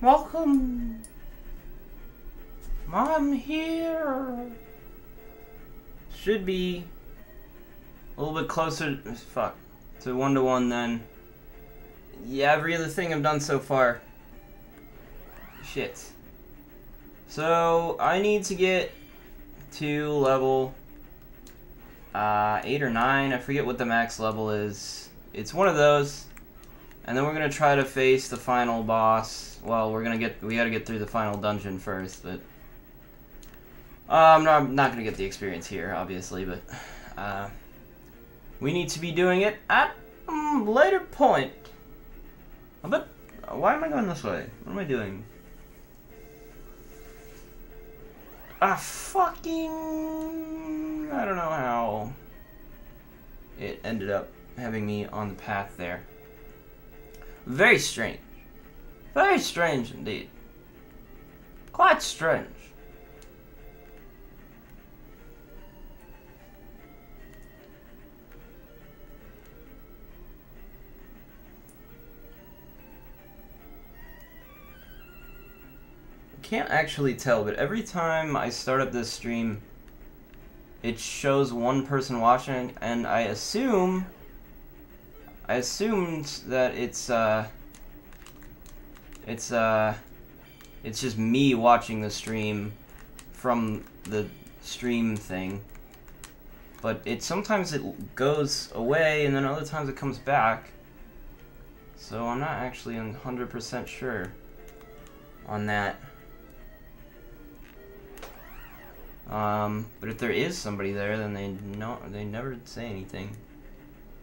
Welcome. I'm here. Should be a little bit closer to 1-to-1 than every other thing I've done so far. Shit. So I need to get to level 8 or 9. I forget what the max level is. It's one of those. And then we're gonna try to face the final boss. Well, we gotta get through the final dungeon first, but I'm not gonna get the experience here, obviously, but we need to be doing it at a later point. But why am I going this way? What am I doing? Fucking, I don't know how it ended up having me on the path there. Very strange. Very strange indeed. Quite strange. I can't actually tell, but every time I start up this stream, it shows one person watching, and I assumed that it's just me watching the stream from the stream thing. But sometimes it goes away and then other times it comes back. So I'm not actually 100% sure on that. But if there is somebody there, then they never say anything.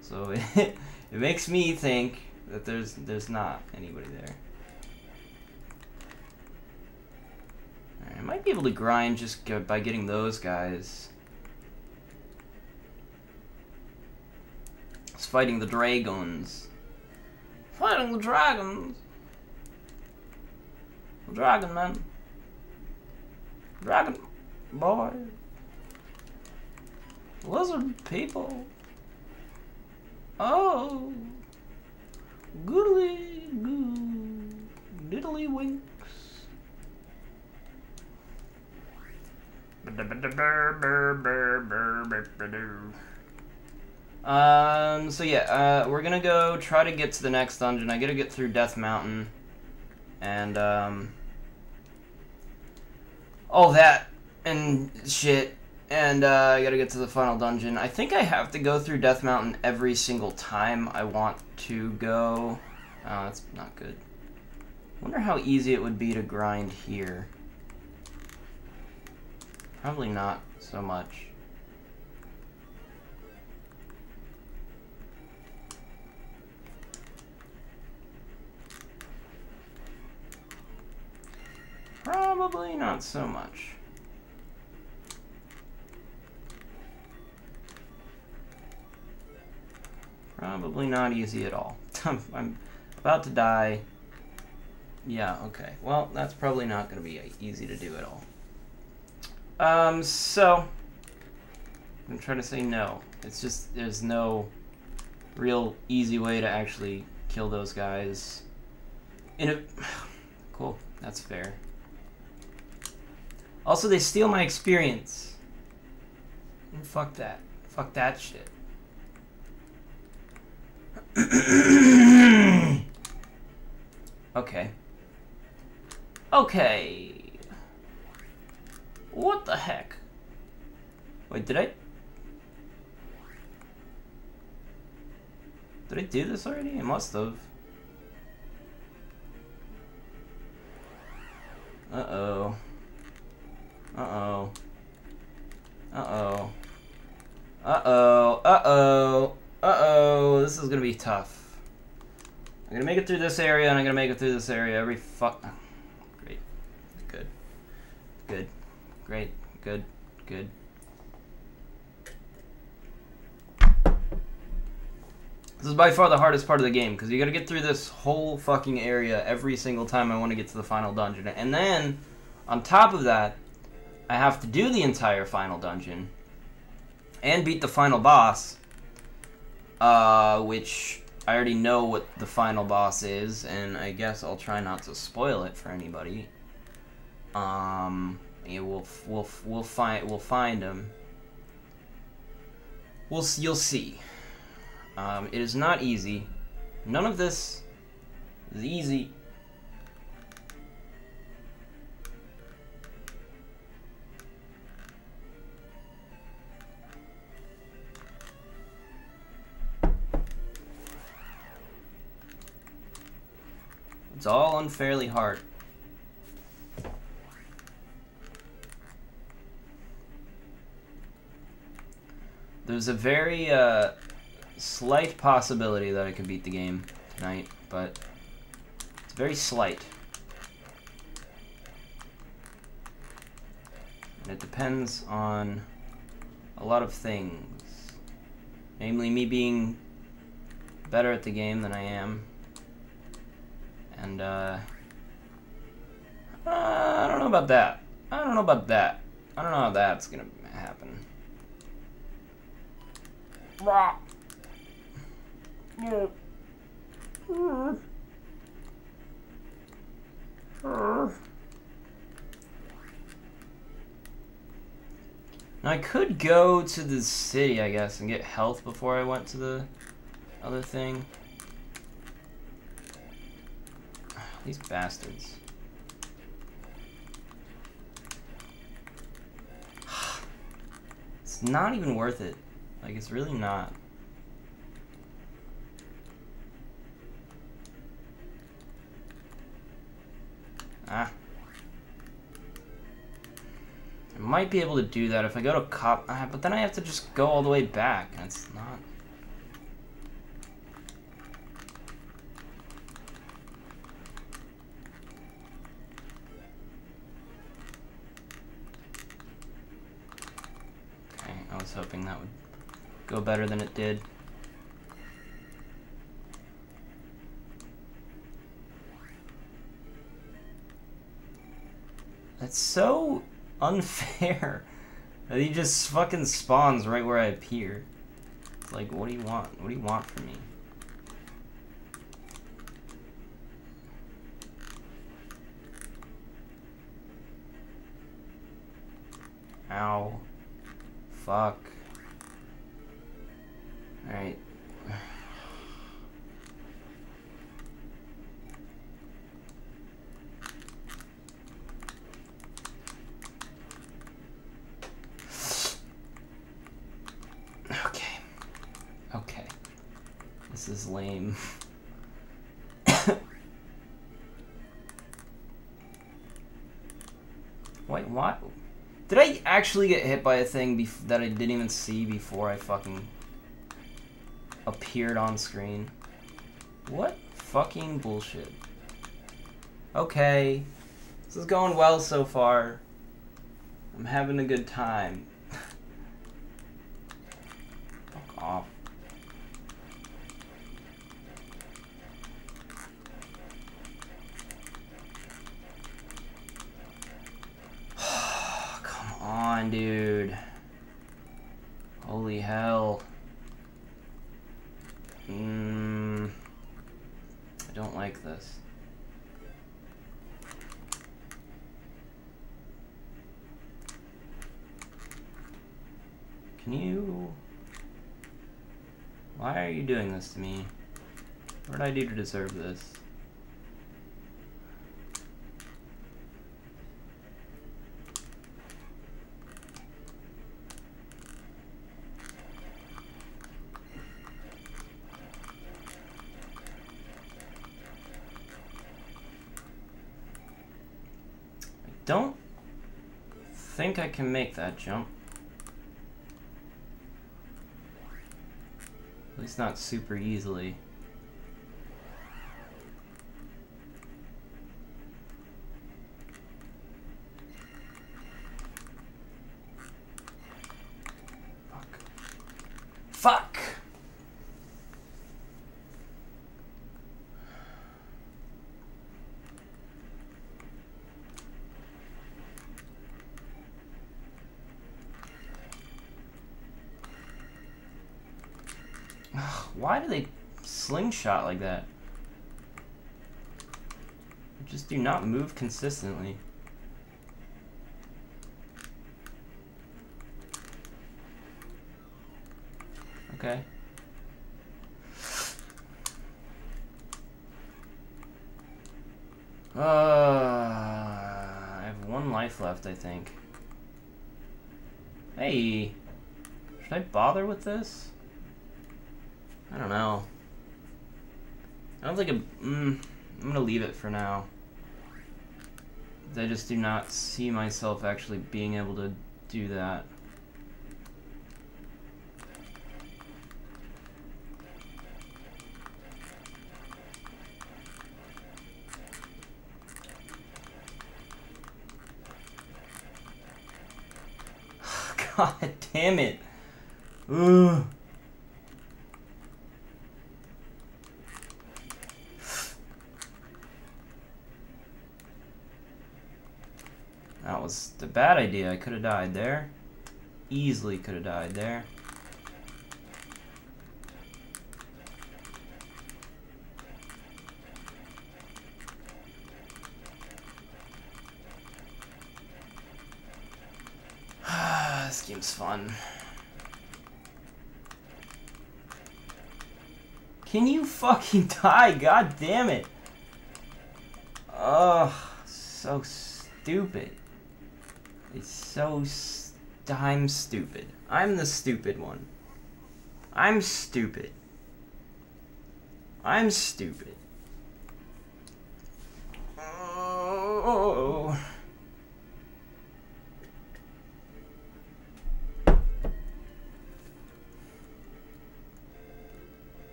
So it makes me think that there's not anybody there. Alright, I might be able to grind just by getting those guys. It's fighting the dragons. Fighting the dragons. The dragon man. Dragon boy. Lizard people. Oh, goodly goo, diddly winks. So yeah, we're gonna go try to get to the next dungeon. I gotta get through Death Mountain, and all that and shit. And I gotta get to the final dungeon. I think I have to go through Death Mountain every single time I want to go. Oh, that's not good. Wonder how easy it would be to grind here. Probably not so much. Probably not so much. Probably not easy at all. I'm about to die. Yeah, okay. Well, that's probably not going to be easy to do at all. So I'm trying to say no. It's just there's no real easy way to actually kill those guys. Cool, that's fair. Also, they steal my experience. And fuck that. Fuck that shit. Okay. Okay. What the heck? Wait, did I do this already? I must have. Uh-oh. Uh-oh. Uh-oh. Uh-oh. Uh-oh. Uh-oh. This is gonna be tough. I'm gonna make it through this area, and I'm gonna make it through this area every Great. Good. Good. Great. Good. Good. This is by far the hardest part of the game, because you gotta get through this whole fucking area every single time I want to get to the final dungeon. And then, on top of that, I have to do the entire final dungeon, and beat the final boss, which I already know what the final boss is, and I guess I'll try not to spoil it for anybody. Yeah, we'll find him. You'll see. It is not easy. None of this is easy. It's all unfairly hard. There's a very, slight possibility that I could beat the game tonight, but it's very slight. And it depends on a lot of things. Namely, me being better at the game than I am. And, I don't know about that. I don't know about that. I don't know how that's gonna happen. Now I could go to the city, I guess, and get health before I went to the other thing. These bastards. It's not even worth it. Like, it's really not. Ah. I might be able to do that if I go to cop, but then I have to just go all the way back, and it's not. Okay, I was hoping that would go better than it did. That's so unfair that he just fucking spawns right where I appear. It's like, what do you want? What do you want from me? Ow. Fuck. Alright. Okay. This is lame. Wait, what? Did I actually get hit by a thing that I didn't even see before I fucking appeared on screen? What fucking bullshit. Okay. This is going well so far. I'm having a good time. Fuck off. Come on, dude. Holy hell. I don't like this. Can you... Why are you doing this to me? What did I do to deserve this? Don't think I can make that jump. At least not super easily. Fuck. Fuck! Why do they slingshot like that? Just do not move consistently. Okay. I have 1 life left, I think. Hey, should I bother with this? I don't know. I don't think I'm gonna leave it for now. I just do not see myself actually being able to do that. God damn it. Ugh. That was a bad idea. I could have died there. Easily could have died there. This game's fun. Can you fucking die? God damn it. Ugh, so stupid. It's so I'm stupid. I'm the stupid one. I'm stupid. I'm stupid. Oh.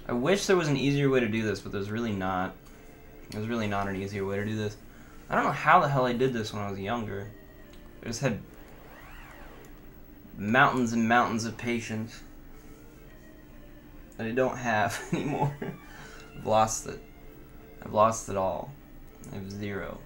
I wish there was an easier way to do this, but there's really not. There's really not an easier way to do this. I don't know how the hell I did this when I was younger. I just had mountains and mountains of patience that I don't have anymore. I've lost it. I've lost it all. I have 0.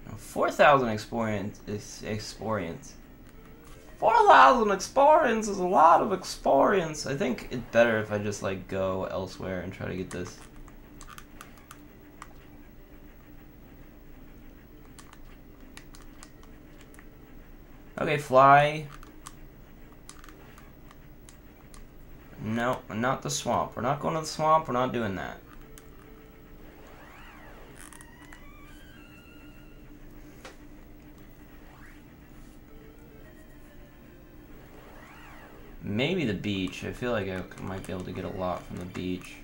Now, 4,000 experience. 4,000 experience is a lot of experience. I think it's better if I just like go elsewhere and try to get this. Okay, fly. No, not the swamp. We're not going to the swamp. We're not doing that. Maybe the beach. I feel like I might be able to get a lot from the beach.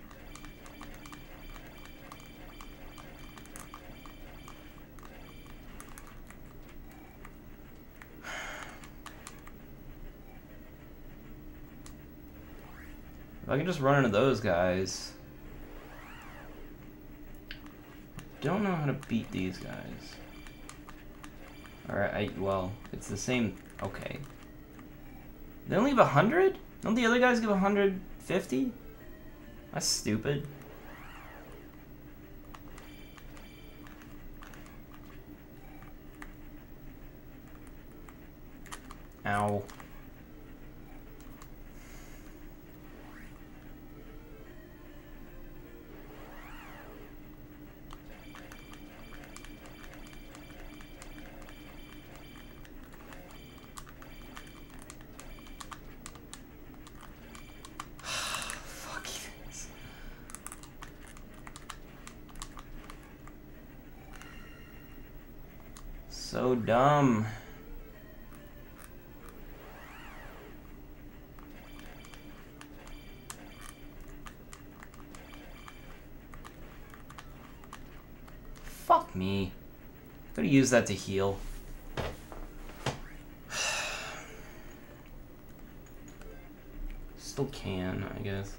If I can just run into those guys. Don't know how to beat these guys. Alright, well, it's the same. Okay. They only have 100? Don't the other guys give 150? That's stupid. Ow. Fuck you. So dumb. Fuck me. Could have used that to heal. Still can, I guess.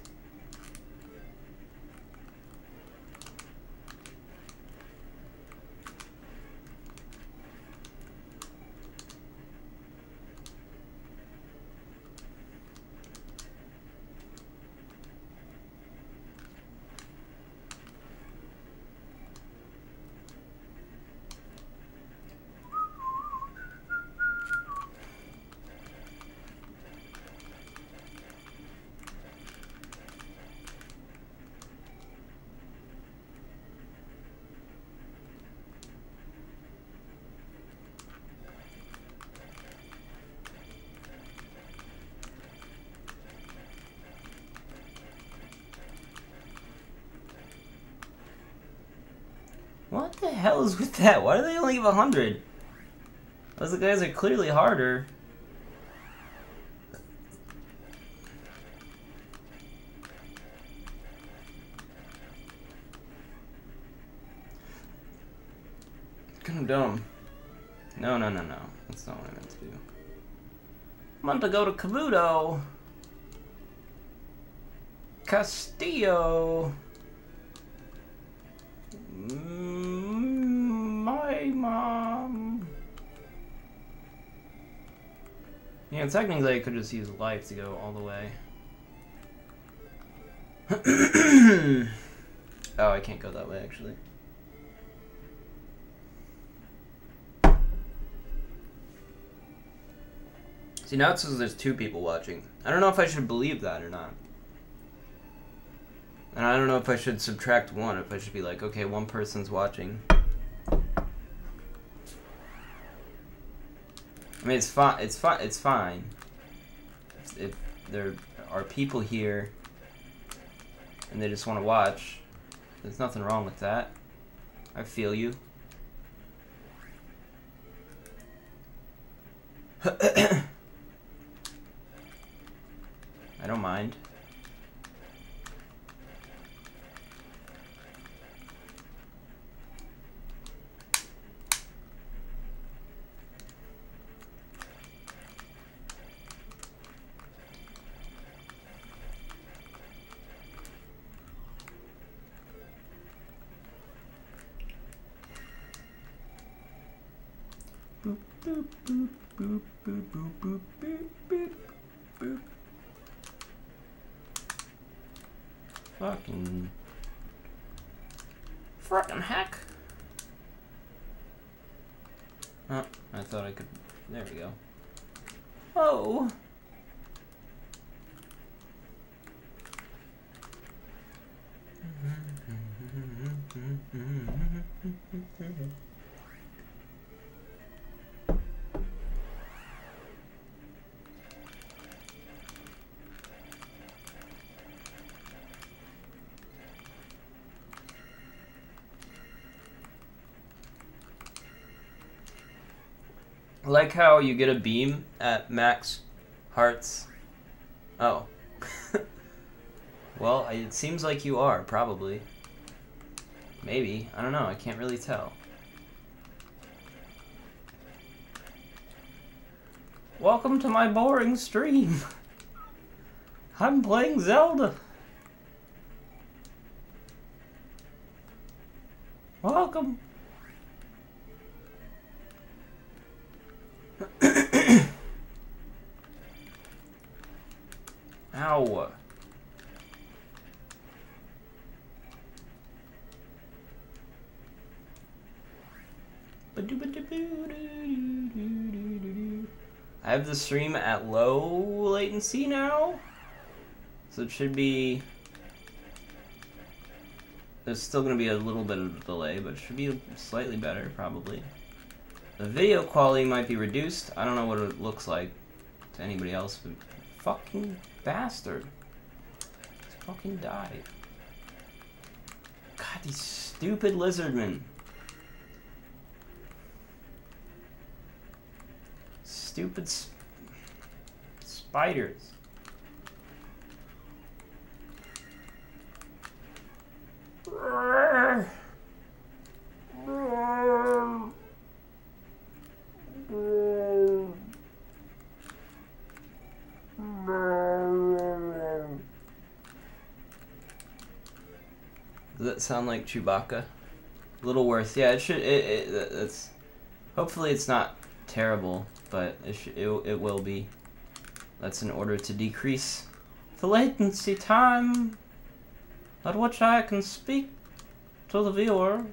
What the hell is with that? Why do they only give 100? Those guys are clearly harder. Kind of dumb. No. That's not what I meant to do. I meant to go to Kabuto. Castillo. My mom. Yeah, technically I could just use life to go all the way. Oh, I can't go that way actually. See, now it says there's 2 people watching. I don't know if I should believe that or not. And I don't know if I should subtract 1, if I should be like, okay, 1 person's watching. I mean, it's fine. It's fine. If there are people here and they just want to watch, there's nothing wrong with that. I feel you. I don't mind. Boop, boop, boop, boop, boop, boop, boop, boop, boop, boop. Fucking heck. Oh, I thought I could. There we go. Oh. I like how you get a beam at max hearts. Oh. Well, it seems like you are, probably. Maybe. I don't know. I can't really tell. Welcome to my boring stream. I'm playing Zelda. Welcome. Ow. I have the stream at low latency now, so it should be. There's still going to be a little bit of a delay, but it should be slightly better, probably. The video quality might be reduced. I don't know what it looks like to anybody else, but fucking bastard. Just fucking died. God, these stupid lizardmen. Stupid spiders. Does that sound like Chewbacca? A little worse. Yeah, it should. It's. Hopefully, it's not terrible, but it will be. That's in order to decrease the latency time at which I can speak to the viewer.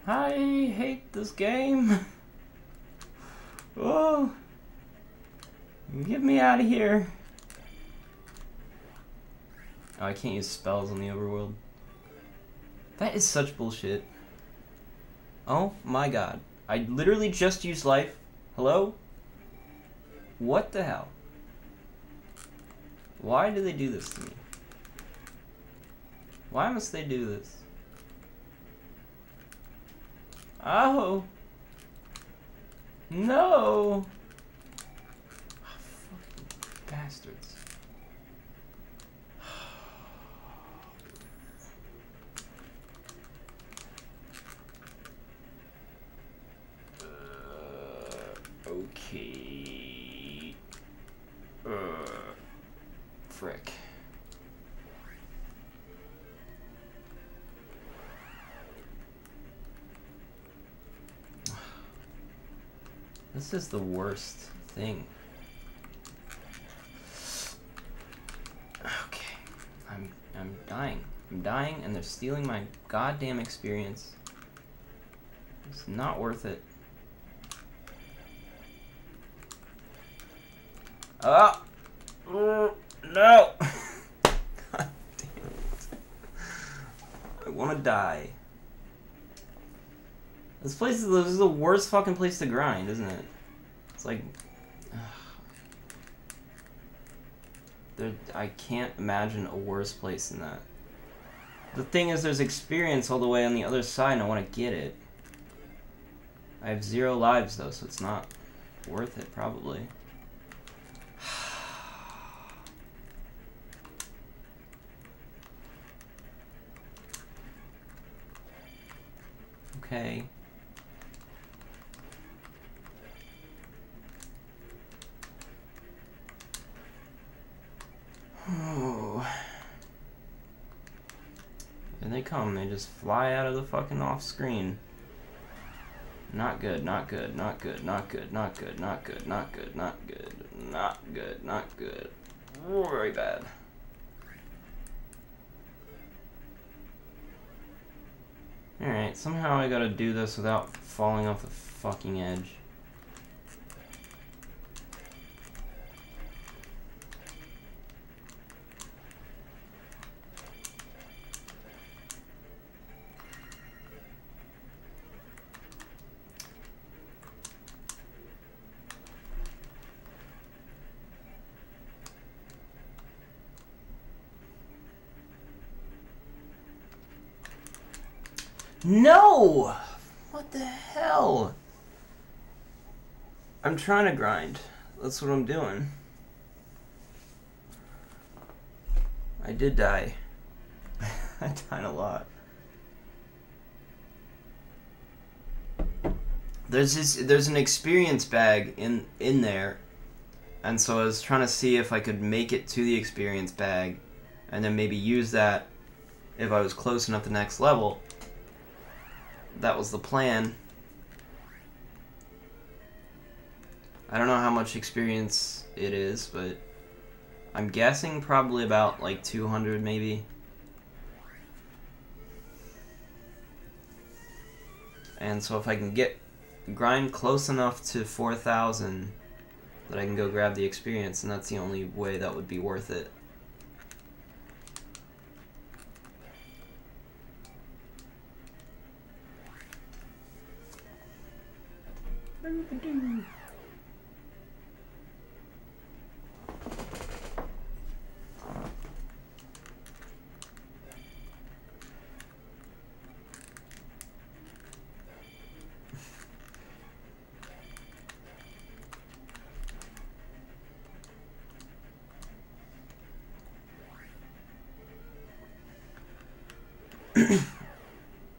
I hate this game. Oh, get me out of here. Oh, I can't use spells on the overworld. That is such bullshit. Oh my god. I literally just used life. Hello? What the hell? Why do they do this to me? Why must they do this? Oh! No! Oh, fucking bastards. Okay. Frick. This is the worst thing. Okay. I'm dying. I'm dying and they're stealing my goddamn experience. It's not worth it. Oh! No! God damn it. I wanna die. This is the worst fucking place to grind, isn't it? It's like... I can't imagine a worse place than that. The thing is, there's experience all the way on the other side, and I want to get it. I have 0 lives, though, so it's not worth it, probably. Okay. Oh. Here they come. They just fly out of the fucking off screen. Not good, not good, not good, not good, not good, not good, not good, not good, not good, not good. Very bad. Alright, somehow I gotta do this without falling off the fucking edge. No! What the hell? I'm trying to grind. That's what I'm doing. I did die. I died a lot. There's an experience bag in there, and so I was trying to see if I could make it to the experience bag, and then maybe use that if I was close enough to the next level. That was the plan. I don't know how much experience it is, but I'm guessing probably about like 200 maybe. And so if I can grind close enough to 4,000 that I can go grab the experience, and that's the only way that would be worth it.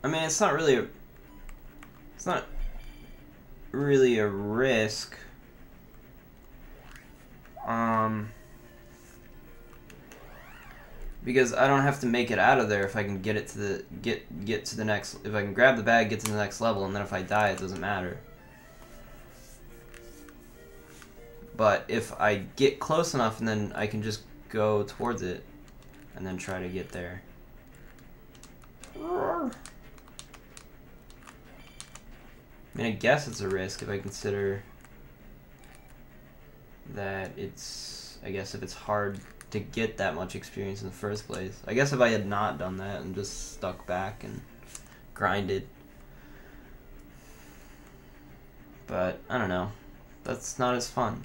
I mean, it's not really a risk. Because I don't have to make it out of there if I can get it to the get to the next. If I can grab the bag, get to the next level, and then if I die, it doesn't matter. But if I get close enough, and then I can just go towards it, and then try to get there. I mean, I guess it's a risk if I consider that it's, I guess if it's hard to get that much experience in the first place. I guess if I had not done that and just stuck back and grinded. But, I don't know. That's not as fun.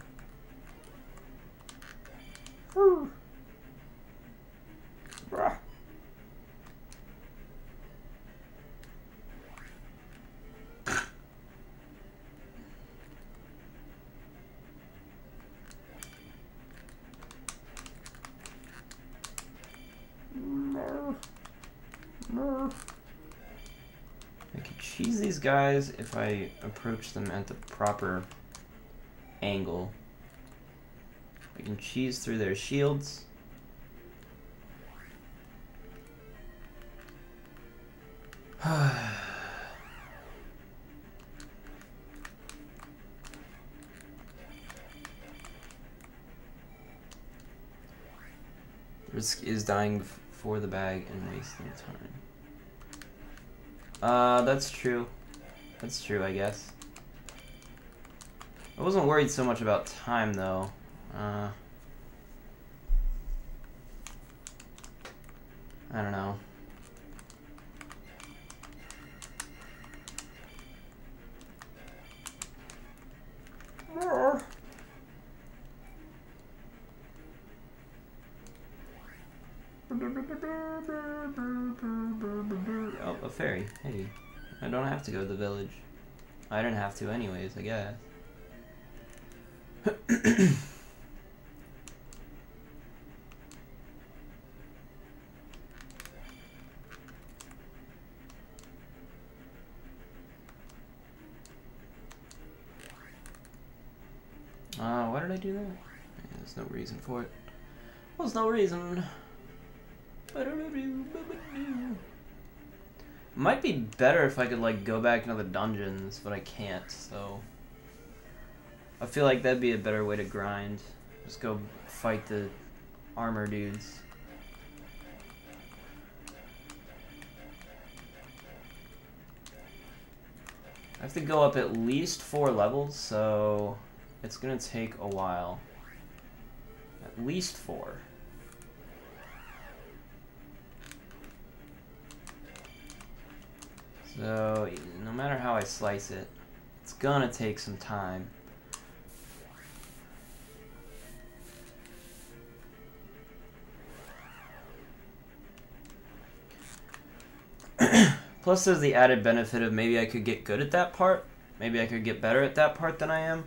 I can cheese these guys if I approach them at the proper angle. I can cheese through their shields. Risk is dying for the bag and wasting time. That's true. That's true, I guess. I wasn't worried so much about time, though. I don't know. Oh, a fairy. Hey, I don't have to go to the village. I didn't have to anyways, I guess. Why did I do that? There's no reason for it. There's no reason. Might be better if I could like go back into the dungeons, but I can't, so I feel like that'd be a better way to grind. Just go fight the armor dudes. I have to go up at least 4 levels, so it's gonna take a while. At least 4. So, no matter how I slice it, it's gonna take some time. Plus there's the added benefit of maybe I could get good at that part. Maybe I could get better at that part than I am.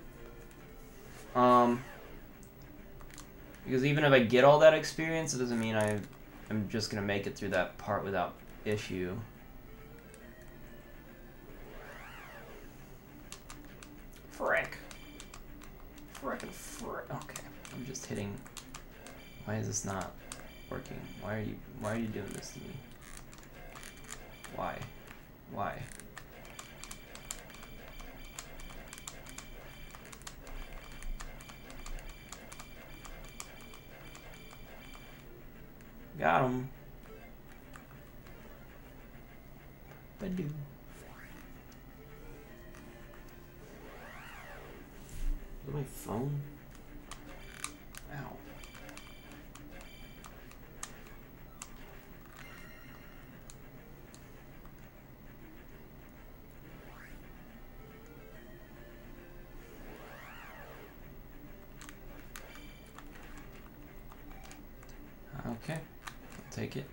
Because even if I get all that experience, it doesn't mean I'm just gonna make it through that part without issue. Frick. Frickin' frick. Okay, I'm just hitting. Why is this not working? Why are you doing this to me? Why? Why? Got him. Badoo. Is my phone? Ow. Okay, I'll take it.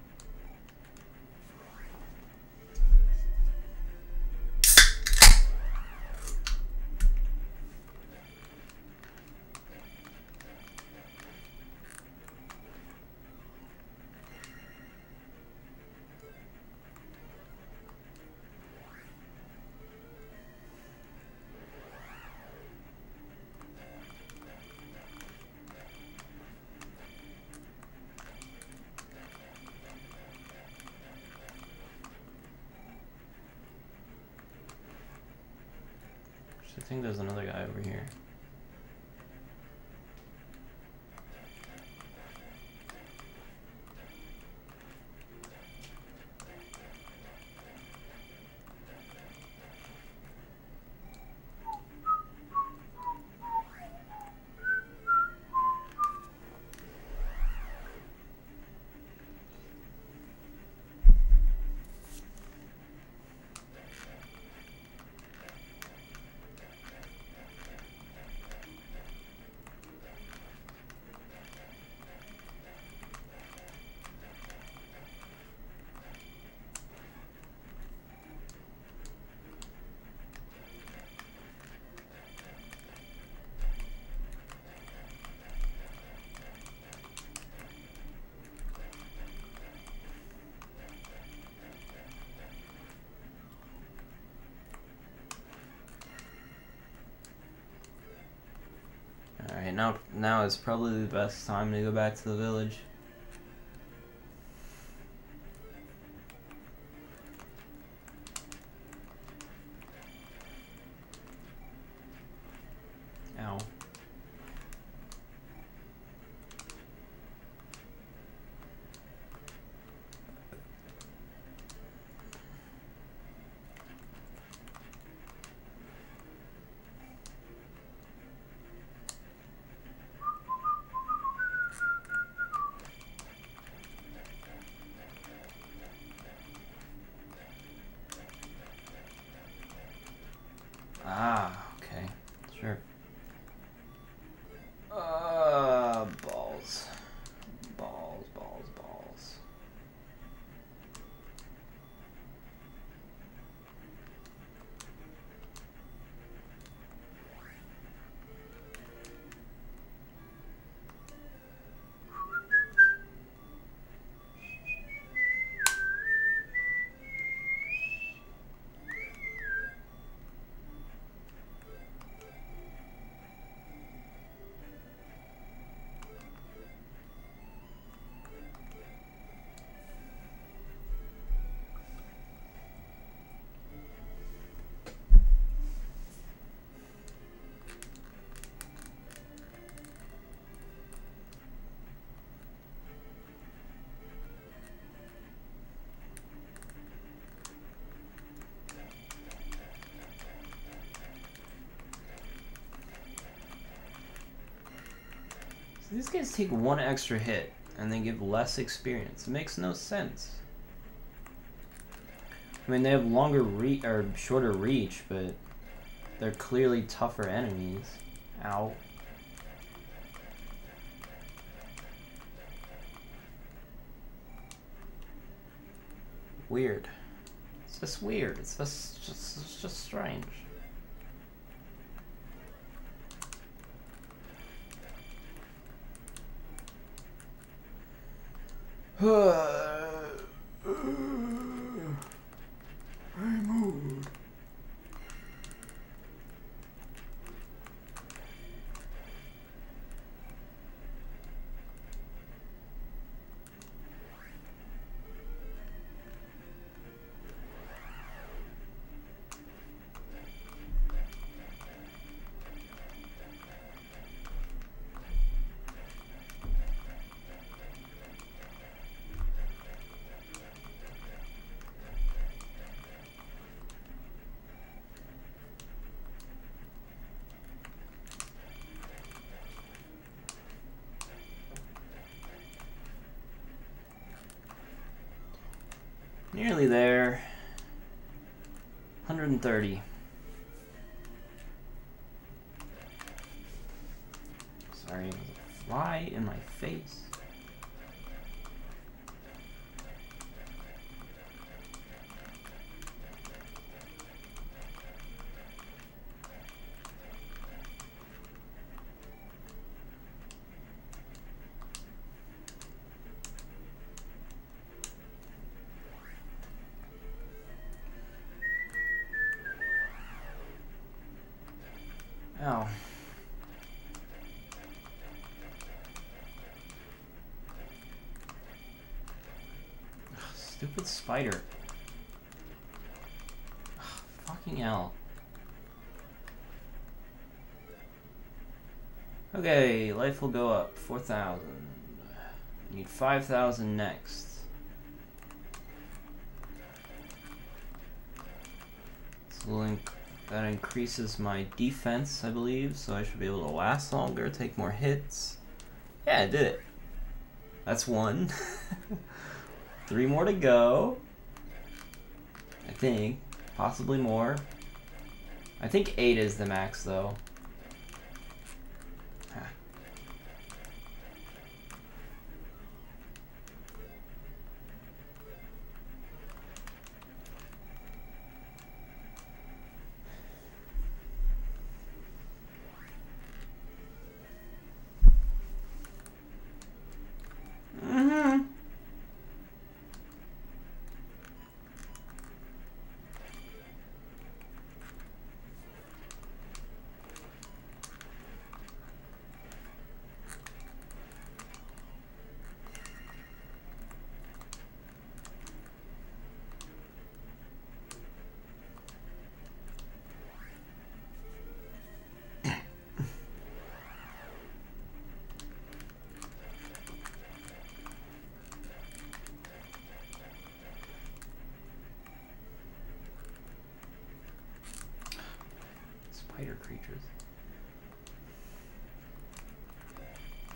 I think there's another guy over here. Alright, now is probably the best time to go back to the village. Ow. Ah, okay. Sure. Balls. Balls, balls, balls. These guys take one extra hit and they give less experience. It makes no sense. I mean, they have longer or shorter reach, but they're clearly tougher enemies. Ow. Weird. It's just weird. It's just strange. Mood. Nearly there. 130. Sorry, there's a fly in my face. Ow. Ugh, stupid spider. Ugh, fucking hell. Okay, life will go up. 4,000. Need 5,000 next. So that increases my defense, I believe, so I should be able to last longer, take more hits. Yeah, I did it. That's one. 3 more to go. I think. Possibly more. I think 8 is the max, though. Huh. Spider creatures.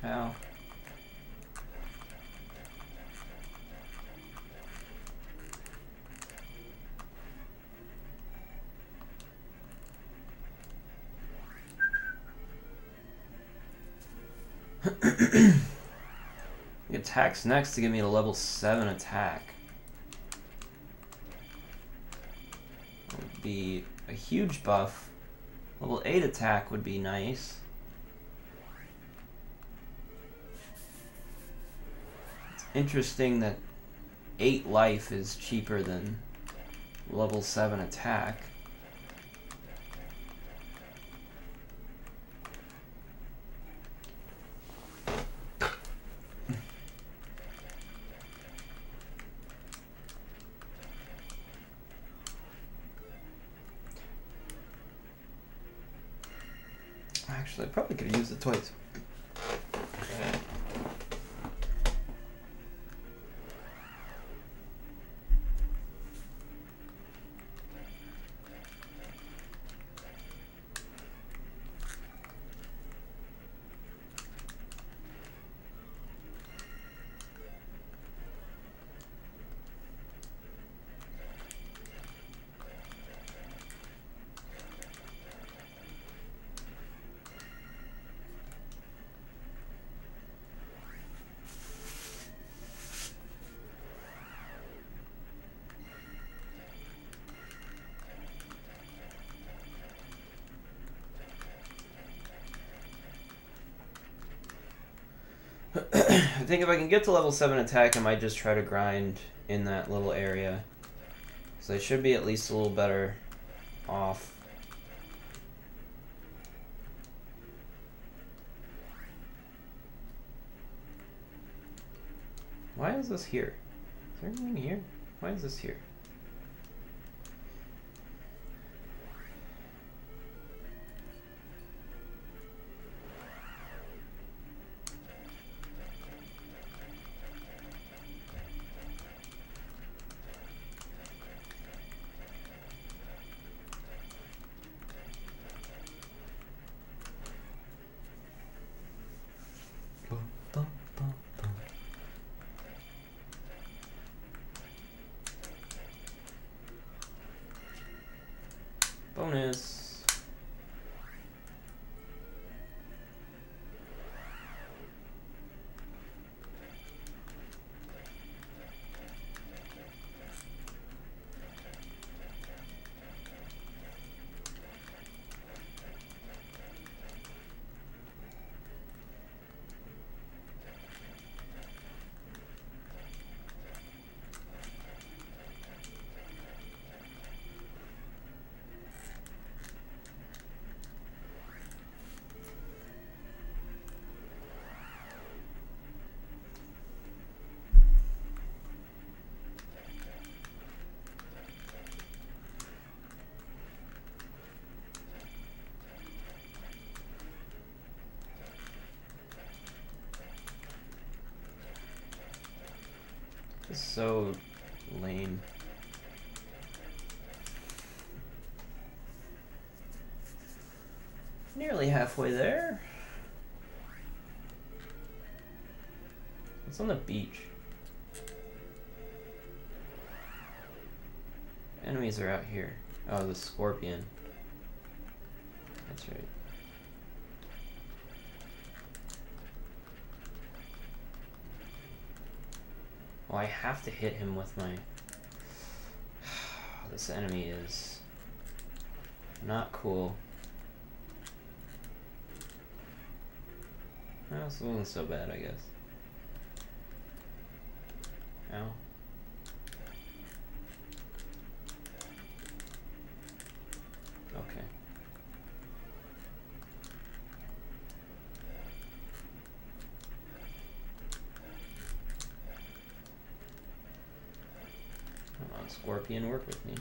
How? He attacks next to give me a level 7 attack. That would be a huge buff. Level 8 attack would be nice. It's interesting that 8 life is cheaper than level 7 attack. Actually, I probably could have used it twice. I think if I can get to level 7 attack, I might just try to grind in that little area. So I should be at least a little better off. Why is this here? Is there anything here? Why is this here? This is so lame. Nearly halfway there. It's on the beach. Enemies are out here. Oh, the scorpion. That's right. Well, I have to hit him with my... This enemy is not cool. Well, this wasn't so bad, I guess. Ow. Okay. Come on, Scorpion, work with me.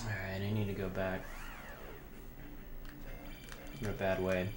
Alright, I need to go back. I'm in a bad way.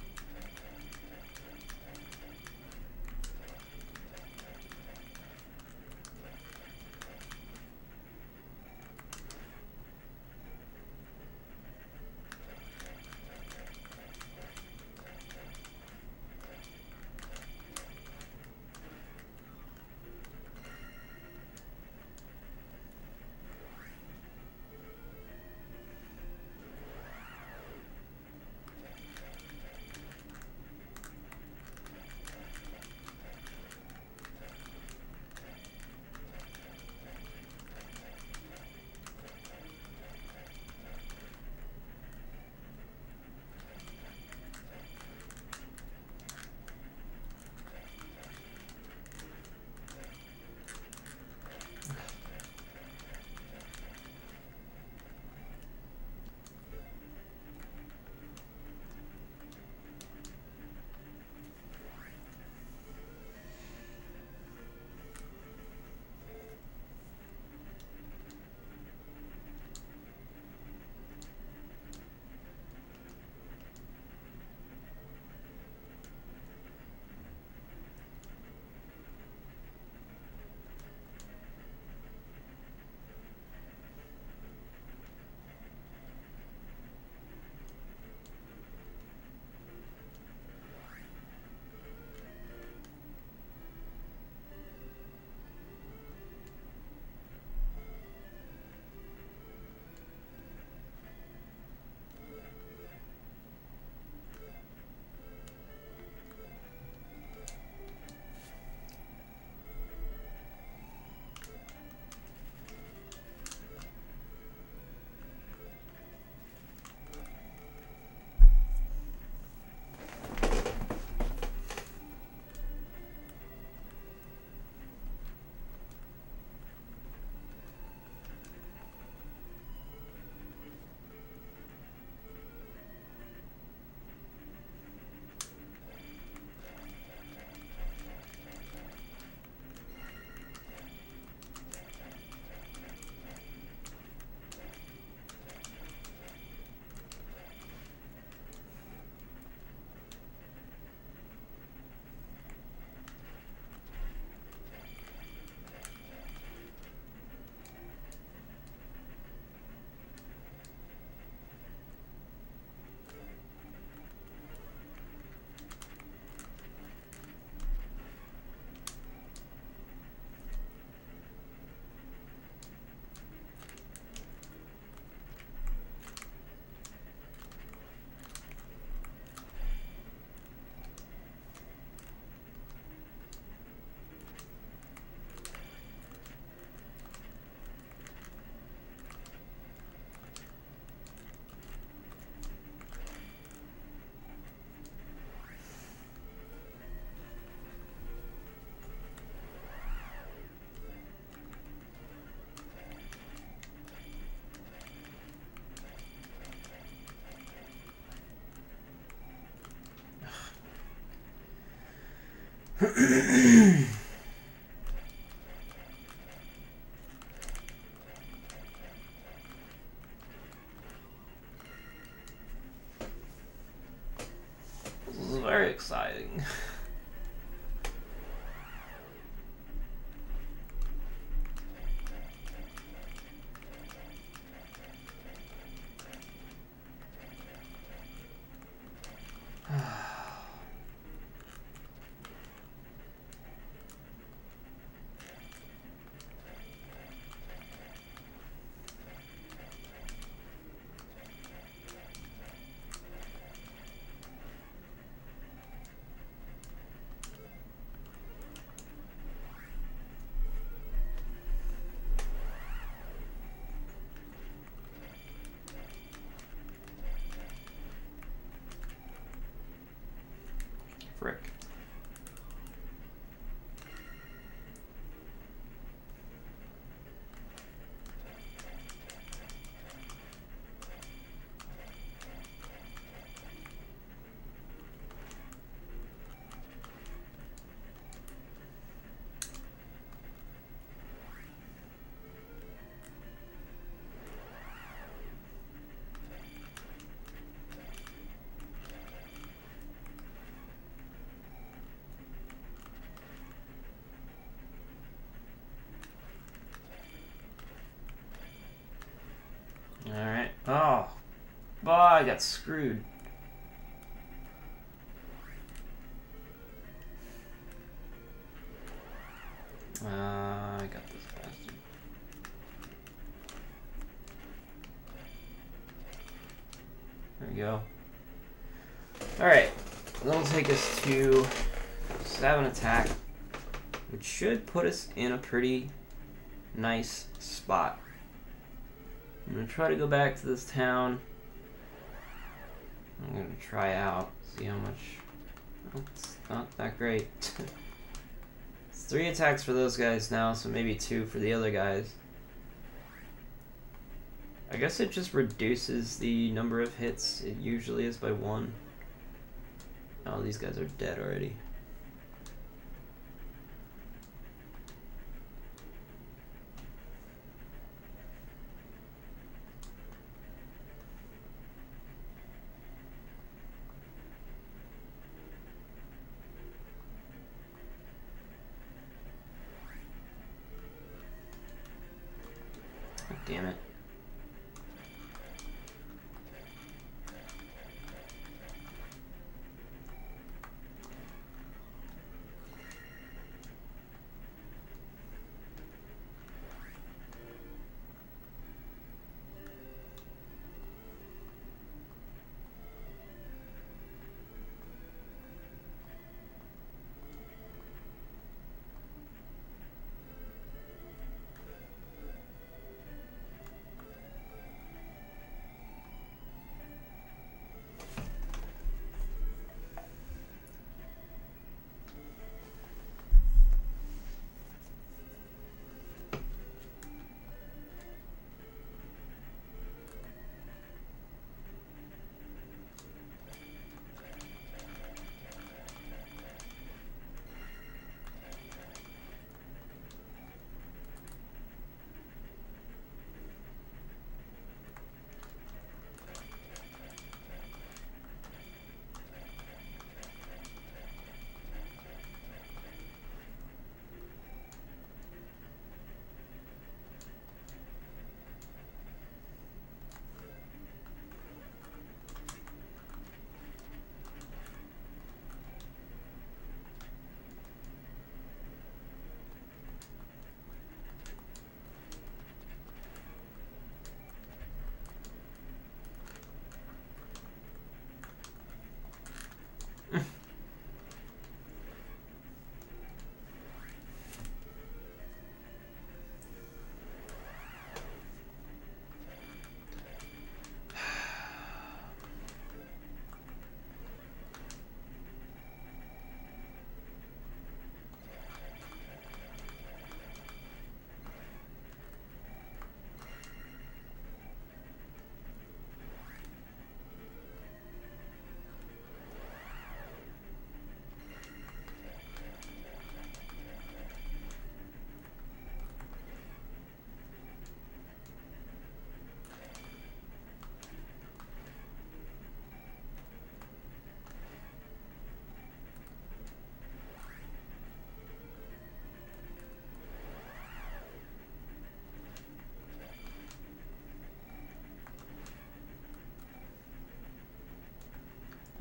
This is very exciting. Frick. Alright. Oh. Oh, I got screwed. I got this bastard. There we go. Alright. That'll take us to 7 attack, which should put us in a pretty nice spot. I'm going to try to go back to this town. I'm going to try out, see how much... Oh, it's not that great. It's 3 attacks for those guys now, so maybe 2 for the other guys. I guess it just reduces the number of hits it usually is by 1. Oh, these guys are dead already. Damn it.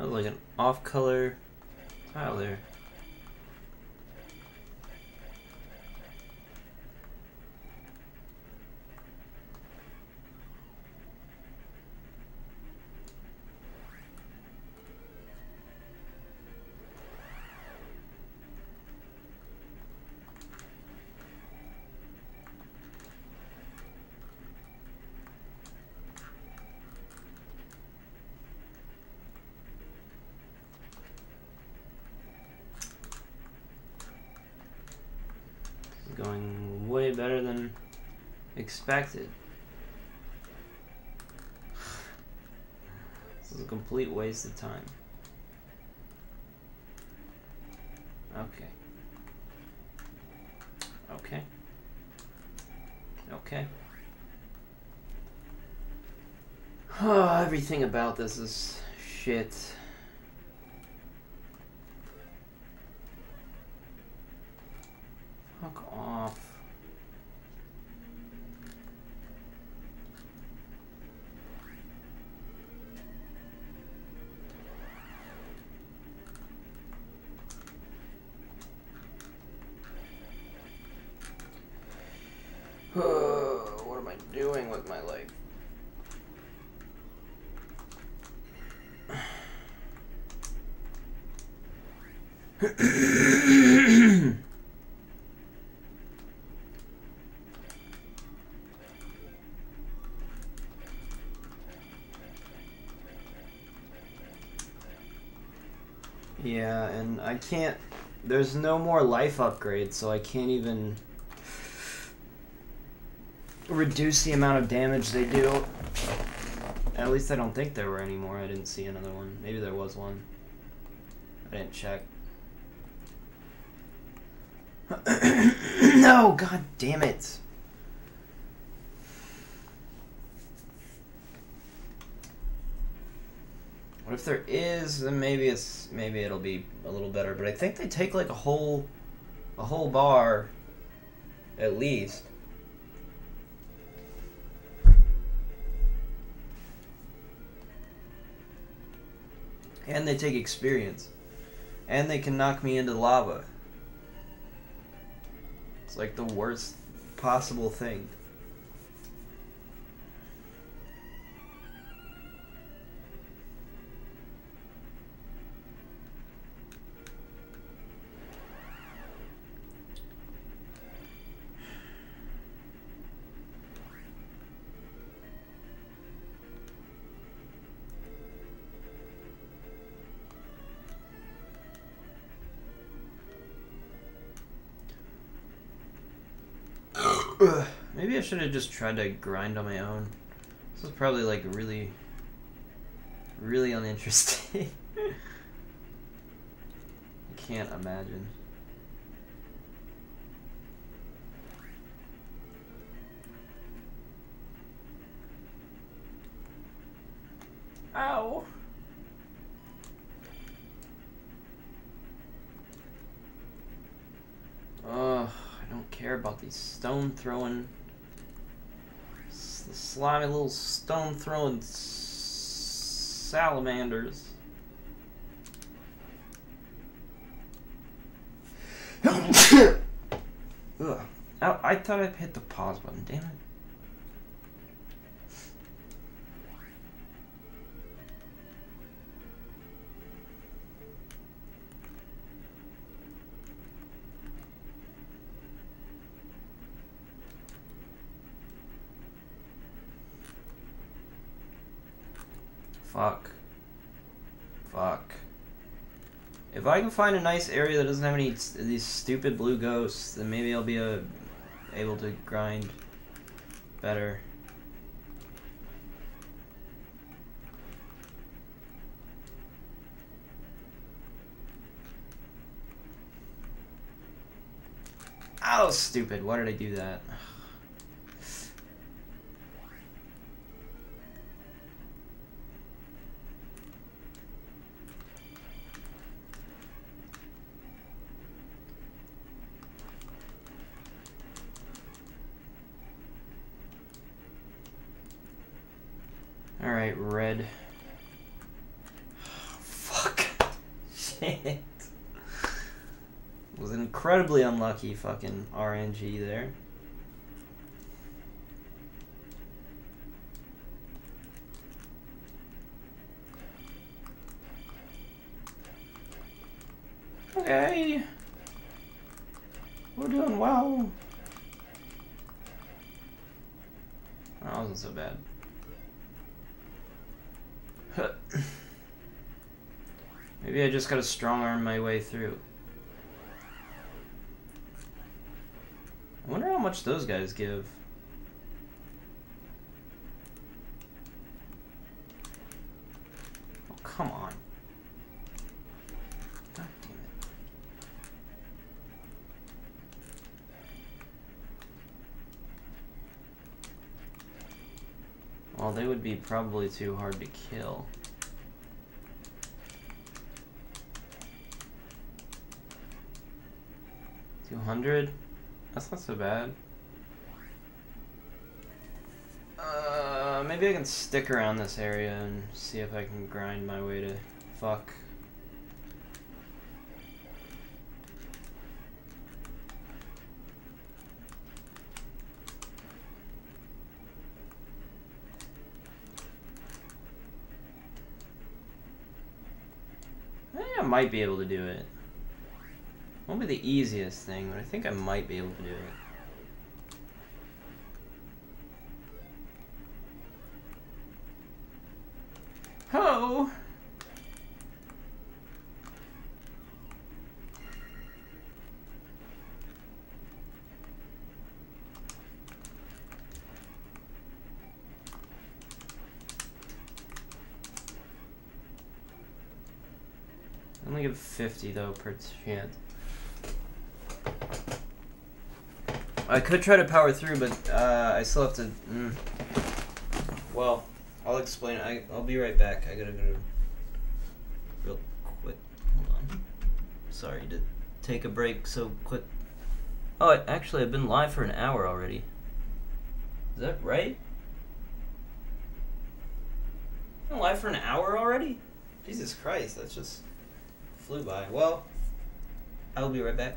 That was like an off-color tile there. Going way better than expected. This is a complete waste of time. Okay. Okay. Okay. Oh, everything about this is shit. Fuck off. What am I doing with my life? Yeah, and I can't... There's no more life upgrades, so I can't even reduce the amount of damage they do. At least I don't think there were any more. I didn't see another one. Maybe there was one. I didn't check. No, god damn it. What if there is, then maybe it'll be a little better, but I think they take like a whole bar at least. And they take experience. And they can knock me into lava. It's like the worst possible thing. Maybe I should have just tried to grind on my own. This is probably like really uninteresting. I can't imagine. Ow! Ugh, I don't care about these stone throwing, the slimy little stone throwing salamanders. Ugh. I thought I hit the pause button, damn it. Fuck. Fuck. If I can find a nice area that doesn't have any of these stupid blue ghosts, then maybe I'll be able to grind better. Oh, stupid. Why did I do that? Alright, red. Fuck. Shit. Was incredibly unlucky fucking RNG there. Okay. We're doing well. That wasn't so bad. Maybe I just gotta strong arm my way through. I wonder how much those guys give. Oh, come on. God damn it. Well, they would be probably too hard to kill. $200? That's not so bad. Maybe I can stick around this area and see if I can grind my way to fuck. I think I might be able to do it. Won't be the easiest thing, but I think I might be able to do it. Ho! I only give 50 though per chance. I could try to power through, but I still have to. Well, I'll explain. I'll be right back. I gotta go real quick. Hold on. Sorry to take a break so quick. Oh, actually, I've been live for an hour already. Is that right? I've been live for an hour already? Jesus Christ, that's just flew by. Well, I'll be right back.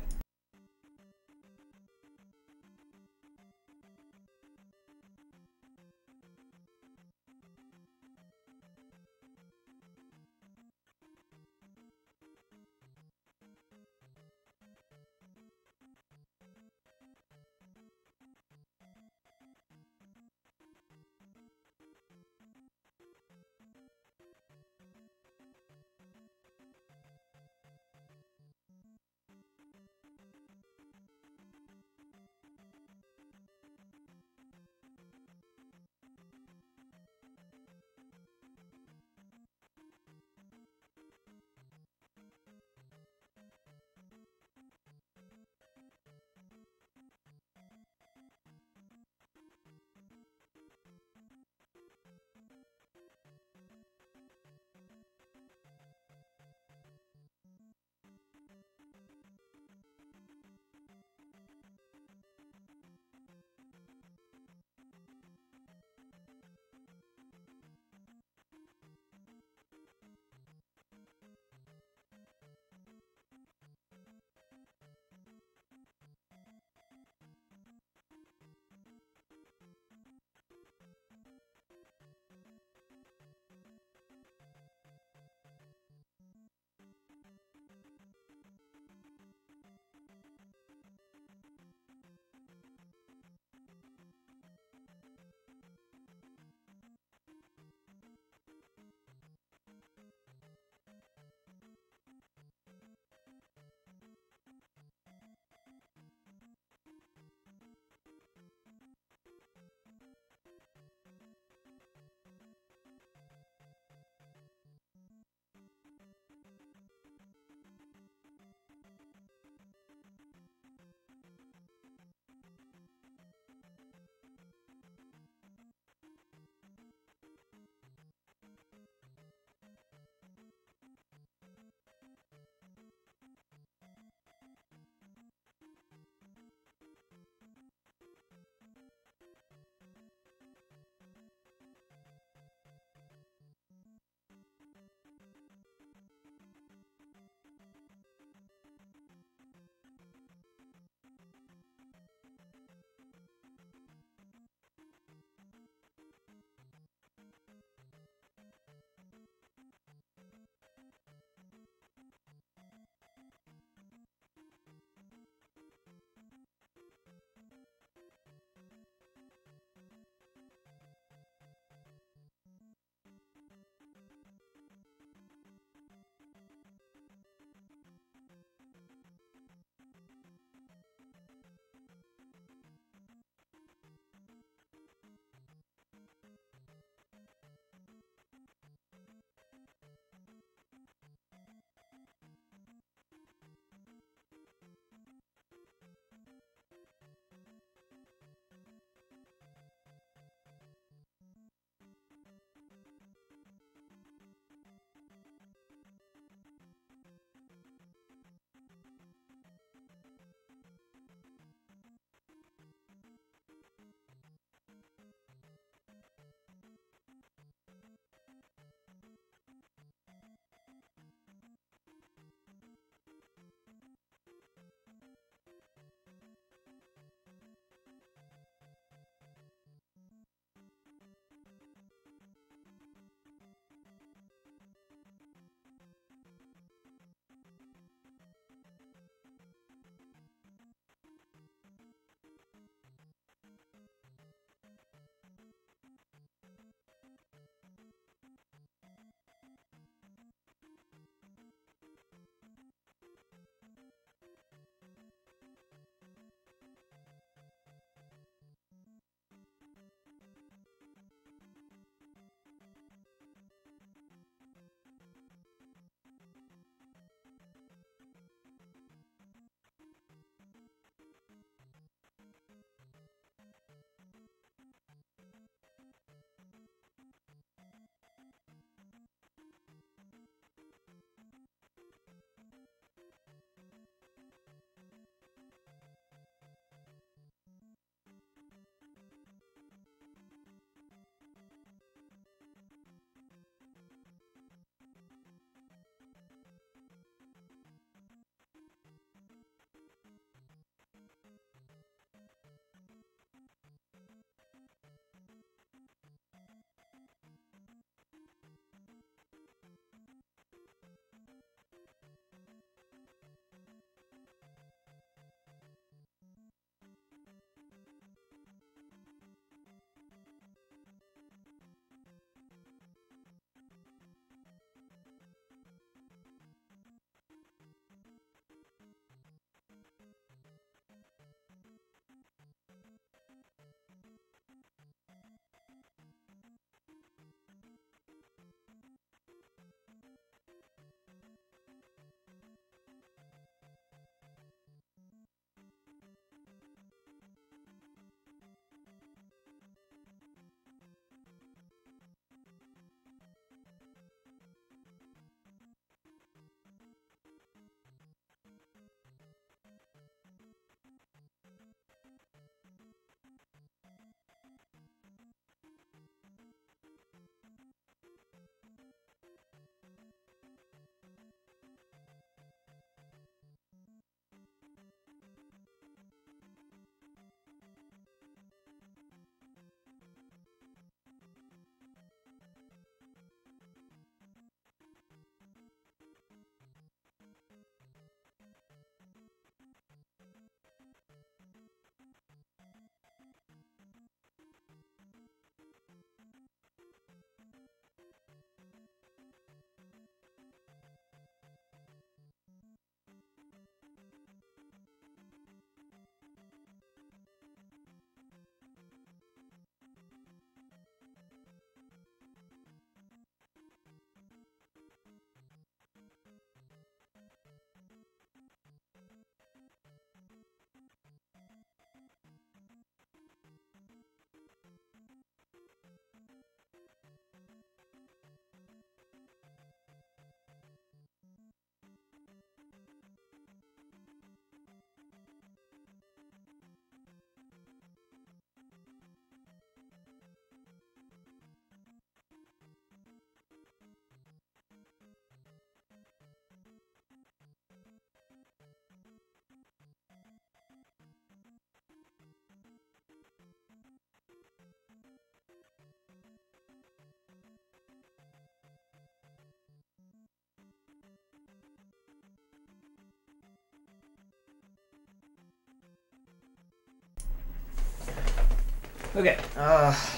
Okay,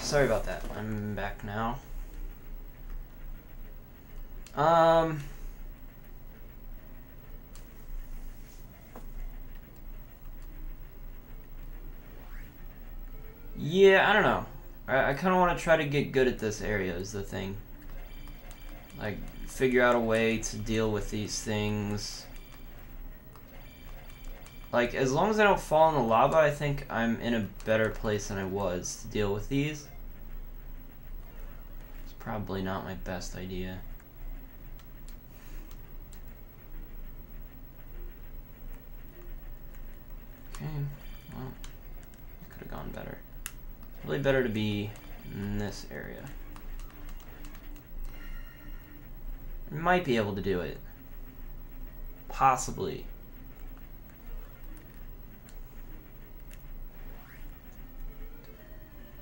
sorry about that. I'm back now. Yeah, I don't know. I kind of want to try to get good at this area is the thing. Like, figure out a way to deal with these things. Like, as long as I don't fall in the lava, I think I'm in a better place than I was to deal with these. It's probably not my best idea. Okay, well, it could have gone better. Really better to be in this area. I might be able to do it. Possibly.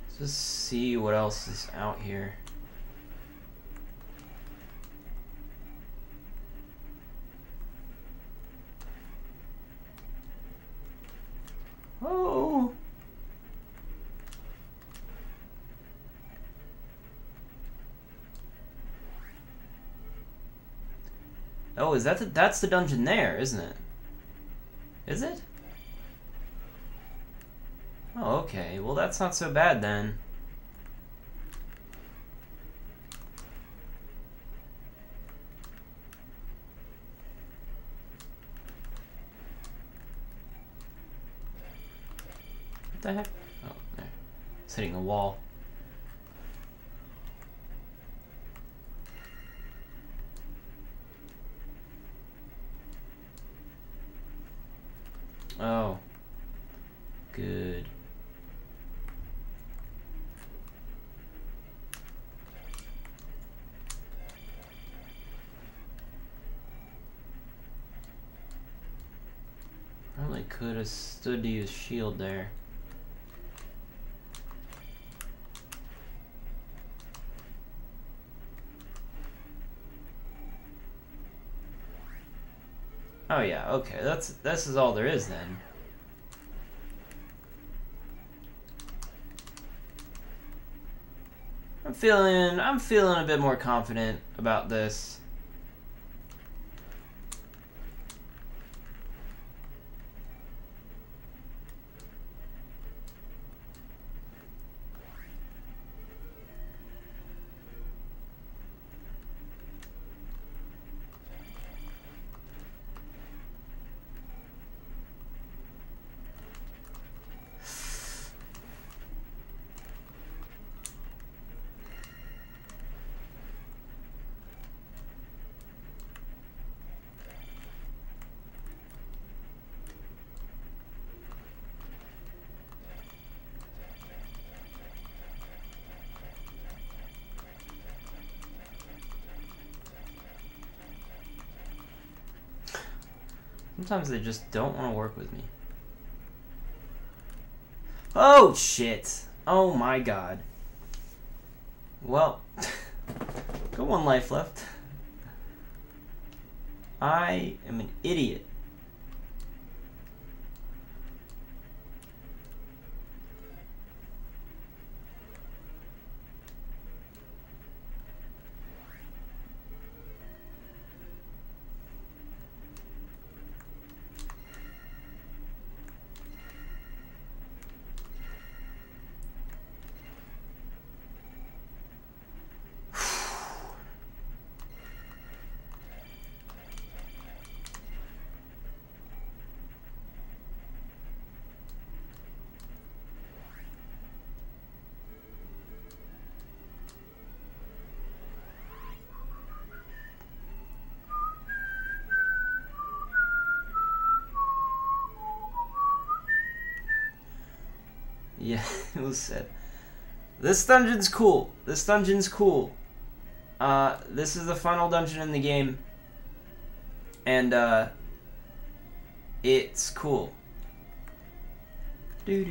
Let's just see what else is out here. Oh! Oh, is that that's the dungeon there, isn't it? Is it? Oh, okay. Well, that's not so bad then. What the heck? Oh, there. It's hitting the wall. Oh. Good. Probably could have stood to use shield there. Oh yeah, okay. This is all there is then. I'm feeling a bit more confident about this. Sometimes they just don't want to work with me. Oh, shit. Oh, my God. Well, got one life left. I am an idiot. Yeah, it was sad. This dungeon's cool. This dungeon's cool. This is the final dungeon in the game. And, it's cool. This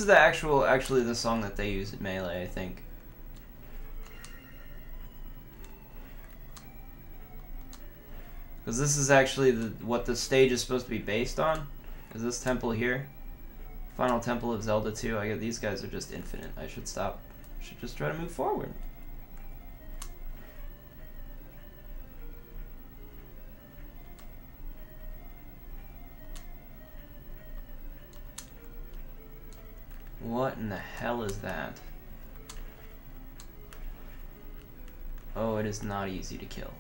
is actually the song that they use at Melee, I think. Because this is actually what the stage is supposed to be based on. Is this temple here? Final temple of Zelda 2. I get these guys are just infinite. I should stop. I should just try to move forward. What in the hell is that? Oh, it is not easy to kill.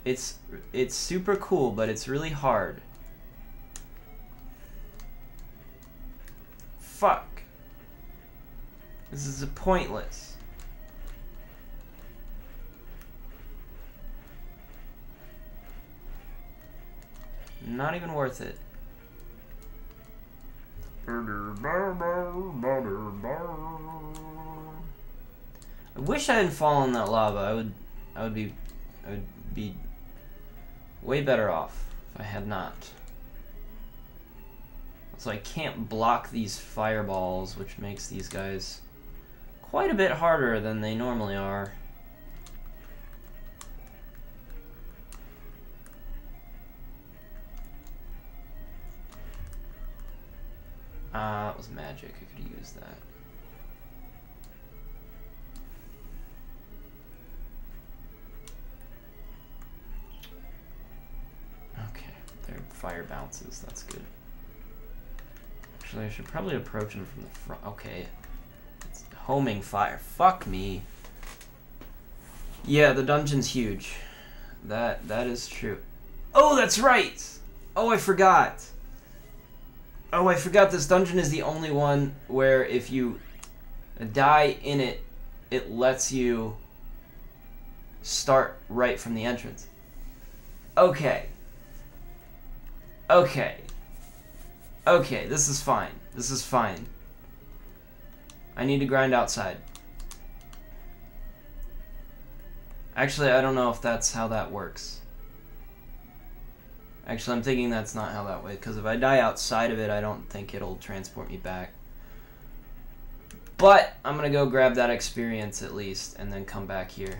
It's super cool, but it's really hard. Fuck. This is pointless. Not even worth it. I wish I hadn't fallen in that lava. I would be way better off if I had not. So I can't block these fireballs, which makes these guys quite a bit harder than they normally are. That was magic. I could use that. Okay, their fire bounces. That's good. Actually, I should probably approach him from the front. Okay, it's homing fire. Fuck me. Yeah, the dungeon's huge. That is true. Oh, that's right. Oh, I forgot. Oh, I forgot this dungeon is the only one where if you die in it, it lets you start right from the entrance. Okay. Okay. Okay, this is fine. This is fine. I need to grind outside. Actually, I don't know if that's how that works. Actually, I'm thinking that's not how that way, because if I die outside of it, I don't think it'll transport me back. But I'm going to go grab that experience at least, and then come back here.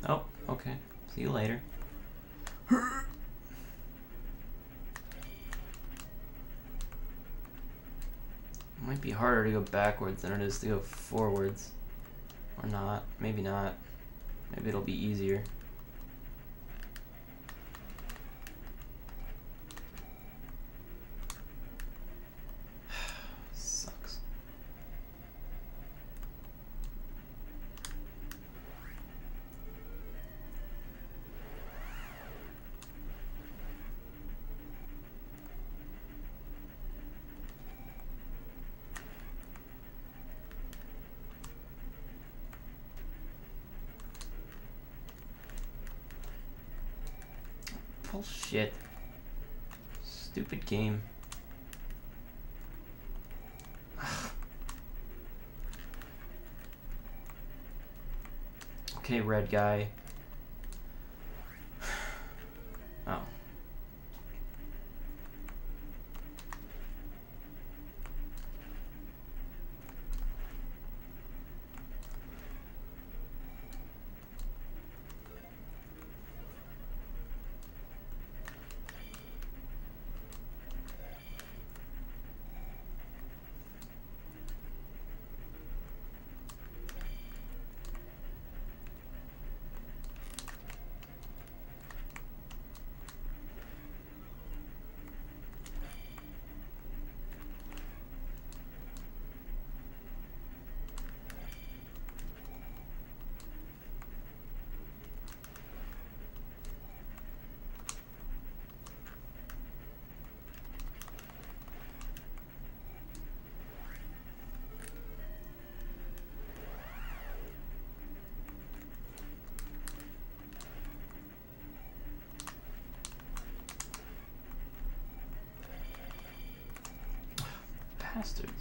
Oh, okay. See you later. It might be harder to go backwards than it is to go forwards. Or not. Maybe not. Maybe it'll be easier. Sucks. Bullshit. Stupid game. Okay, red guy. Oh. bastards.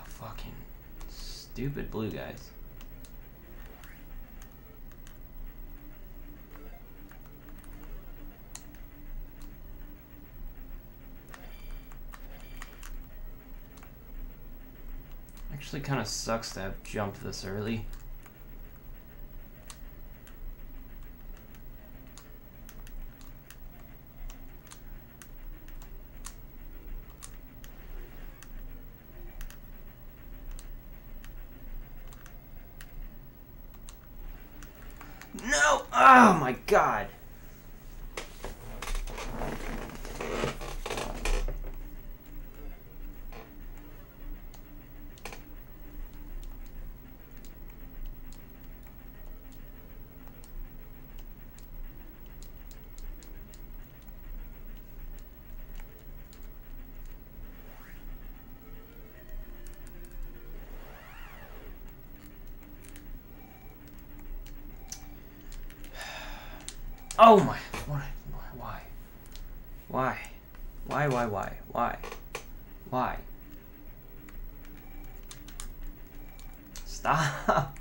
Fucking stupid blue guys. Actually kind of sucks to have jumped this early. No! Oh my god! Oh my, what, why? Why? Why? Stop!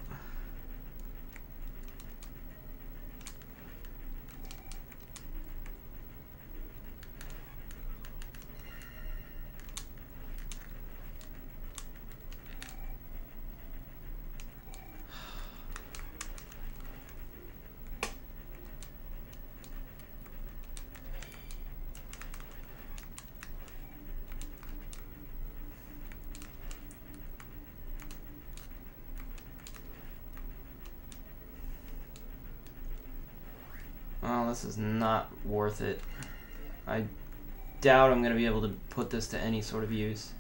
Oh, this is not worth it. I doubt I'm going to be able to put this to any sort of use.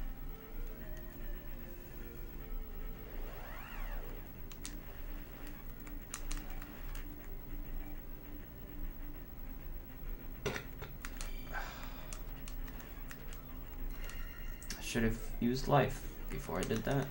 I should have used life before I did that.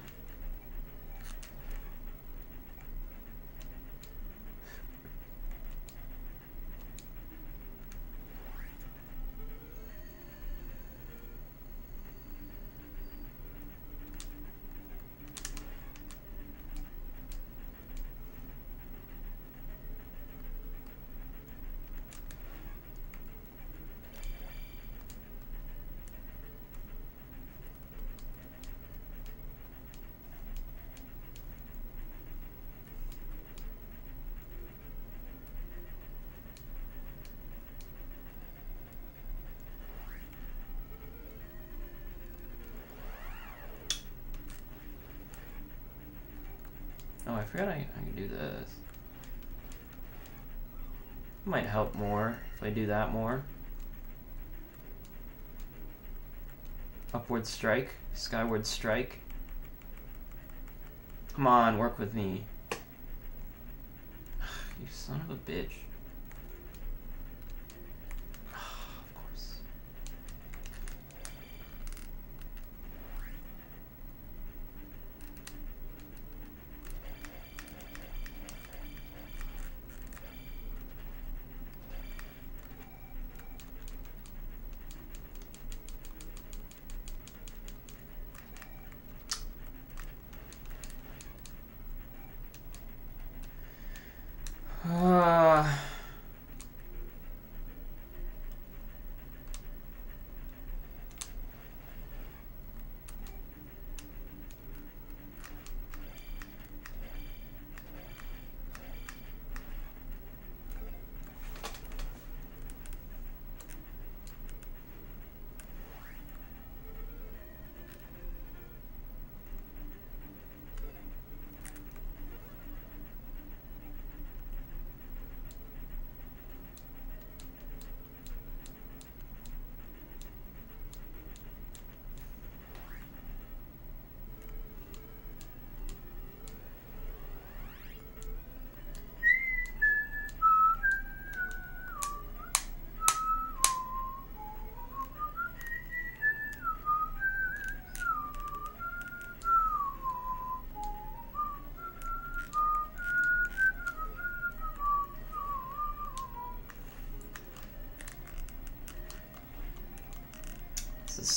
Oh, I forgot I can do this. Might help more if I do that more. Upward strike, skyward strike. Come on, work with me. You son of a bitch. Of course.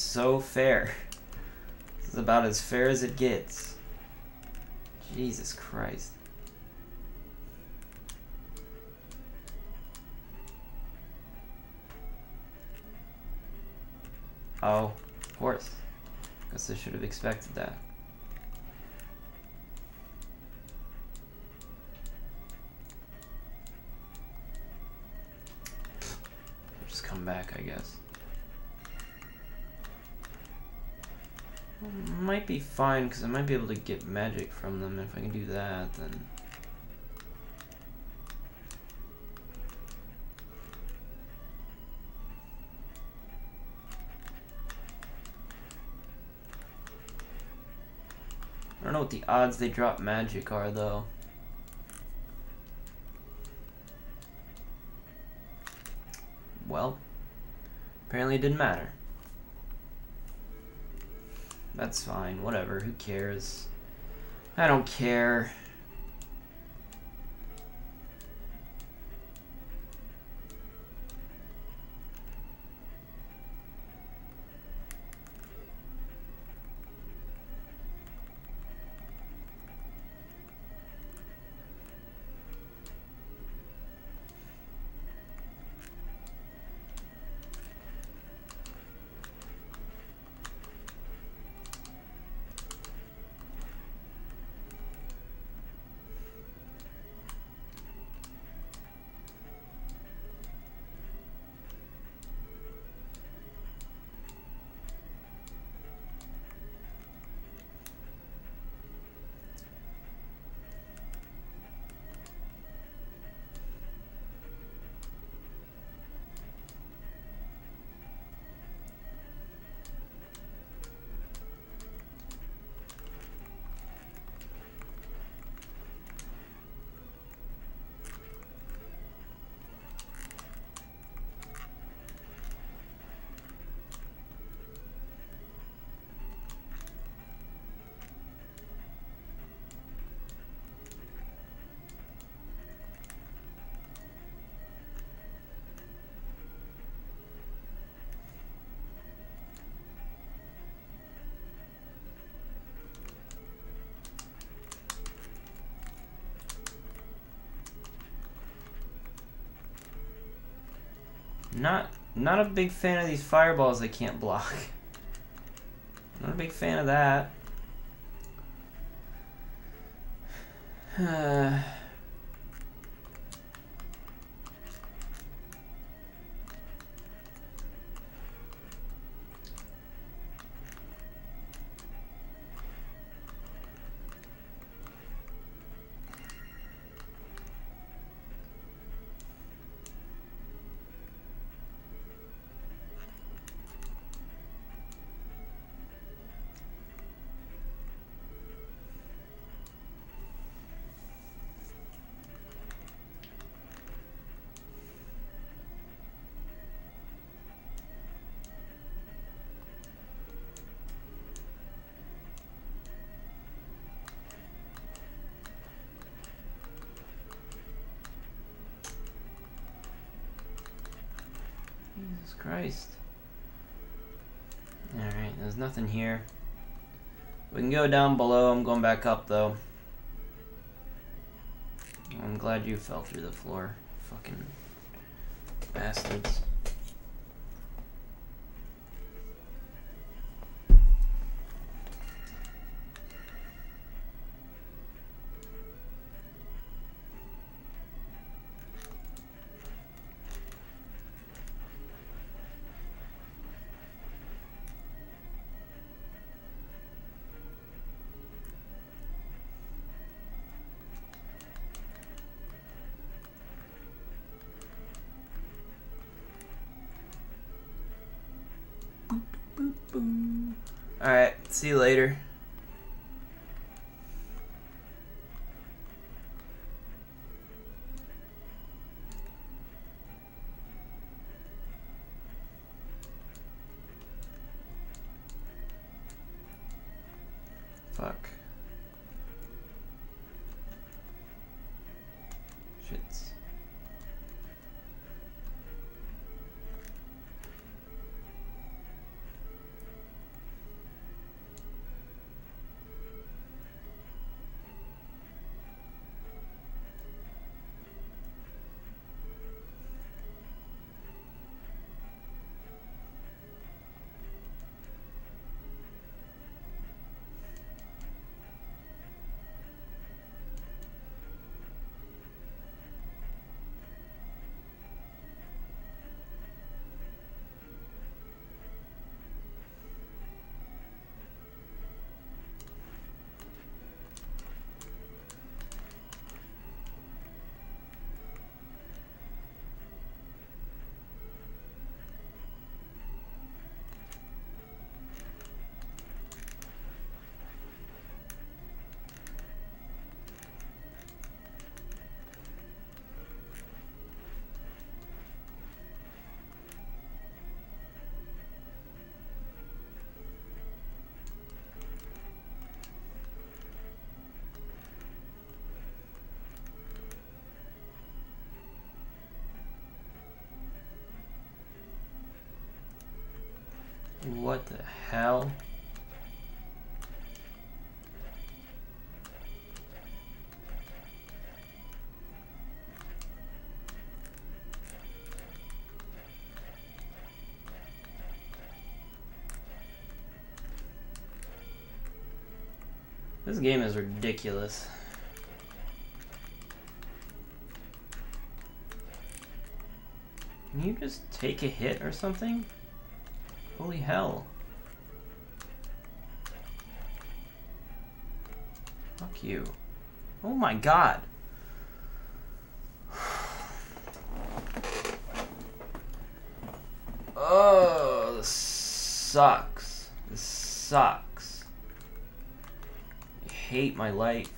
so fair. This is about as fair as it gets. Jesus Christ. Oh, of course. Guess I should have expected that. Just come back, I guess. Well, might be fine, because I might be able to get magic from them. If I can do that, then... I don't know what the odds they drop magic are, though. Well, apparently it didn't matter. That's fine, whatever, who cares? I don't care. Not a big fan of these fireballs I can't block. Not a big fan of that. Jesus Christ. Alright, there's nothing here. We can go down below. I'm going back up, though. I'm glad you fell through the floor. Fucking bastards. Alright, see you later. Fuck. Shits. What the hell? This game is ridiculous. Can you just take a hit or something? Holy hell. Fuck you. Oh my god. Oh, this sucks. This sucks. I hate my life.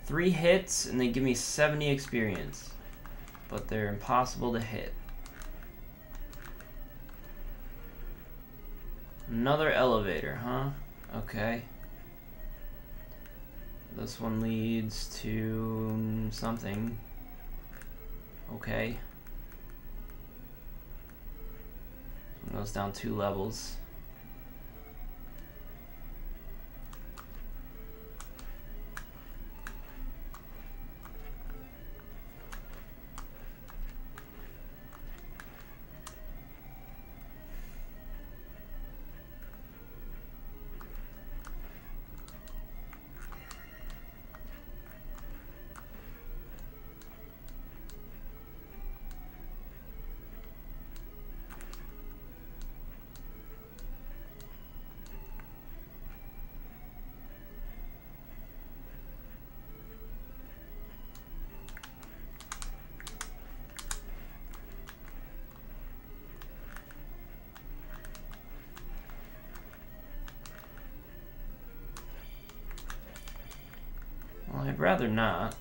3 hits and they give me 70 experience. But they're impossible to hit. Another elevator, huh? Okay. This one leads to something. Okay. It goes down 2 levels. Well, I'd rather not.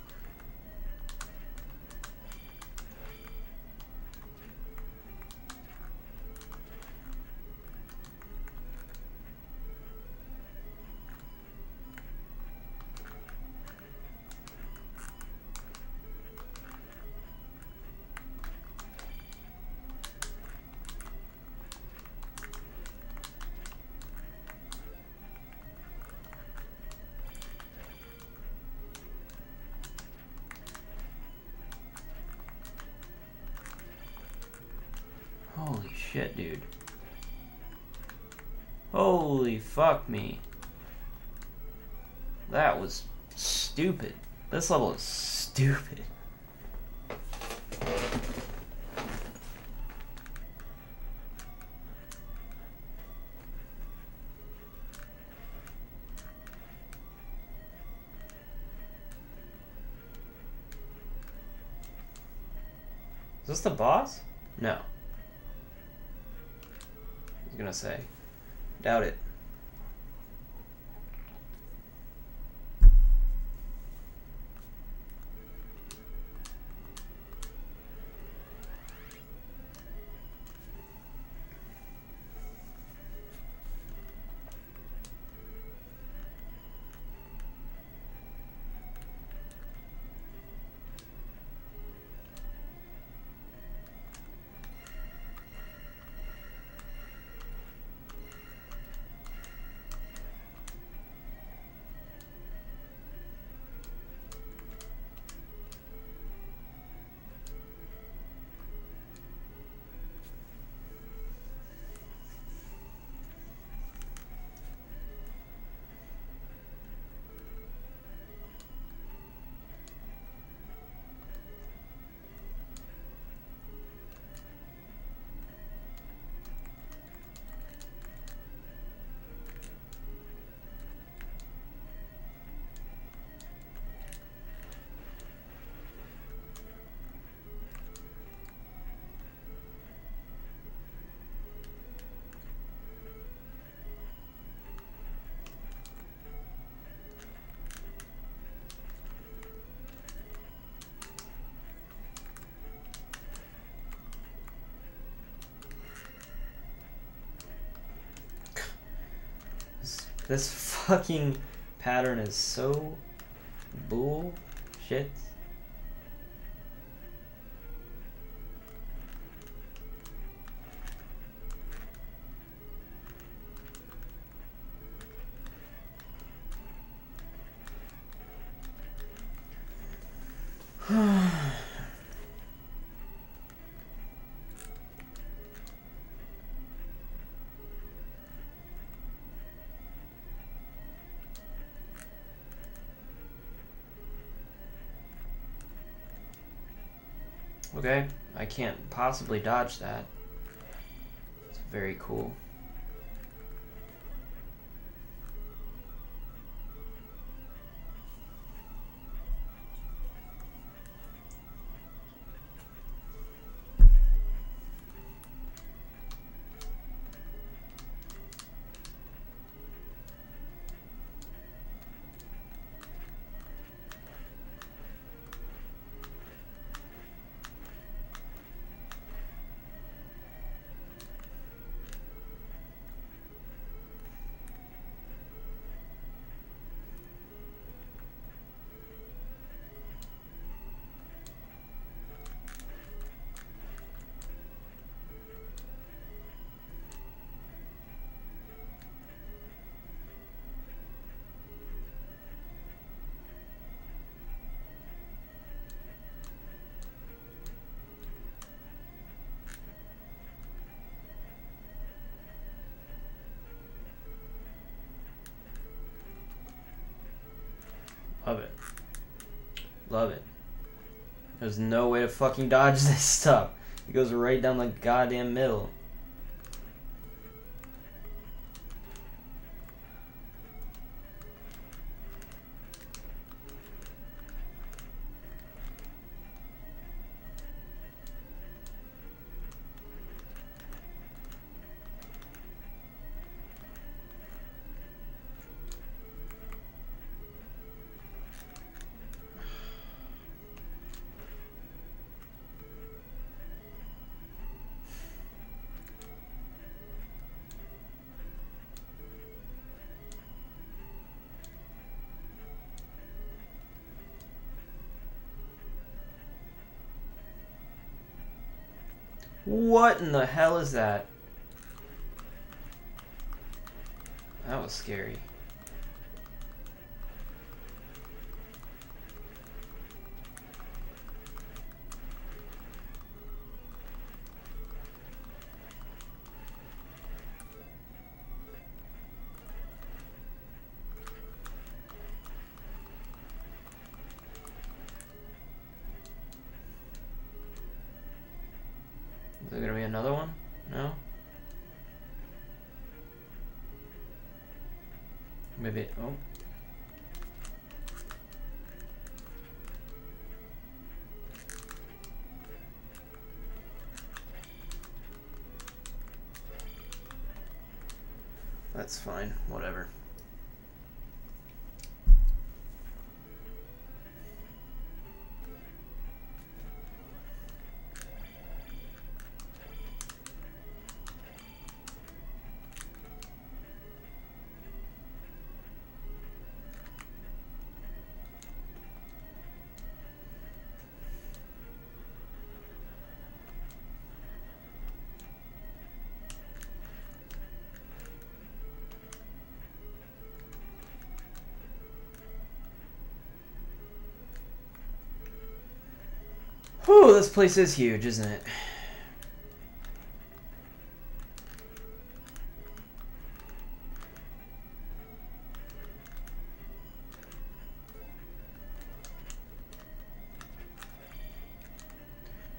Holy shit, dude. Holy fuck me. That was stupid. This level is stupid. Is this the boss? No. I was gonna say. Doubt it. This fucking pattern is so bullshit. Okay, I can't possibly dodge that. It's very cool. Love it. Love it. There's no way to fucking dodge this stuff. It goes right down the goddamn middle. What in the hell is that? That was scary. Is there gonna be another one? No? Maybe, oh. That's fine, whatever. Whew, this place is huge, isn't it?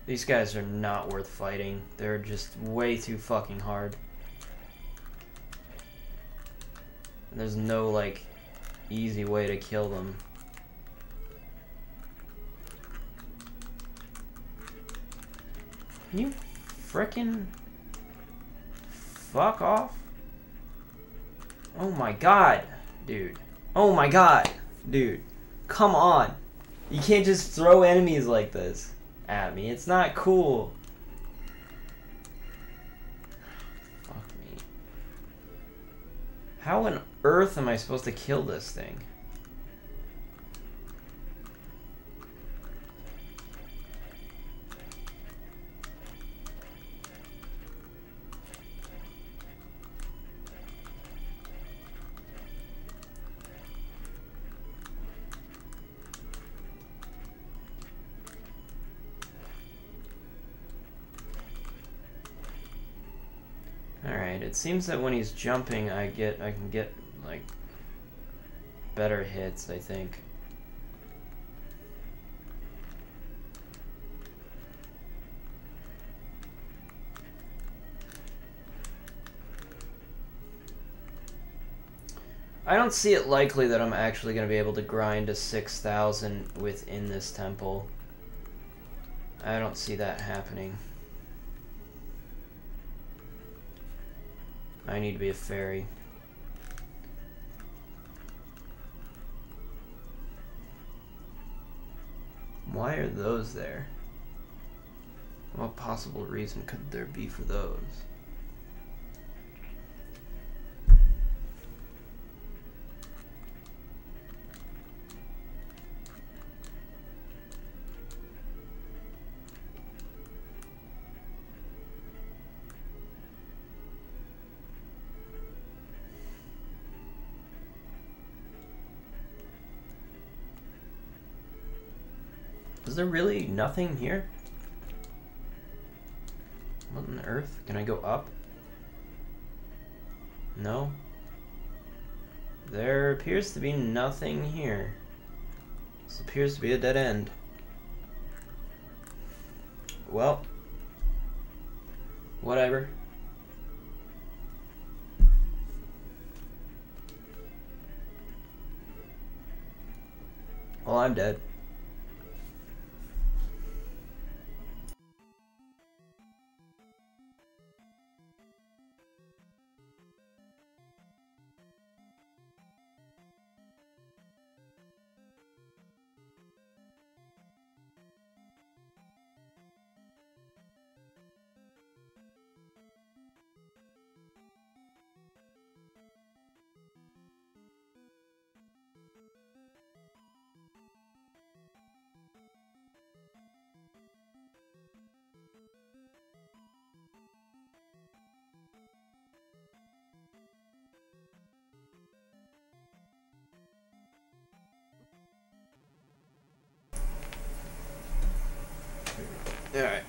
These guys are not worth fighting. They're just way too fucking hard. And there's no, like, easy way to kill them. Can you frickin' fuck off? Oh my god, dude. Oh my god, dude. Come on. You can't just throw enemies like this at me. It's not cool. Fuck me. How on earth am I supposed to kill this thing? it seems that when he's jumping, I can get, like, better hits, I think. I don't see it likely that I'm actually going to be able to grind to 6,000 within this temple. I don't see that happening. I need to be a fairy. Why are those there? What possible reason could there be for those? Is there really nothing here? What on earth? Can I go up? No. There appears to be nothing here. This appears to be a dead end. Well, whatever. Well, I'm dead. Alright.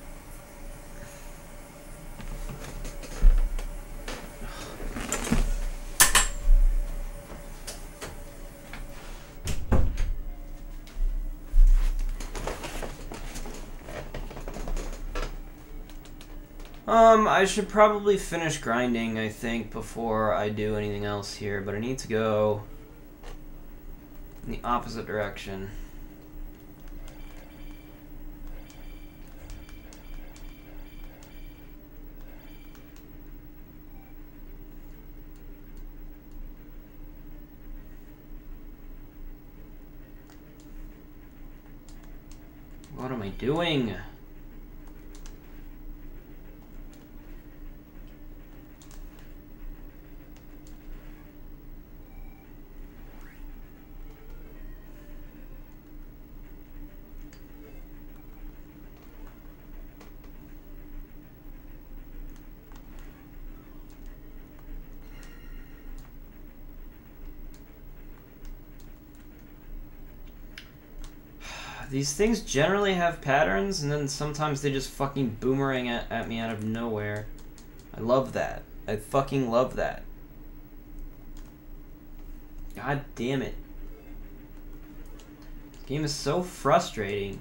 I should probably finish grinding, I think, before I do anything else here, but I need to go in the opposite direction. What am I doing? These things generally have patterns, and then sometimes they just fucking boomerang at me out of nowhere. I love that. I fucking love that. God damn it. This game is so frustrating.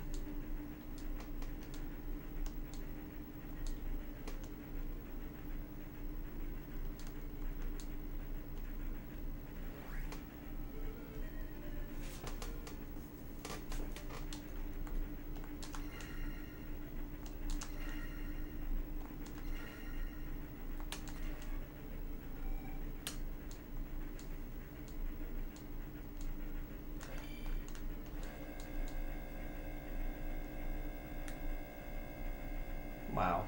Wow,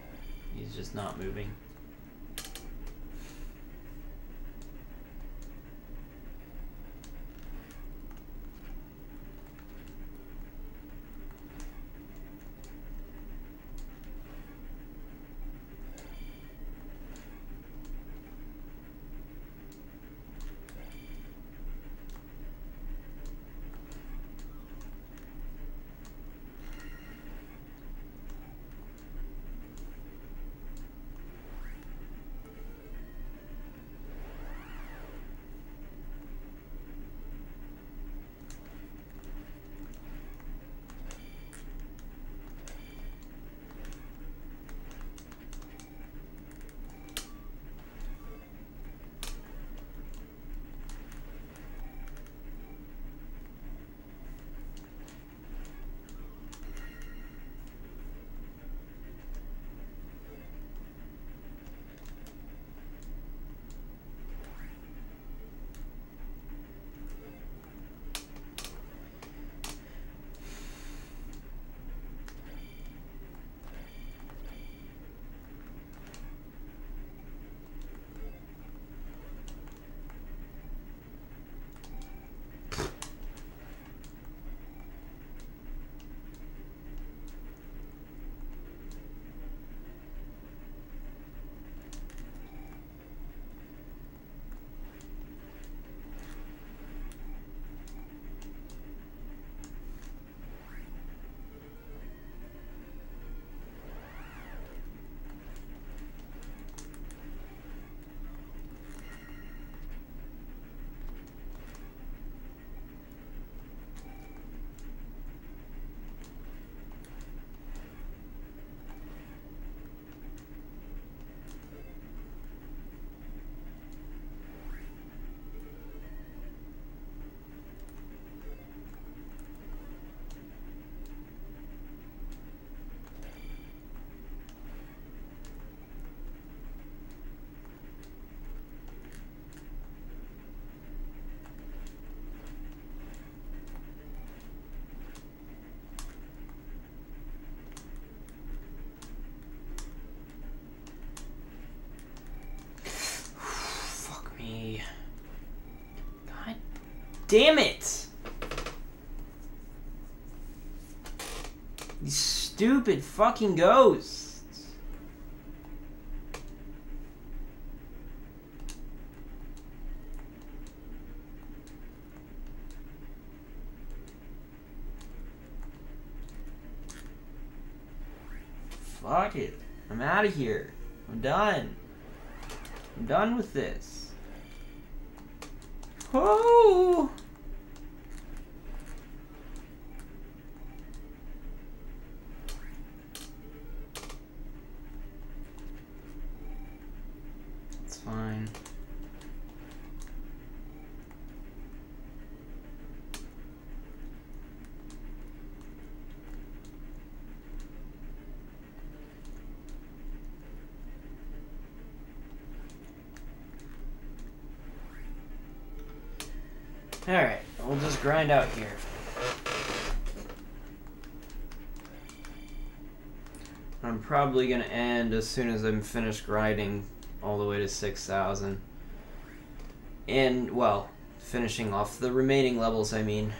he's just not moving. damn it! These stupid fucking ghosts. Fuck it. I'm out of here. I'm done. I'm done with this. Oh! It's fine. Alright, we'll just grind out here. I'm probably gonna end as soon as I'm finished grinding all the way to 6,000. And, well, finishing off the remaining levels, I mean.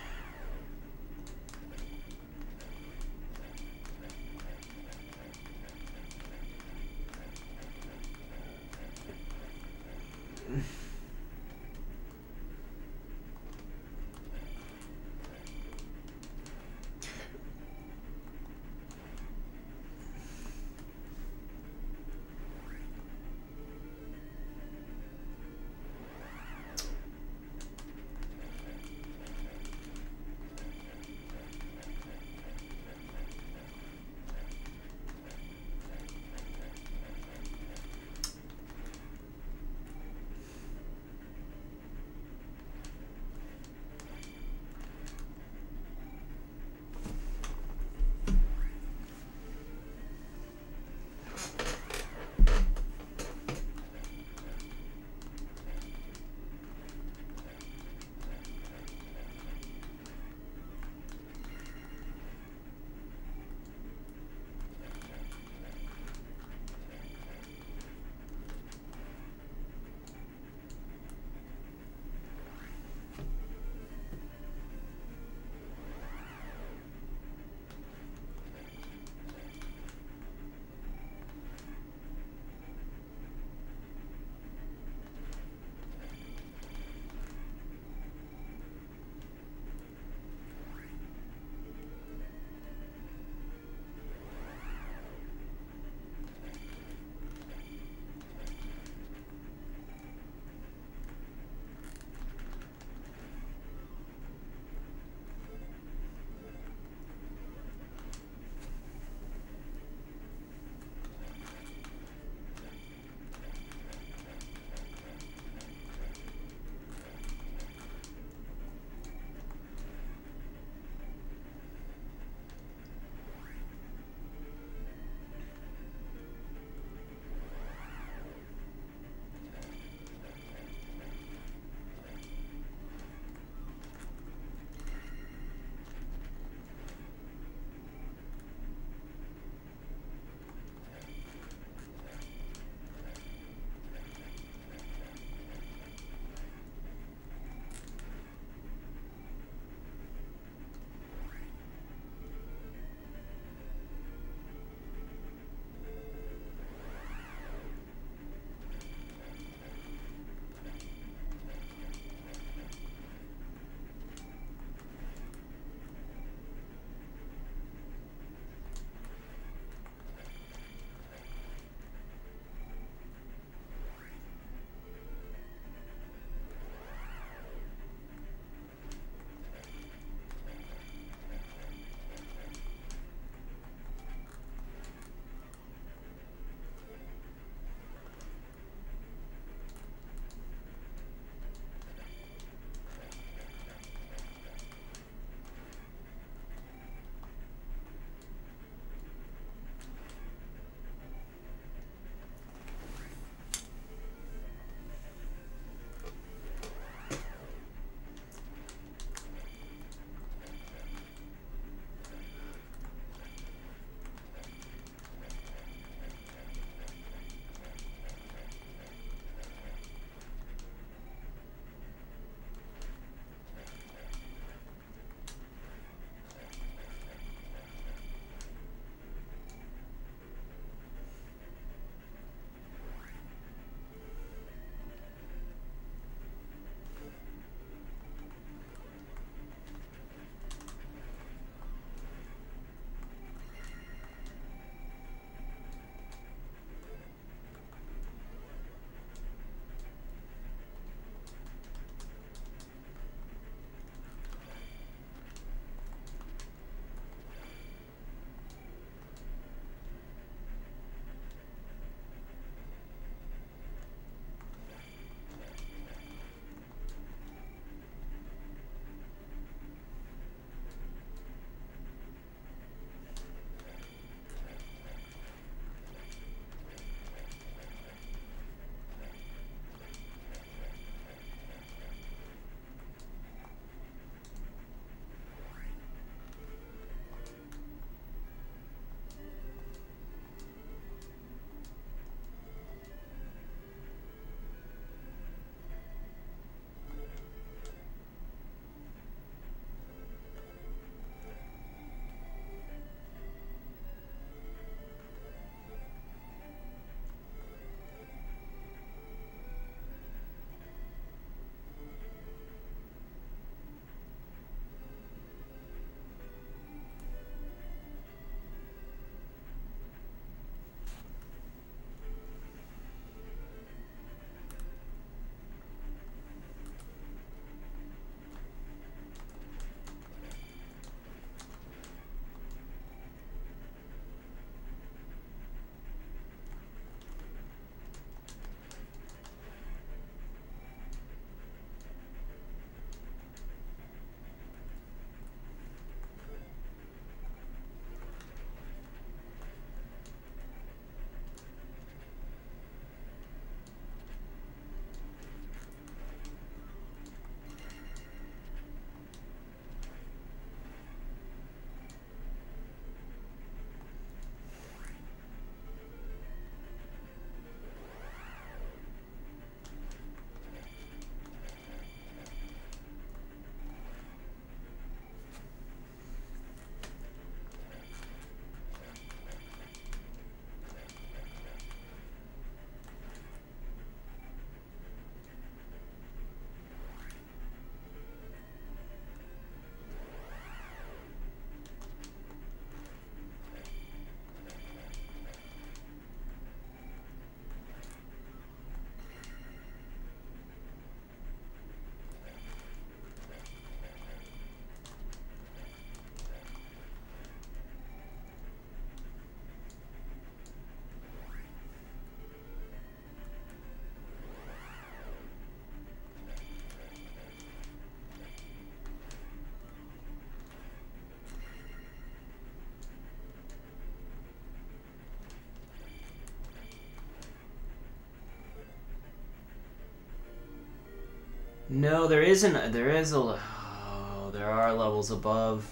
No, there isn't. There is a... Oh, there are levels above.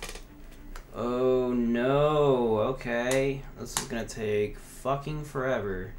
Oh, no. Okay. This is gonna take fucking forever.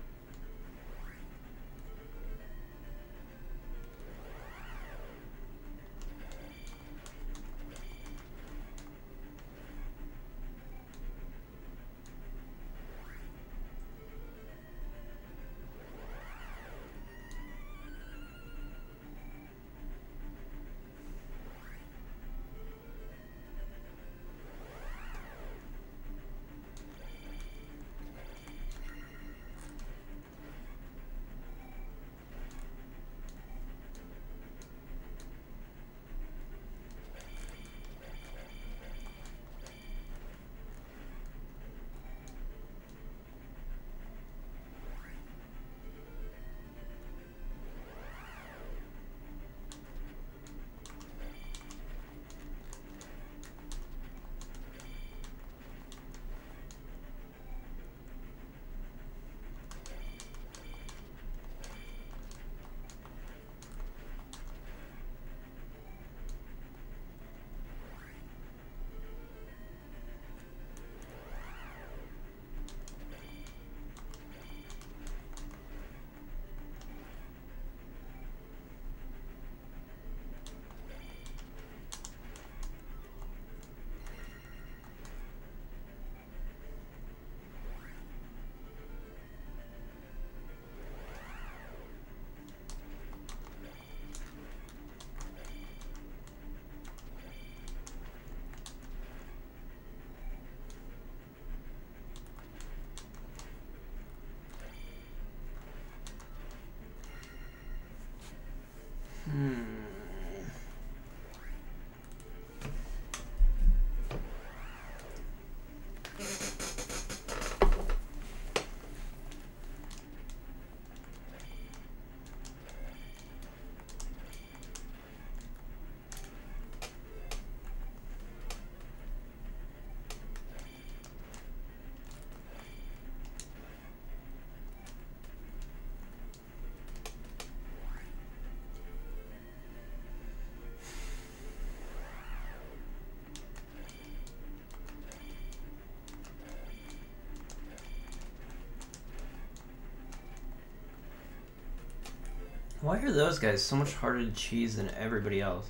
Why are those guys so much harder to cheese than everybody else?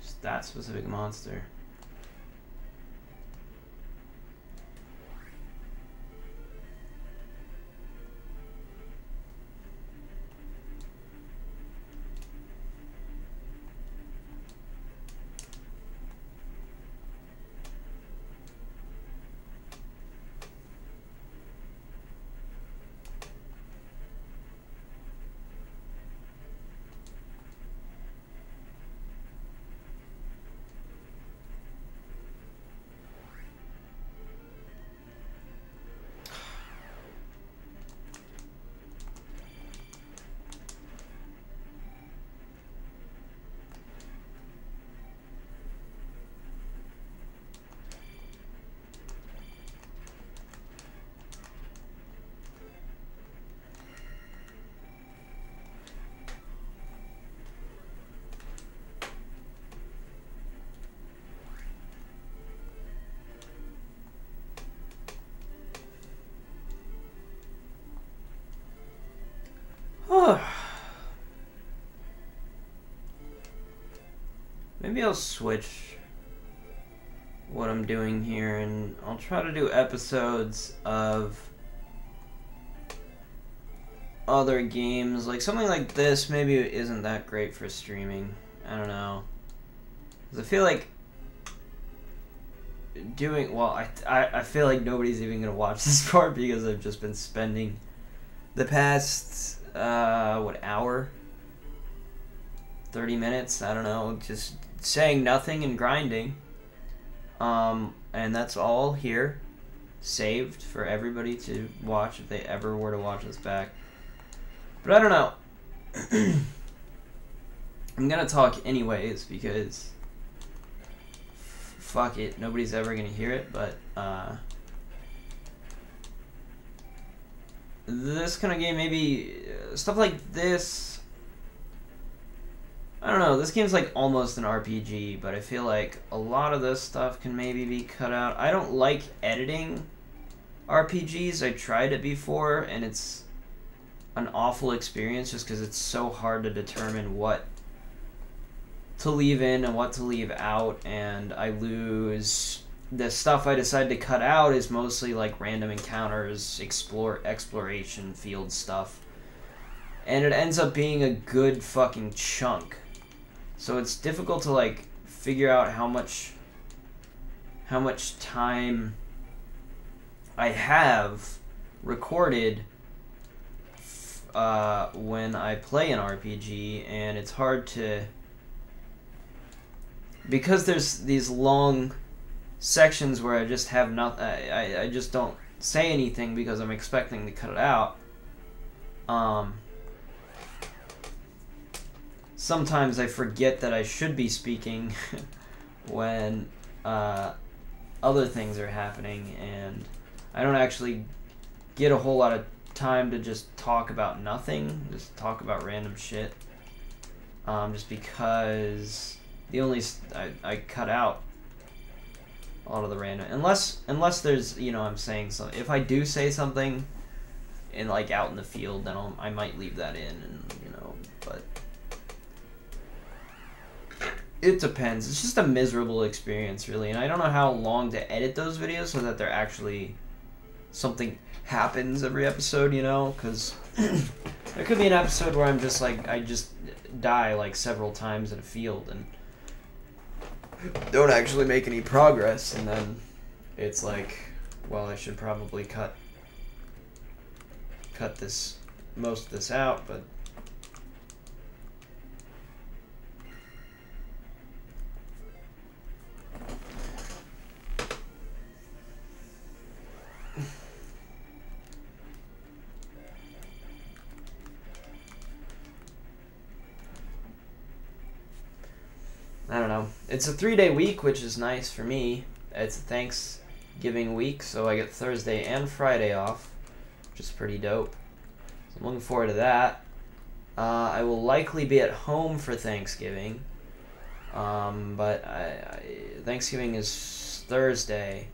Just that specific monster. Maybe I'll switch what I'm doing here and I'll try to do episodes of other games. Like something like this maybe isn't that great for streaming. I don't know. 'Cause I feel like doing, well, I feel like nobody's even gonna watch this part because I've just been spending the past, what, hour? 30 minutes? I don't know, just saying nothing and grinding. And that's all here, saved for everybody to watch if they ever were to watch this back. But I don't know. I'm gonna talk anyways because fuck it, nobody's ever gonna hear it, but this kind of game, maybe stuff like this I don't know, this game's like almost an RPG, but I feel like a lot of this stuff can maybe be cut out. I don't like editing RPGs. I tried it before, and it's an awful experience just because it's so hard to determine what to leave in and what to leave out, and I lose. The stuff I decide to cut out is mostly like random encounters, exploration, field stuff, and it ends up being a good fucking chunk. So it's difficult to like figure out how much time I have recorded when I play an RPG, and it's hard to, because there's these long sections where I just have nothing. I just don't say anything because I'm expecting to cut it out. Sometimes I forget that I should be speaking when other things are happening, and I don't actually get a whole lot of time to just talk about nothing, just talk about random shit, just because I cut out a lot of the random, unless there's, you know, I'm saying something. If I do say something in like out in the field, then I might leave that in, and you know, but it depends. It's just a miserable experience, really, and I don't know how long to edit those videos so that they're actually something happens every episode, you know, because there could be an episode where I'm just like, I just die like several times in a field and don't actually make any progress, and then it's like, well, I should probably cut most of this out, but I don't know. It's a 3-day week, which is nice for me. It's a Thanksgiving week, so I get Thursday and Friday off, which is pretty dope. So I'm looking forward to that. I will likely be at home for Thanksgiving, but Thanksgiving is Thursday,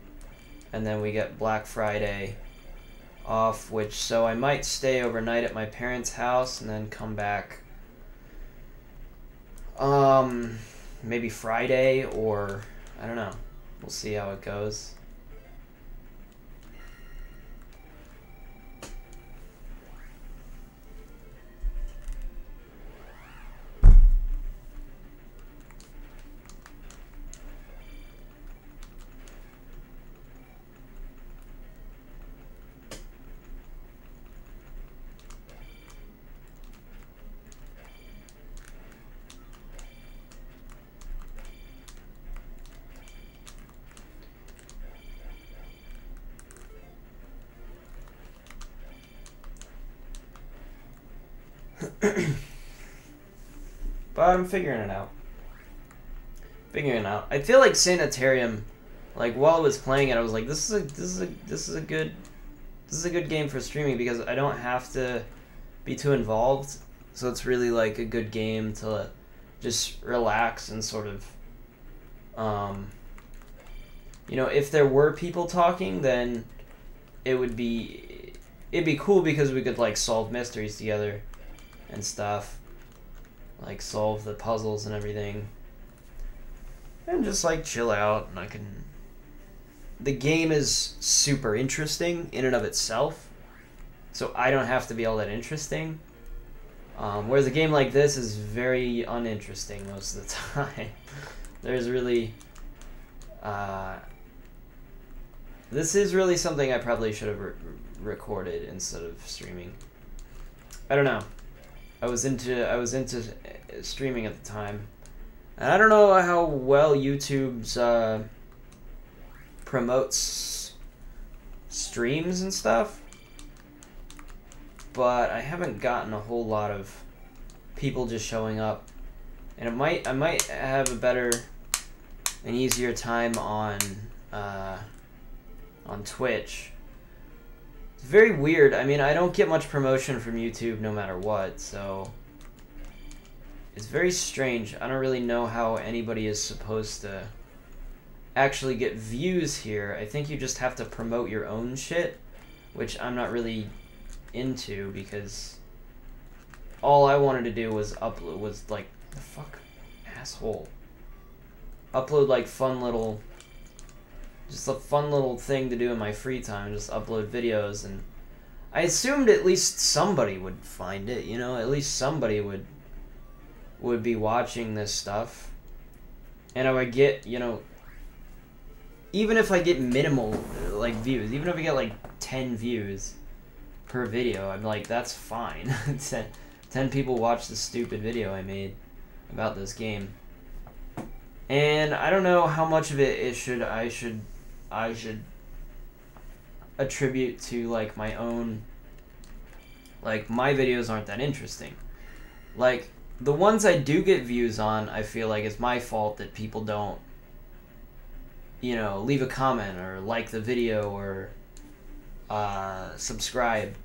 and then we get Black Friday off, so I might stay overnight at my parents' house and then come back maybe Friday, or I don't know. We'll see how it goes. But I'm figuring it out. I feel like Sanitarium, like while I was playing it, I was like, this is a good game for streaming because I don't have to be too involved. So it's really like a good game to just relax and sort of, you know, if there were people talking, then it'd be cool because we could like solve mysteries together and stuff. Like solve the puzzles and everything, and just like chill out, and the game is super interesting in and of itself, so I don't have to be all that interesting, whereas a game like this is very uninteresting most of the time. There's really this is really something I probably should have recorded instead of streaming. I don't know. I was into streaming at the time, and I don't know how well YouTube's promotes streams and stuff, but I haven't gotten a whole lot of people just showing up, and I might have a better and easier time on Twitch. It's very weird. I mean, I don't get much promotion from YouTube no matter what, so It's very strange. I don't really know how anybody is supposed to actually get views here. I think you just have to promote your own shit, which I'm not really into, because all I wanted to do was upload, like, the fuck, asshole. Upload like just a fun little thing to do in my free time, just upload videos, and I assumed at least somebody would find it, you know, at least somebody would be watching this stuff, and I would get, you know, even if I get minimal, like, views, even if I get, like, 10 views per video, I'm like, that's fine. 10 people watch the stupid video I made about this game. And I don't know how much of it I should attribute to, like, my own, like, my videos aren't that interesting. Like, the ones I do get views on, I feel like it's my fault that people don't, you know, leave a comment or like the video or subscribe.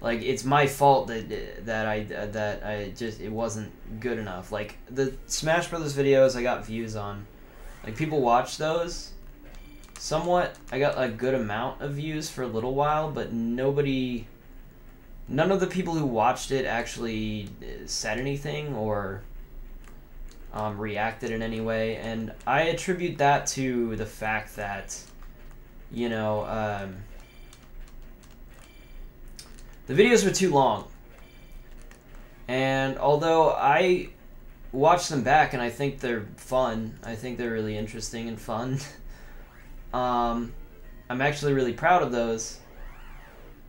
Like, it's my fault that I just, it wasn't good enough. Like, the Smash Brothers videos I got views on, like, people watch those somewhat. I got a good amount of views for a little while, but none of the people who watched it actually said anything or reacted in any way, and I attribute that to the fact that, you know, the videos were too long. And although I watch them back and I think they're fun, I think they're really interesting and fun, I'm actually really proud of those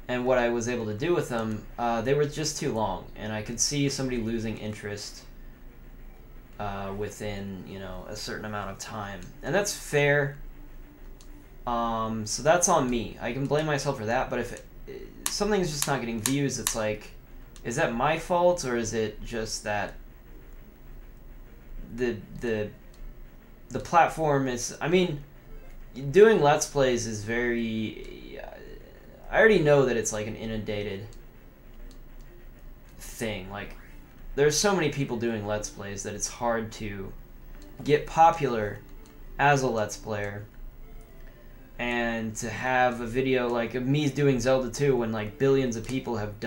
and what I was able to do with them. They were just too long, and I could see somebody losing interest within, you know, a certain amount of time. And that's fair. So that's on me. I can blame myself for that, but if something's just not getting views, it's like, is that my fault, or is it just that the platform is, I mean, doing Let's Plays is very, I already know that it's like an inundated thing. Like, there's so many people doing Let's Plays that it's hard to get popular as a Let's Player. And to have a video like of me doing Zelda 2 when like billions of people have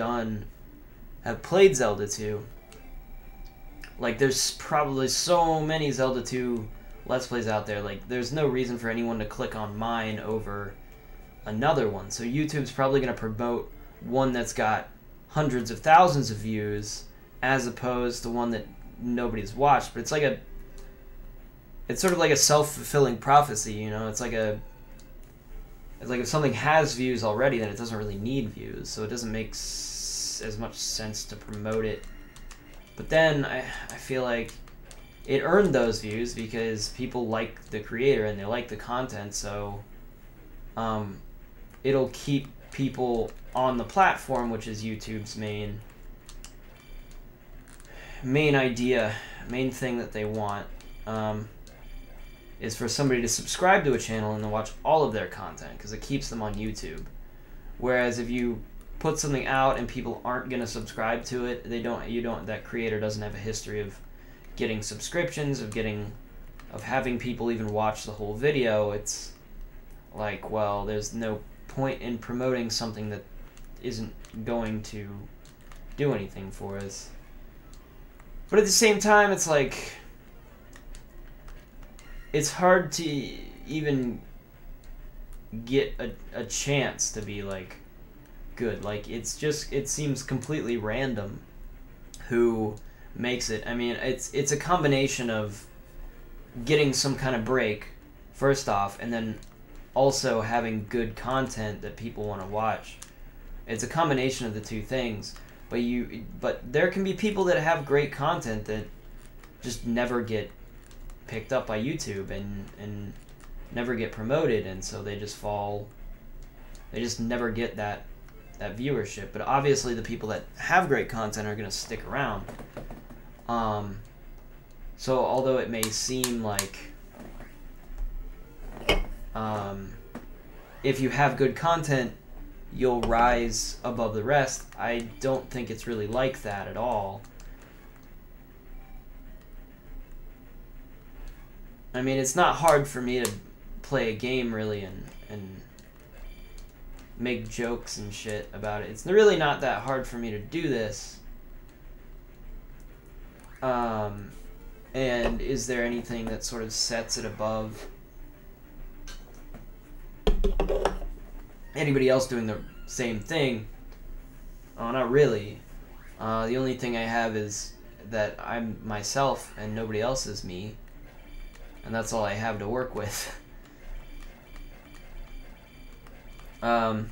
played Zelda 2. Like, there's probably so many Zelda 2 Let's Plays out there. Like, there's no reason for anyone to click on mine over another one. So YouTube's probably going to promote one that's got hundreds of thousands of views as opposed to one that nobody's watched. But it's like it's sort of like a self-fulfilling prophecy, you know? It's like if something has views already, then it doesn't really need views, so it doesn't make as much sense to promote it. But then I feel like it earned those views because people like the creator and they like the content, so it'll keep people on the platform, which is YouTube's main thing that they want. Is for somebody to subscribe to a channel and then watch all of their content, because it keeps them on YouTube. Whereas if you put something out and people aren't going to subscribe to it, that creator doesn't have a history of getting subscriptions, of having people even watch the whole video. It's like, well, there's no point in promoting something that isn't going to do anything for us. But at the same time, it's like, it's hard to even get a chance to be, like, good. Like, it seems completely random who makes it. I mean, it's a combination of getting some kind of break, first off, and then also having good content that people want to watch. It's a combination of the two things. But there can be people that have great content that just never get picked up by YouTube and never get promoted, and so they just never get that viewership. But obviously the people that have great content are going to stick around. So although it may seem like if you have good content you'll rise above the rest, I don't think it's really like that at all. I mean, it's not hard for me to play a game, really, and make jokes and shit about it. It's really not that hard for me to do this. And is there anything that sort of sets it above anybody else doing the same thing? Oh, not really. The only thing I have is that I'm myself and nobody else is me. And that's all I have to work with. I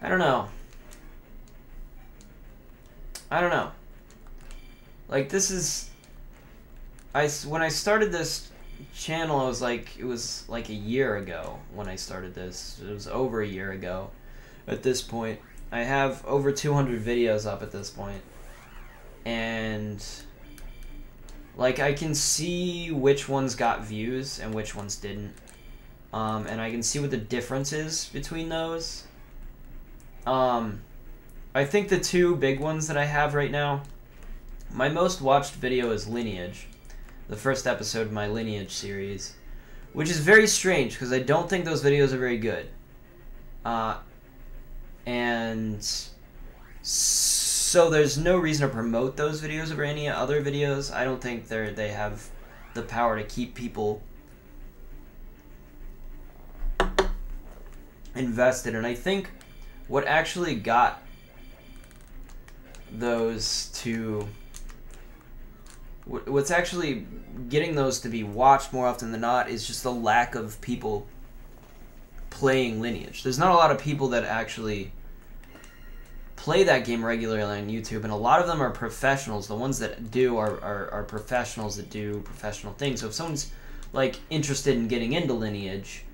don't know. Like, this is... when I started this channel, it was like a year ago when I started this. It was over a year ago at this point. I have over 200 videos up at this point. And... like, I can see which ones got views and which ones didn't. And I can see what the difference is between those. I think the two big ones that I have right now, my most watched video is Lineage, the first episode of my Lineage series, which is very strange because I don't think those videos are very good. And so there's no reason to promote those videos over any other videos. I don't think they have the power to keep people invested. And I think what actually got those to... what's actually getting those to be watched more often than not is just the lack of people playing Lineage. There's not a lot of people that actually play that game regularly on YouTube, and a lot of them are professionals. The ones that do are professionals that do professional things. So if someone's like interested in getting into Lineage,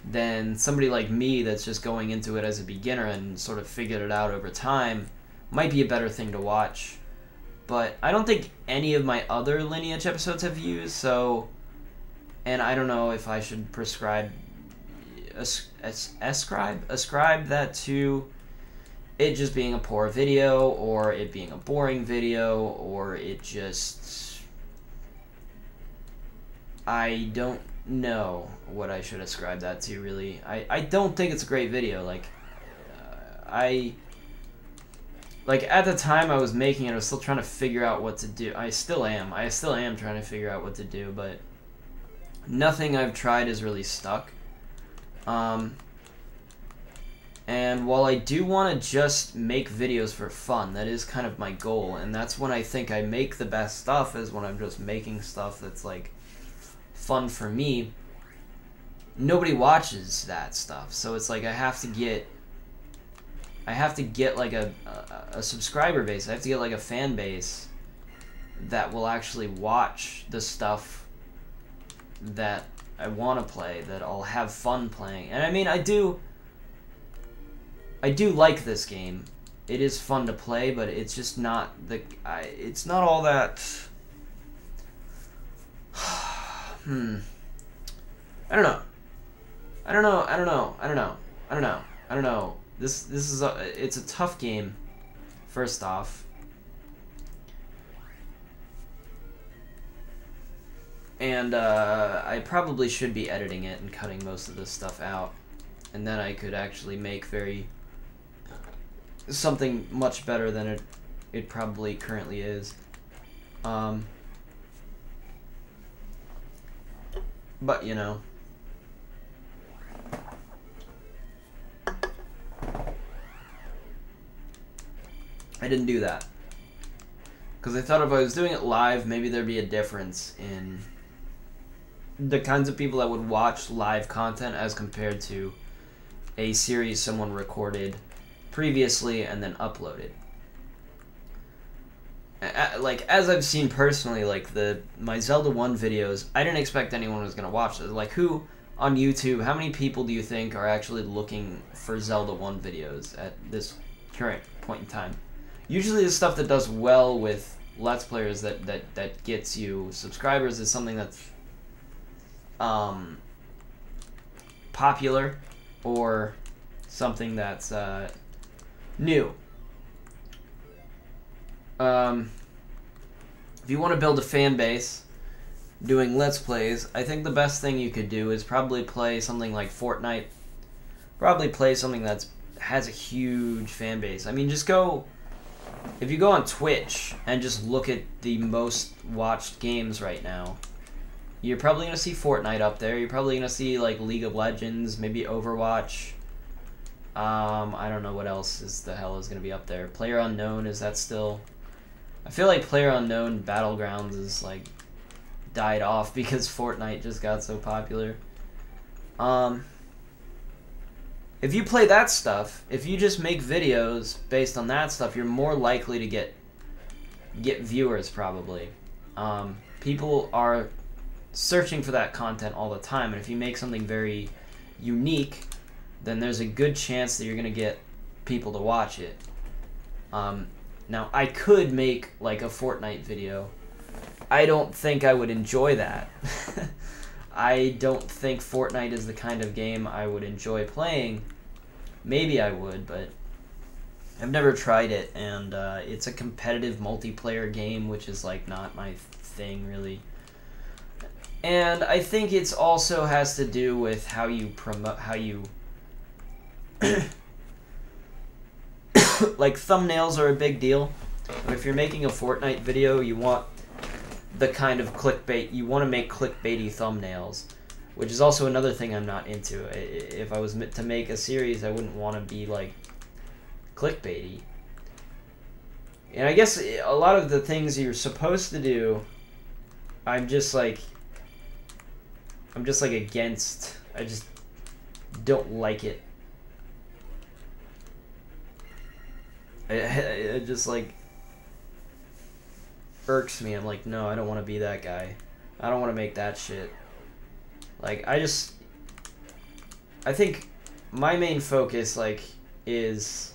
then somebody like me that's just going into it as a beginner and sort of figured it out over time might be a better thing to watch. But I don't think any of my other Lineage episodes have views, so... and I don't know if I should ascribe that to it just being a poor video, or it being a boring video, or it just... I don't know what I should ascribe that to, really. I don't think it's a great video. Like, at the time I was making it, I was still trying to figure out what to do. I still am trying to figure out what to do, but nothing I've tried is really stuck. And while I do want to just make videos for fun, that is kind of my goal, and that's when I think I make the best stuff, is when I'm just making stuff that's, like, fun for me. Nobody watches that stuff, so it's like I have to get like a subscriber base. I have to get like a fan base that will actually watch the stuff that I want to play, that I'll have fun playing. And I mean, I do like this game. It is fun to play, but it's just not it's not all that... I don't know. This is it's a tough game, first off. And I probably should be editing it and cutting most of this stuff out, and then I could actually make something much better than it probably currently is. But you know, I didn't do that because I thought if I was doing it live, maybe there'd be a difference in the kinds of people that would watch live content as compared to a series someone recorded previously and then uploaded. Like, as I've seen personally, like my Zelda 1 videos, I didn't expect anyone was gonna watch this. Like, who on YouTube, how many people do you think are actually looking for Zelda 1 videos at this current point in time? Usually the stuff that does well with Let's Players that gets you subscribers is something that's popular, or something that's new. If if you want to build a fan base doing Let's Plays, I think the best thing you could do is probably play something like Fortnite. Probably play something that has a huge fan base. I mean, just go... If you go on Twitch and just look at the most watched games right now, you're probably going to see Fortnite up there. You're probably going to see, like, League of Legends, maybe Overwatch. I don't know what else the hell is going to be up there. PlayerUnknown, is that still... I feel like PlayerUnknown Battlegrounds is, like, died off because Fortnite just got so popular. If you play that stuff, if you just make videos based on that stuff, you're more likely to get viewers, probably. People are searching for that content all the time, and if you make something very unique, then there's a good chance that you're going to get people to watch it. Now, I could make, like, a Fortnite video. I don't think I would enjoy that. I don't think Fortnite is the kind of game I would enjoy playing. Maybe I would, but I've never tried it, and it's a competitive multiplayer game, which is, like, not my thing, really. And I think it's also has to do with how you promote, how you... like, thumbnails are a big deal. If you're making a Fortnite video, you want the kind of clickbait, you want to make clickbaity thumbnails, which is also another thing I'm not into. If I was to make a series, I wouldn't want to be, like, clickbaity. And I guess a lot of the things you're supposed to do, I'm just like against. I just don't like it. It just, like, irks me. I'm like, no, I don't want to be that guy. I don't want to make that shit. Like, I think my main focus, like, is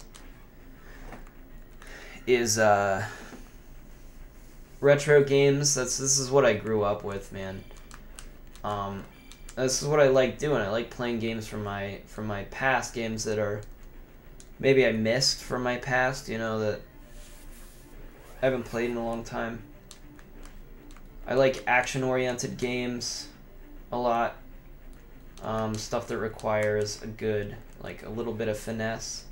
retro games. This is what I grew up with, man. This is what I like doing. I like playing games from my past, games that are maybe I missed from my past, you know, that I haven't played in a long time. I like action-oriented games a lot. Stuff that requires a good, like, a little bit of finesse.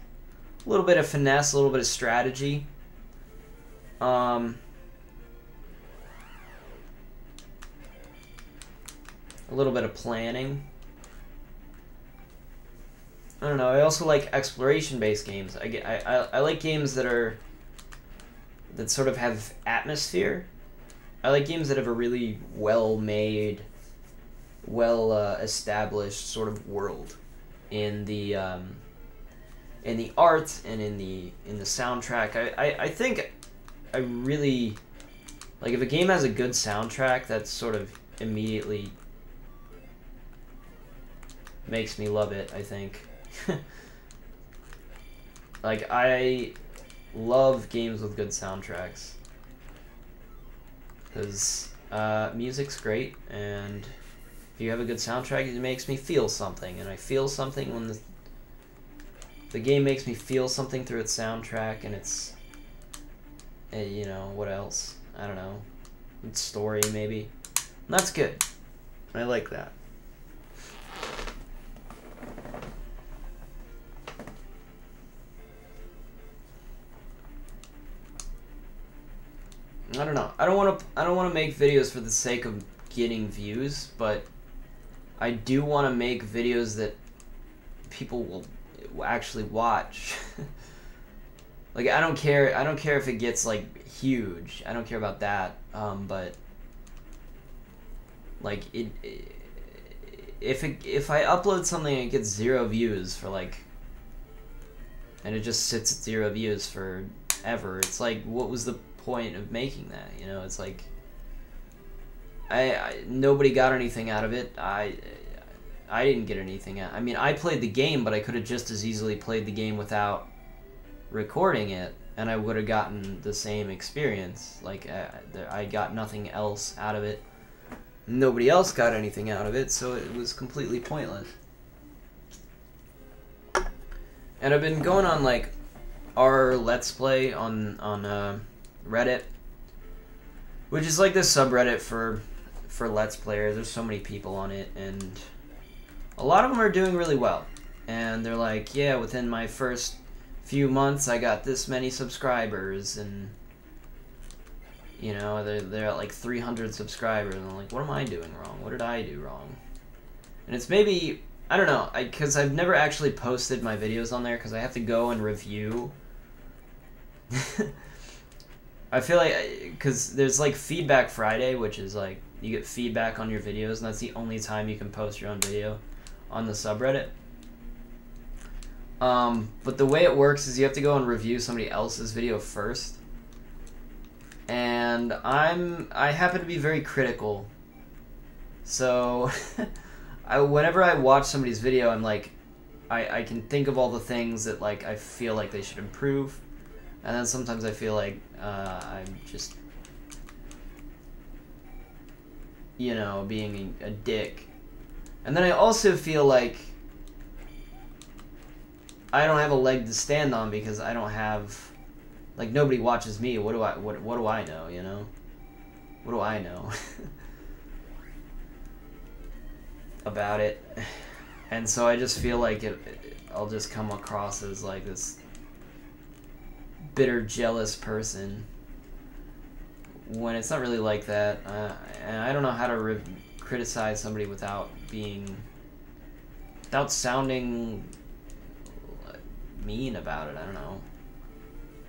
A little bit of finesse, a little bit of strategy. A little bit of planning. I don't know, I also like exploration-based games. I like games that sort of have atmosphere. I like games that have a really well-made, well-established sort of world in the art and in the soundtrack. I think I really like if a game has a good soundtrack, that sort of immediately makes me love it, I think. Like, I love games with good soundtracks because music's great, and if you have a good soundtrack, it makes me feel something, and I feel something when the game makes me feel something through its soundtrack, and it's, you know, what else? I don't know. It's story, maybe. And that's good. I like that. I don't know. I don't want to make videos for the sake of getting views, but I do want to make videos that people will actually watch. Like, I don't care if it gets, like, huge. I don't care about that. But like, if I upload something and it gets 0 views for, like, and it just sits at 0 views forever, it's like, what was the point of making that? You know, it's like, nobody got anything out of it. I didn't get anything out. I mean, I played the game, but I could have just as easily played the game without recording it, and I would have gotten the same experience. Like, I got nothing else out of it. Nobody else got anything out of it, so it was completely pointless. And I've been going on, like, our Let's Play on Reddit, which is like this subreddit for Let's Players. There's so many people on it, and a lot of them are doing really well. And they're like, yeah, within my first few months, I got this many subscribers, and you know, they're at like 300 subscribers, and I'm like, what am I doing wrong? What did I do wrong? And it's maybe, I don't know, because I've never actually posted my videos on there, because I have to go and review. I feel like, because there's like Feedback Friday, which is like, you get feedback on your videos, and that's the only time you can post your own video on the subreddit. But the way it works is you have to go and review somebody else's video first. And I happen to be very critical. So, whenever I watch somebody's video, I'm like, I can think of all the things that like I feel like they should improve. And then sometimes I feel like I'm just, you know, being a dick. And then I also feel like I don't have a leg to stand on because I don't have, like, nobody watches me. What do I know, you know? What do I know about it? And so I just feel like I'll just come across as like this bitter, jealous person when it's not really like that. And I don't know how to criticize somebody without sounding mean about it. I don't know.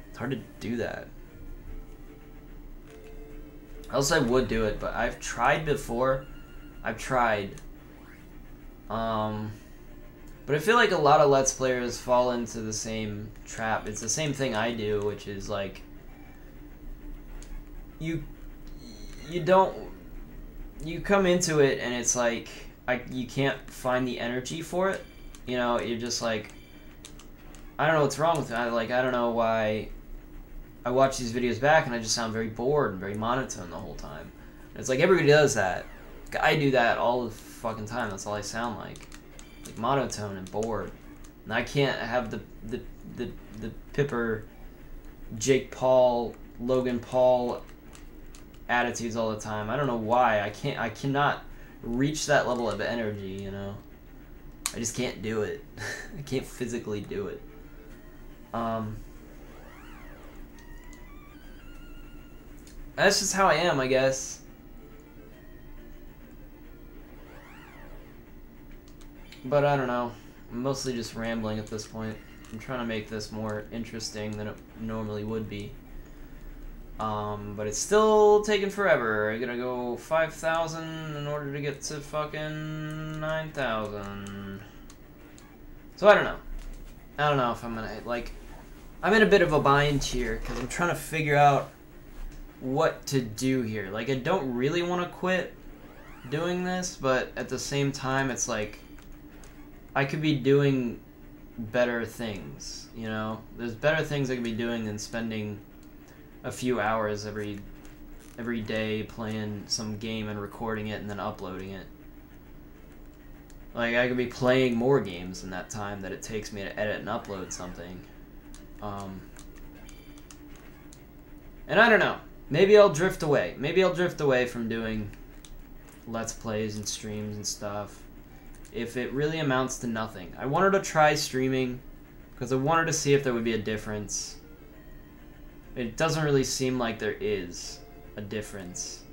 It's hard to do that. Else I would do it, but I've tried before. I've tried. But I feel like a lot of Let's Players fall into the same trap. It's the same thing I do, which is like you come into it and it's like you can't find the energy for it. You know, you're just like, I don't know what's wrong with it. I don't know why I watch these videos back and I just sound very bored and very monotone the whole time. And it's like everybody does that. I do that all the fucking time. That's all I sound like monotone and bored. And I can't have the Pipper, Jake Paul, Logan Paul attitudes all the time. I don't know why. I cannot reach that level of energy, you know. I just can't do it. I can't physically do it. That's just how I am, I guess. But I don't know. I'm mostly just rambling at this point. I'm trying to make this more interesting than it normally would be. But it's still taking forever. I gotta go 5,000 in order to get to fucking 9,000. So I don't know. I don't know if I'm gonna, like, I'm in a bit of a bind here because I'm trying to figure out what to do here. Like, I don't really want to quit doing this, but at the same time, it's like, I could be doing better things, you know? There's better things I could be doing than spending a few hours every day playing some game and recording it and then uploading it. Like, I could be playing more games in that time that it takes me to edit and upload something. And I don't know. Maybe I'll drift away. Maybe I'll drift away from doing Let's Plays and streams and stuff if it really amounts to nothing. I wanted to try streaming because I wanted to see if there would be a difference. It doesn't really seem like there is a difference.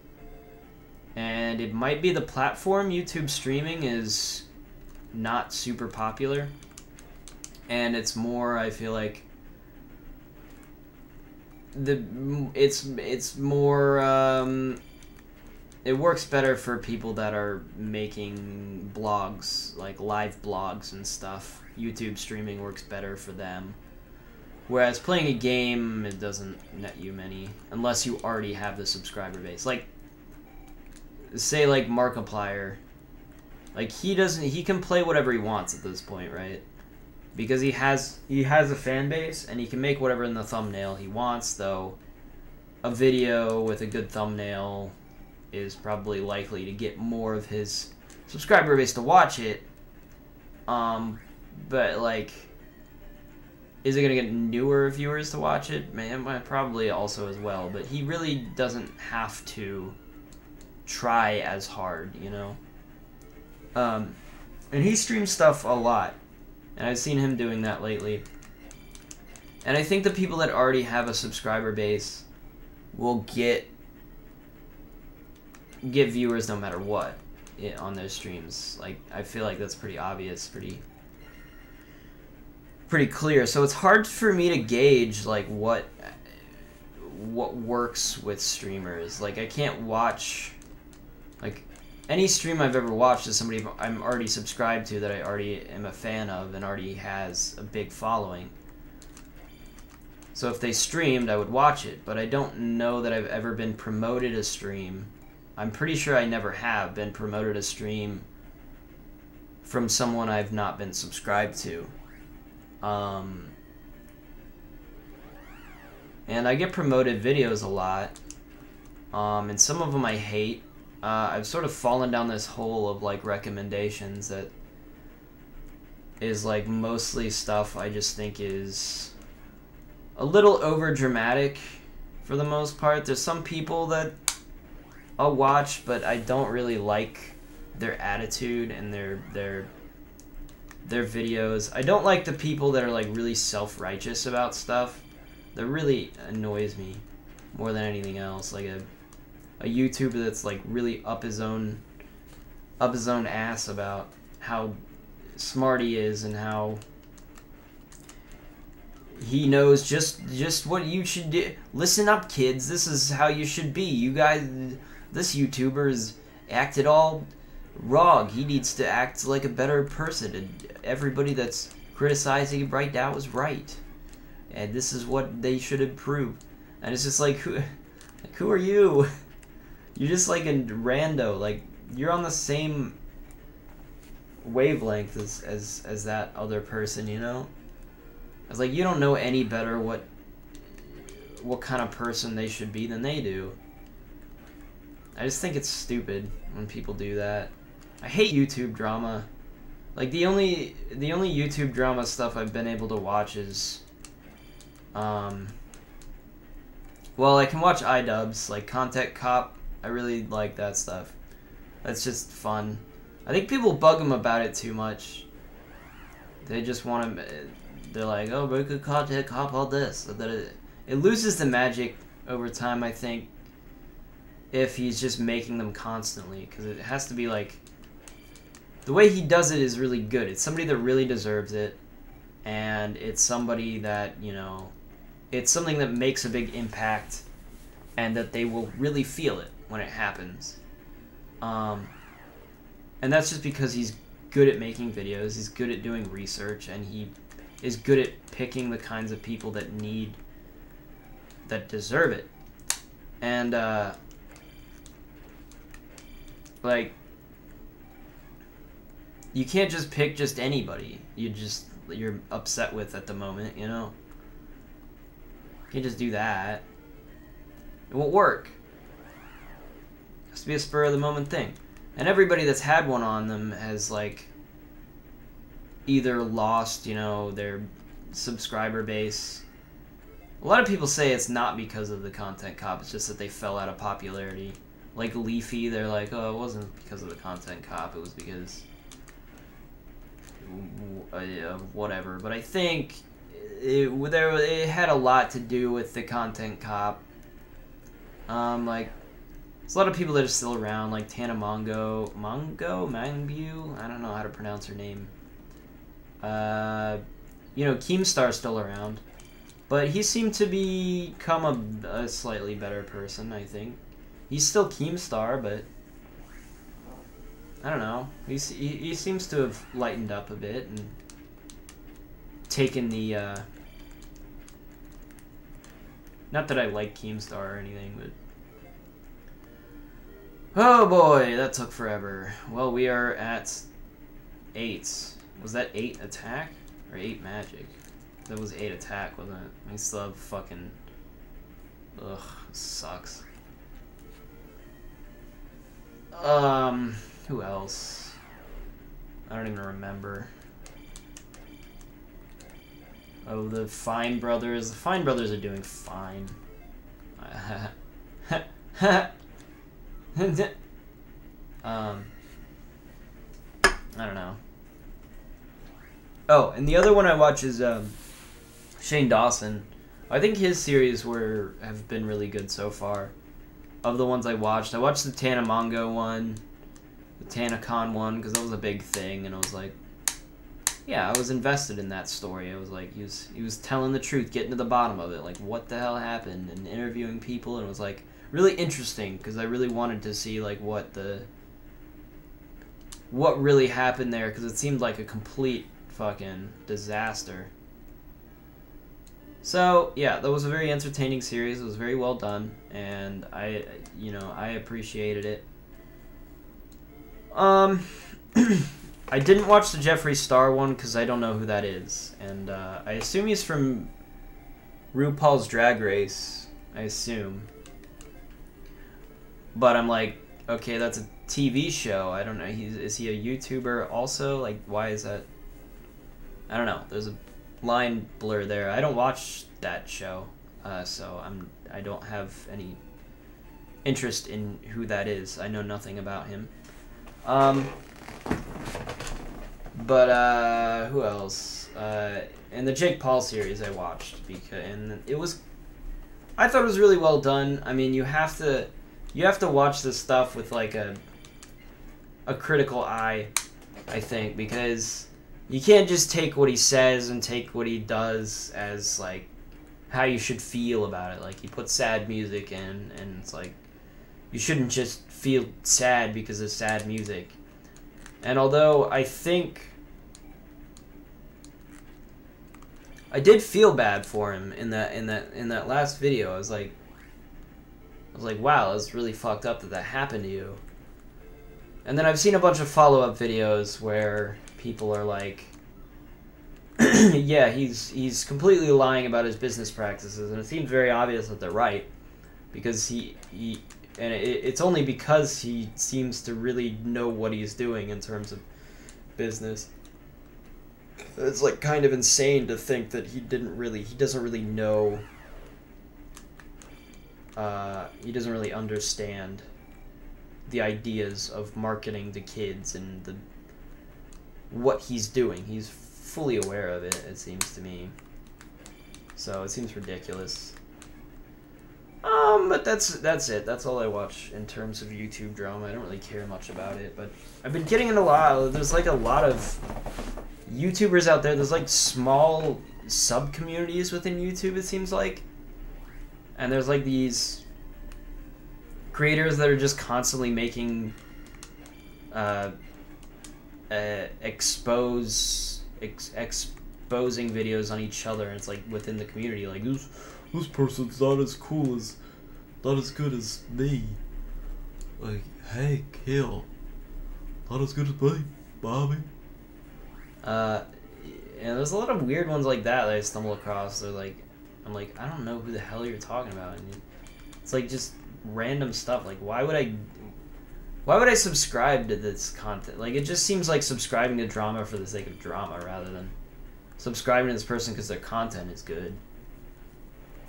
And it might be the platform. YouTube streaming is not super popular. And it's more, I feel like, it's more, it works better for people that are making blogs, like live blogs and stuff. YouTube streaming works better for them. Whereas playing a game, it doesn't net you many, unless you already have the subscriber base. Like, say like Markiplier, like he can play whatever he wants at this point, right? Because he has a fan base and he can make whatever in the thumbnail he wants, though a video with a good thumbnail is probably likely to get more of his subscriber base to watch it. But like, Is it going to get newer viewers to watch it? Man, probably also as well. But he really doesn't have to try as hard, you know? And he streams stuff a lot. And I've seen him doing that lately. And I think the people that already have a subscriber base will get viewers no matter what on their streams. Like, I feel like that's pretty obvious, pretty clear. So it's hard for me to gauge like what works with streamers. Like, I can't watch like any stream I've ever watched is somebody I'm already subscribed to, that I already am a fan of and already has a big following. So if they streamed, I would watch it, but I don't know that I've ever been promoted a stream. I'm pretty sure I never have been promoted a stream from someone I've not been subscribed to. And I get promoted videos a lot, and some of them I hate. I've sort of fallen down this hole of like recommendations that is like mostly stuff I just think is a little over dramatic for the most part. There's some people that I'll watch, but I don't really like their attitude and their videos. I don't like the people that are like really self-righteous about stuff. That really annoys me more than anything else. Like a YouTuber that's like really up his own ass about how smart he is and how he knows just what you should do. Listen up, kids. This is how you should be. You guys, this YouTuber's acted all wrong. He needs to act like a better person, and everybody that's criticizing him right now is right. And this is what they should improve. And it's just like, who are you? You're just like a rando. Like, you're on the same wavelength as that other person, you know? It's like, you don't know any better what kind of person they should be than they do. I just think it's stupid when people do that. I hate YouTube drama. Like, the only YouTube drama stuff I've been able to watch is well, I can watch iDubbbz, like Content Cop. I really like that stuff. That's just fun. I think people bug them about it too much. They just want to. They're like, oh, we could Content Cop all this. So that it loses the magic over time, I think, if he's just making them constantly. Because it has to be like, the way he does it is really good. It's somebody that really deserves it. And it's somebody that, you know, it's something that makes a big impact and that they will really feel it when it happens. And that's just because he's good at making videos, he's good at doing research, and he is good at picking the kinds of people that deserve it. And, like, you can't just pick just anybody you're upset with at the moment, you know? You can't just do that. It won't work. It has to be a spur of the moment thing. And everybody that's had one on them has, like, either lost, you know, their subscriber base. A lot of people say it's not because of the Content Cop, it's just that they fell out of popularity. Like Leafy, they're like, oh, it wasn't because of the Content Cop, it was because whatever. But I think it had a lot to do with the Content Cop. Like, there's a lot of people that are still around, like Tana Mangbu, I don't know how to pronounce her name. You know, Keemstar's still around, but he seemed to become a slightly better person, I think. He's still Keemstar, but I don't know. He seems to have lightened up a bit and taken the, not that I like Keemstar or anything, but oh boy, that took forever. Well, we are at 8. Was that 8 attack? Or 8 magic? That was 8 attack, wasn't it? I still have fucking... Ugh, sucks. Who else? I don't even remember. Oh, the Fine Brothers. The Fine Brothers are doing fine. I don't know. Oh, and the other one I watch is Shane Dawson. I think his series have been really good so far. Of the ones I watched the Tanamongo one, the Tanacon one, because that was a big thing, and I was like, yeah, I was invested in that story. I was like, he was telling the truth, getting to the bottom of it, like what the hell happened, and interviewing people, and it was like really interesting because I really wanted to see like what really happened there, because it seemed like a complete fucking disaster. So yeah, that was a very entertaining series. It was very well done, and I appreciated it. I didn't watch the Jeffree Star one because I don't know who that is, and I assume he's from RuPaul's Drag Race. I assume, but I'm like, okay, that's a TV show. I don't know. Is he a YouTuber also? Like, why is that? I don't know. There's a line blur there. I don't watch that show, so I don't have any interest in who that is. I know nothing about him. But who else? And the Jake Paul series I watched I thought it was really well done. I mean, you have to watch this stuff with like a critical eye, I think, because you can't just take what he says and take what he does as like how you should feel about it. Like, he puts sad music in, and it's like you shouldn't just feel sad because of sad music. And although I think I did feel bad for him in that last video, I was like, wow, it's really fucked up that happened to you. And then I've seen a bunch of follow-up videos where people are like, yeah, he's completely lying about his business practices, and it seems very obvious that they're right, because it's only because he seems to really know what he's doing in terms of business. It's like kind of insane to think that he doesn't really know, he doesn't really understand the ideas of marketing to kids and what he's doing. He's fully aware of it, it seems to me. So it seems ridiculous. But that's it. That's all I watch in terms of YouTube drama. I don't really care much about it, but I've been getting into there's like a lot of YouTubers out there. There's like small sub-communities within YouTube, it seems like. And there's like these creators that are just constantly making exposing videos on each other, and it's like within the community, like this person's not as good as me. Like, hey, Kill, not as good as me, Bobby. And there's a lot of weird ones like that I stumble across. They're like, I'm like, I don't know who the hell you're talking about. And it's like just random stuff. Like, why would I subscribe to this content? Like, it just seems like subscribing to drama for the sake of drama rather than subscribing to this person because their content is good.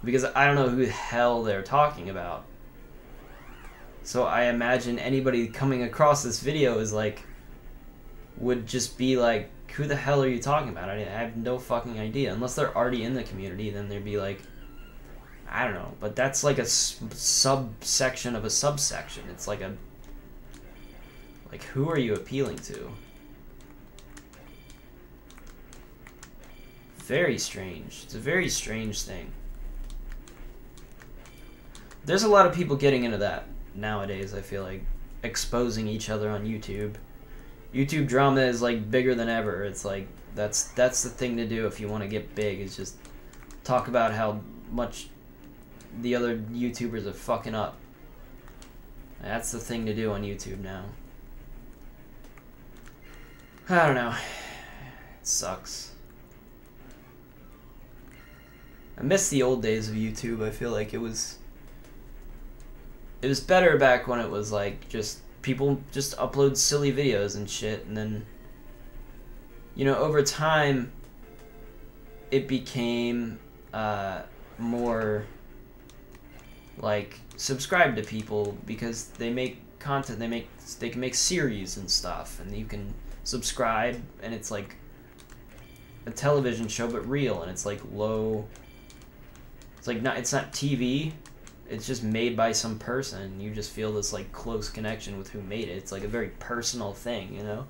Because I don't know who the hell they're talking about. So I imagine anybody coming across this video is like, would just be like, who the hell are you talking about? I have no fucking idea. Unless they're already in the community, then they'd be like, I don't know. But that's like a subsection of a subsection. It's like who are you appealing to? Very strange. It's a very strange thing. There's a lot of people getting into that nowadays, I feel like. Exposing each other on YouTube. YouTube drama is like bigger than ever. It's like that's the thing to do if you want to get big, is just talk about how much the other YouTubers are fucking up. That's the thing to do on YouTube now. I don't know. It sucks. I miss the old days of YouTube. I feel like it was better back when it was like just people just upload silly videos and shit, and then, you know, over time it became more like subscribed to people because they make content. They can make series and stuff, and you can subscribe, and it's like a television show but real, and it's like low. It's like it's not TV. It's just made by some person. You just feel this like close connection with who made it. It's like a very personal thing, you know.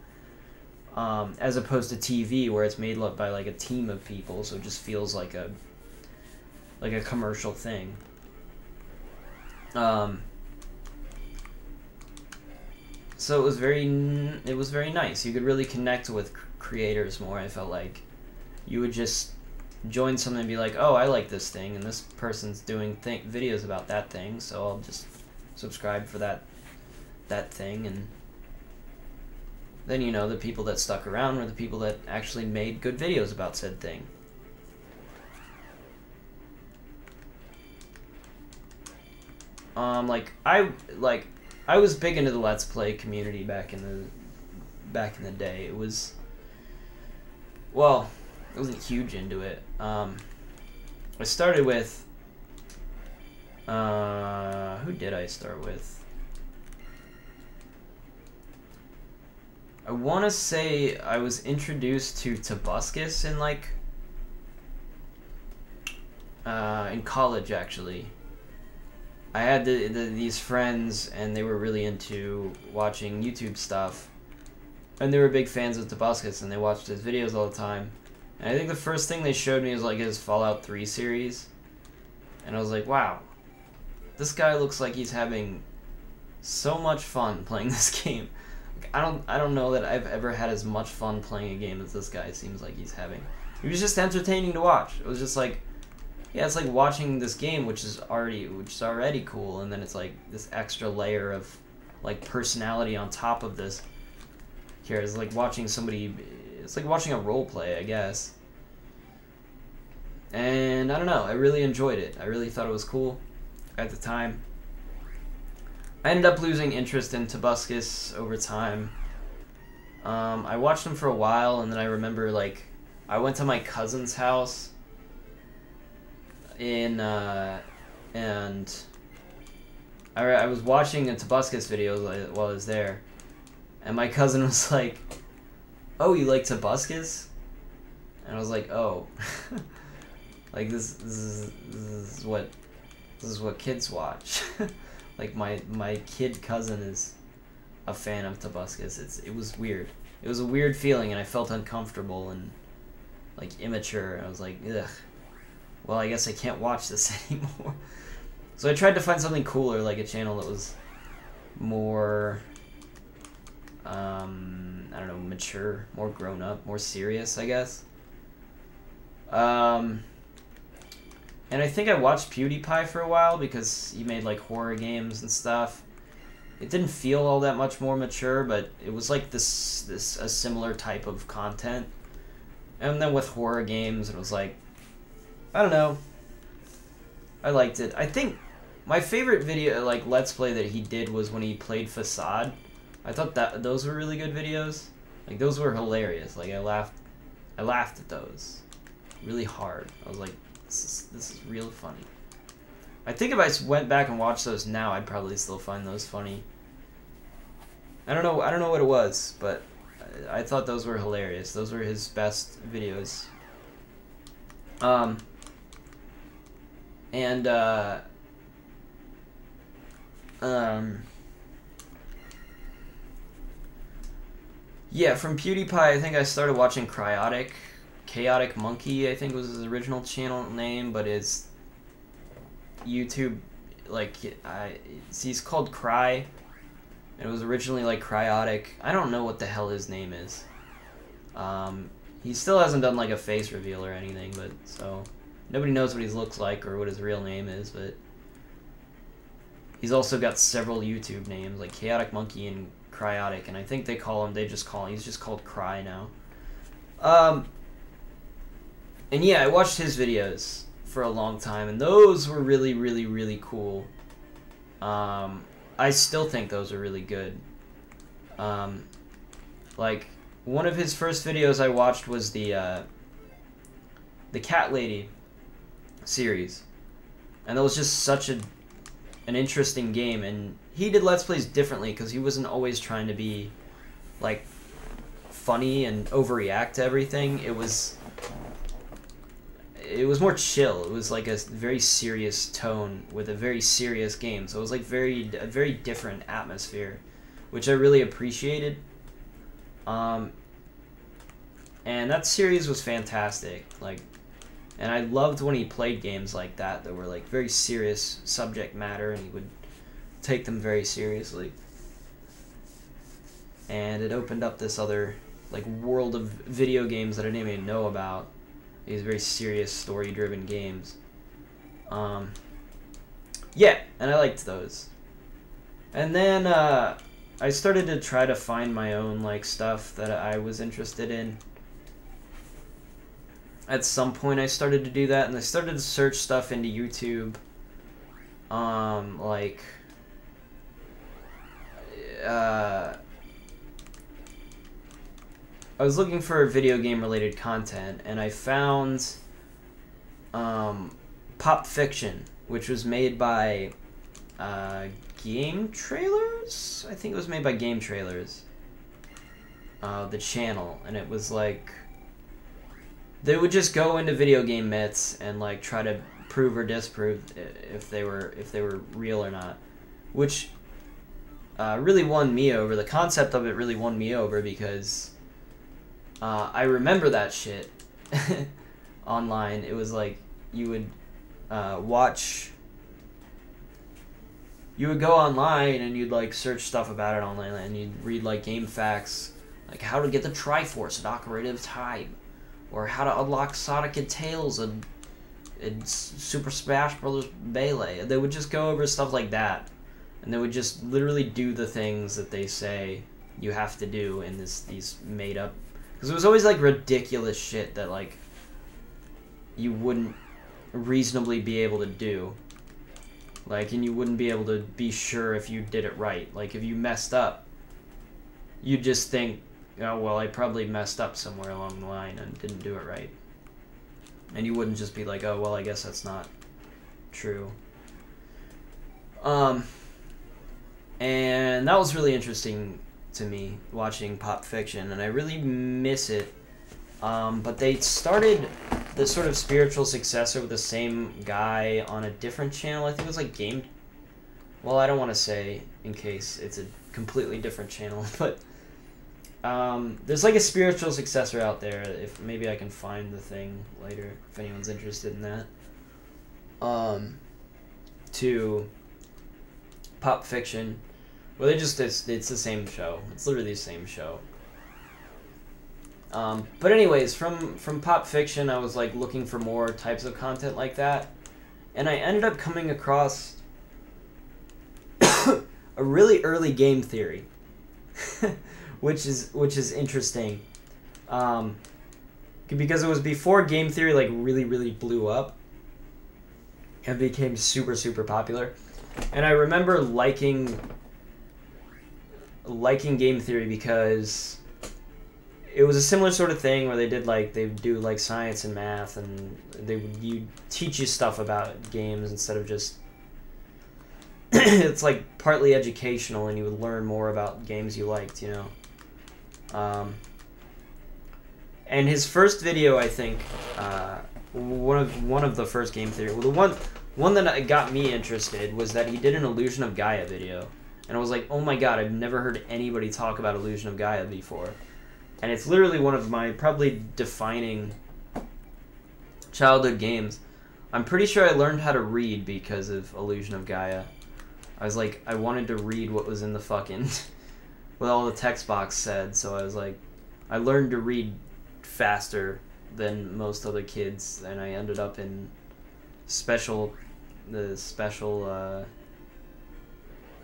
As opposed to TV, where it's made by like a team of people, so it just feels like a commercial thing. So it was very nice. You could really connect with creators more. I felt like you would just join something and be like, oh, I like this thing, and this person's doing videos about that thing, so I'll just subscribe for that thing. And then, you know, the people that stuck around were the people that actually made good videos about said thing. I was big into the Let's Play community back in the day. It was, well, I wasn't huge into it. I started with, who did I start with? I want to say I was introduced to Tobuscus in like, in college actually. I had these friends, and they were really into watching YouTube stuff, and they were big fans of Tobuscus, and they watched his videos all the time. And I think the first thing they showed me was like his Fallout 3 series, and I was like, wow, this guy looks like he's having so much fun playing this game. Like, I don't know that I've ever had as much fun playing a game as this guy seems like he's having. It was just entertaining to watch. It was just like, yeah, it's like watching this game, which is already cool, and then it's like this extra layer of like personality on top of this. Here, it's like watching somebody. It's like watching a role play, I guess. And I don't know, I really enjoyed it. I really thought it was cool at the time. I ended up losing interest in Tobuscus over time. I watched him for a while, and then I remember like I went to my cousin's house and I was watching a Tobuscus video while I was there, and my cousin was like, "Oh, you like Tobuscus?" And I was like, "Oh, like this is what kids watch." Like my kid cousin is a fan of Tobuscus. It was weird. It was a weird feeling, and I felt uncomfortable and like immature. And I was like, ugh. Well, I guess I can't watch this anymore. So I tried to find something cooler, like a channel that was more, I don't know, mature, more grown up, more serious, I guess. And I think I watched PewDiePie for a while because he made like horror games and stuff. It didn't feel all that much more mature, but it was like a similar type of content. And then with horror games, it was like, I don't know. I liked it. I think my favorite video, like Let's Play that he did, was when he played Facade. I thought that those were really good videos. Like those were hilarious. Like I laughed at those really hard. I was like, this is real funny. I think if I went back and watched those now, I'd probably still find those funny. I don't know what it was, but I thought those were hilarious. Those were his best videos. Yeah, from PewDiePie, I think I started watching Chaotic Monkey, I think was his original channel name, but his YouTube, like, he's called Cry, and it was originally like Cryotic. I don't know what the hell his name is. He still hasn't done like a face reveal or anything, but so nobody knows what he looks like or what his real name is, but he's also got several YouTube names, like Chaotic Monkey and Cryotic, and I think he's just called Cry now. And yeah, I watched his videos for a long time, and those were really, really, really cool. I still think those are really good. Like, one of his first videos I watched was the the Cat Lady series, and that was just such an interesting game. And he did Let's Plays differently because he wasn't always trying to be like funny and overreact to everything. It was more chill. It was like a very serious tone with a very serious game. So it was like a very different atmosphere, which I really appreciated. And that series was fantastic. Like, and I loved when he played games like that were like very serious subject matter, and he would take them very seriously. And it opened up this other like world of video games that I didn't even know about. These very serious story-driven games. Yeah, and I liked those. And then I started to try to find my own like stuff that I was interested in. At some point I started to do that, and I started to search stuff into YouTube. Like I was looking for video game related content, and I found Pop Fiction, which was made by Game Trailers? I think it was made by Game Trailers, the channel. And it was like they would just go into video game myths and like try to prove or disprove if they were real or not, which really won me over. The concept of it really won me over because I remember that shit online. It was like you would you would go online and you'd like search stuff about it online, and you'd read like game facts, like how to get the Triforce at Ocarina of Time, or how to unlock Sonic and Tails and Super Smash Bros. Melee. And they would just go over stuff like that, and they would just literally do the things that they say you have to do in these made up. Because it was always like ridiculous shit that like you wouldn't reasonably be able to do. Like, and you wouldn't be able to be sure if you did it right. Like, if you messed up, you'd just think, oh, well, I probably messed up somewhere along the line and didn't do it right. And you wouldn't just be like, oh, well, I guess that's not true. And that was really interesting to me, watching Pop Fiction, and I really miss it. But they started the sort of spiritual successor with the same guy on a different channel. I think it was like Game... Well, I don't want to say in case it's a completely different channel, but there's like a spiritual successor out there. If maybe I can find the thing later if anyone's interested in that. To Pop Fiction. Well, it's the same show. It's literally the same show. But anyways, from Pop Fiction, I was like looking for more types of content like that, and I ended up coming across a really early game theory, which is interesting, because it was before game theory like really blew up and became super popular. And I remember liking game theory because it was a similar sort of thing where they do like science and math, and you teach you stuff about games instead of just it's like partly educational, and you would learn more about games you liked, you know. And his first video, I think, one of the first game theory, well, the one that got me interested was that he did an Illusion of Gaia video, and I was like, oh my god, I've never heard anybody talk about Illusion of Gaia before. And it's literally one of my probably defining childhood games. I'm pretty sure I learned how to read because of Illusion of Gaia. I was like, I wanted to read what was in the fucking... what all the text box said, so I was like... I learned to read faster than most other kids, and I ended up in special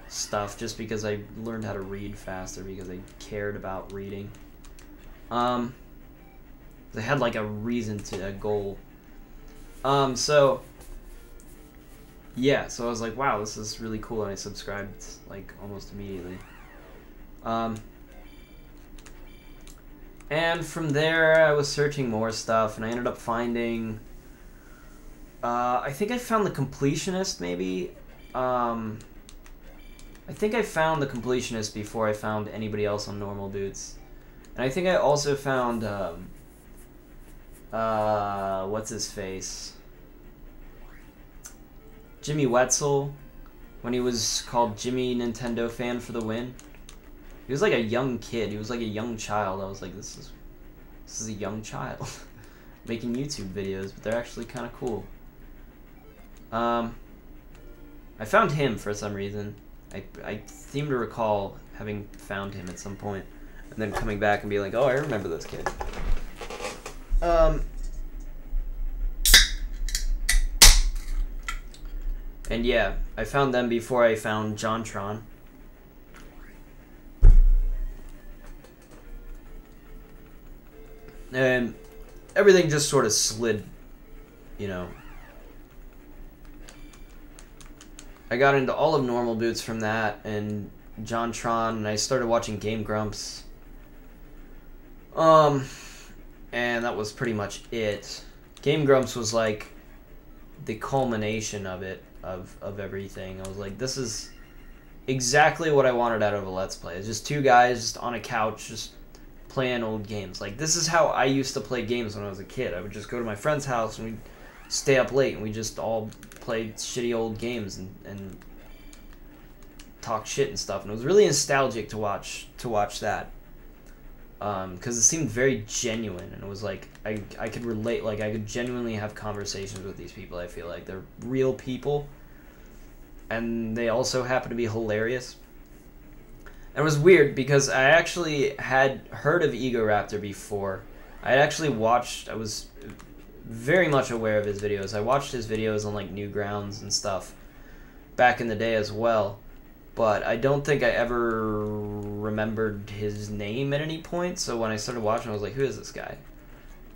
stuff just because I learned how to read faster because I cared about reading. They had like a goal. So yeah, so I was like, wow, this is really cool, and I subscribed like almost immediately. And from there, I was searching more stuff, and I ended up finding... I think I found the Completionist, maybe? I think I found the Completionist before I found anybody else on normal boots. And I think I also found, what's his face? Jimmy Wetzel, when he was called Jimmy Nintendo Fan for the Win. He was like a young kid. He was like a young child. I was like, this is a young child making YouTube videos, but they're actually kind of cool. I found him for some reason. I seem to recall having found him at some point, and then coming back and being like, oh, I remember this kid. And yeah, I found them before I found JonTron. And everything just sort of slid, you know. I got into all of normal boots from that, and JonTron, and I started watching Game Grumps. And that was pretty much it. Game Grumps was like the culmination of it, of everything. I was like, this is exactly what I wanted out of a Let's Play. It's just two guys just on a couch, just playing old games. Like, this is how I used to play games when I was a kid. I would just go to my friend's house and we'd stay up late and we just all played shitty old games and talk shit and stuff. And it was really nostalgic to watch that. Because it seemed very genuine, and it was like I could relate, like I could genuinely have conversations with these people. I feel like they're real people, and they also happen to be hilarious. And it was weird because I actually had heard of Egoraptor before. I had actually watched, I was very much aware of his videos. I watched his videos on like Newgrounds and stuff back in the day as well. But I don't think I ever remembered his name at any point, so when I started watching, I was like, who is this guy?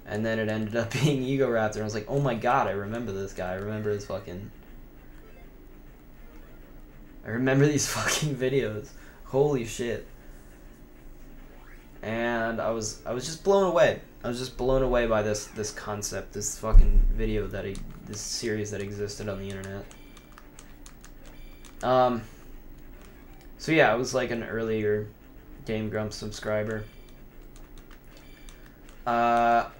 And then it ended up being Egoraptor, and I was like, oh my god, I remember this guy. I remember these fucking videos. Holy shit. And I was just blown away. I was just blown away by this concept, this fucking video this series that existed on the internet. So yeah, I was like an earlier Game Grumps subscriber. And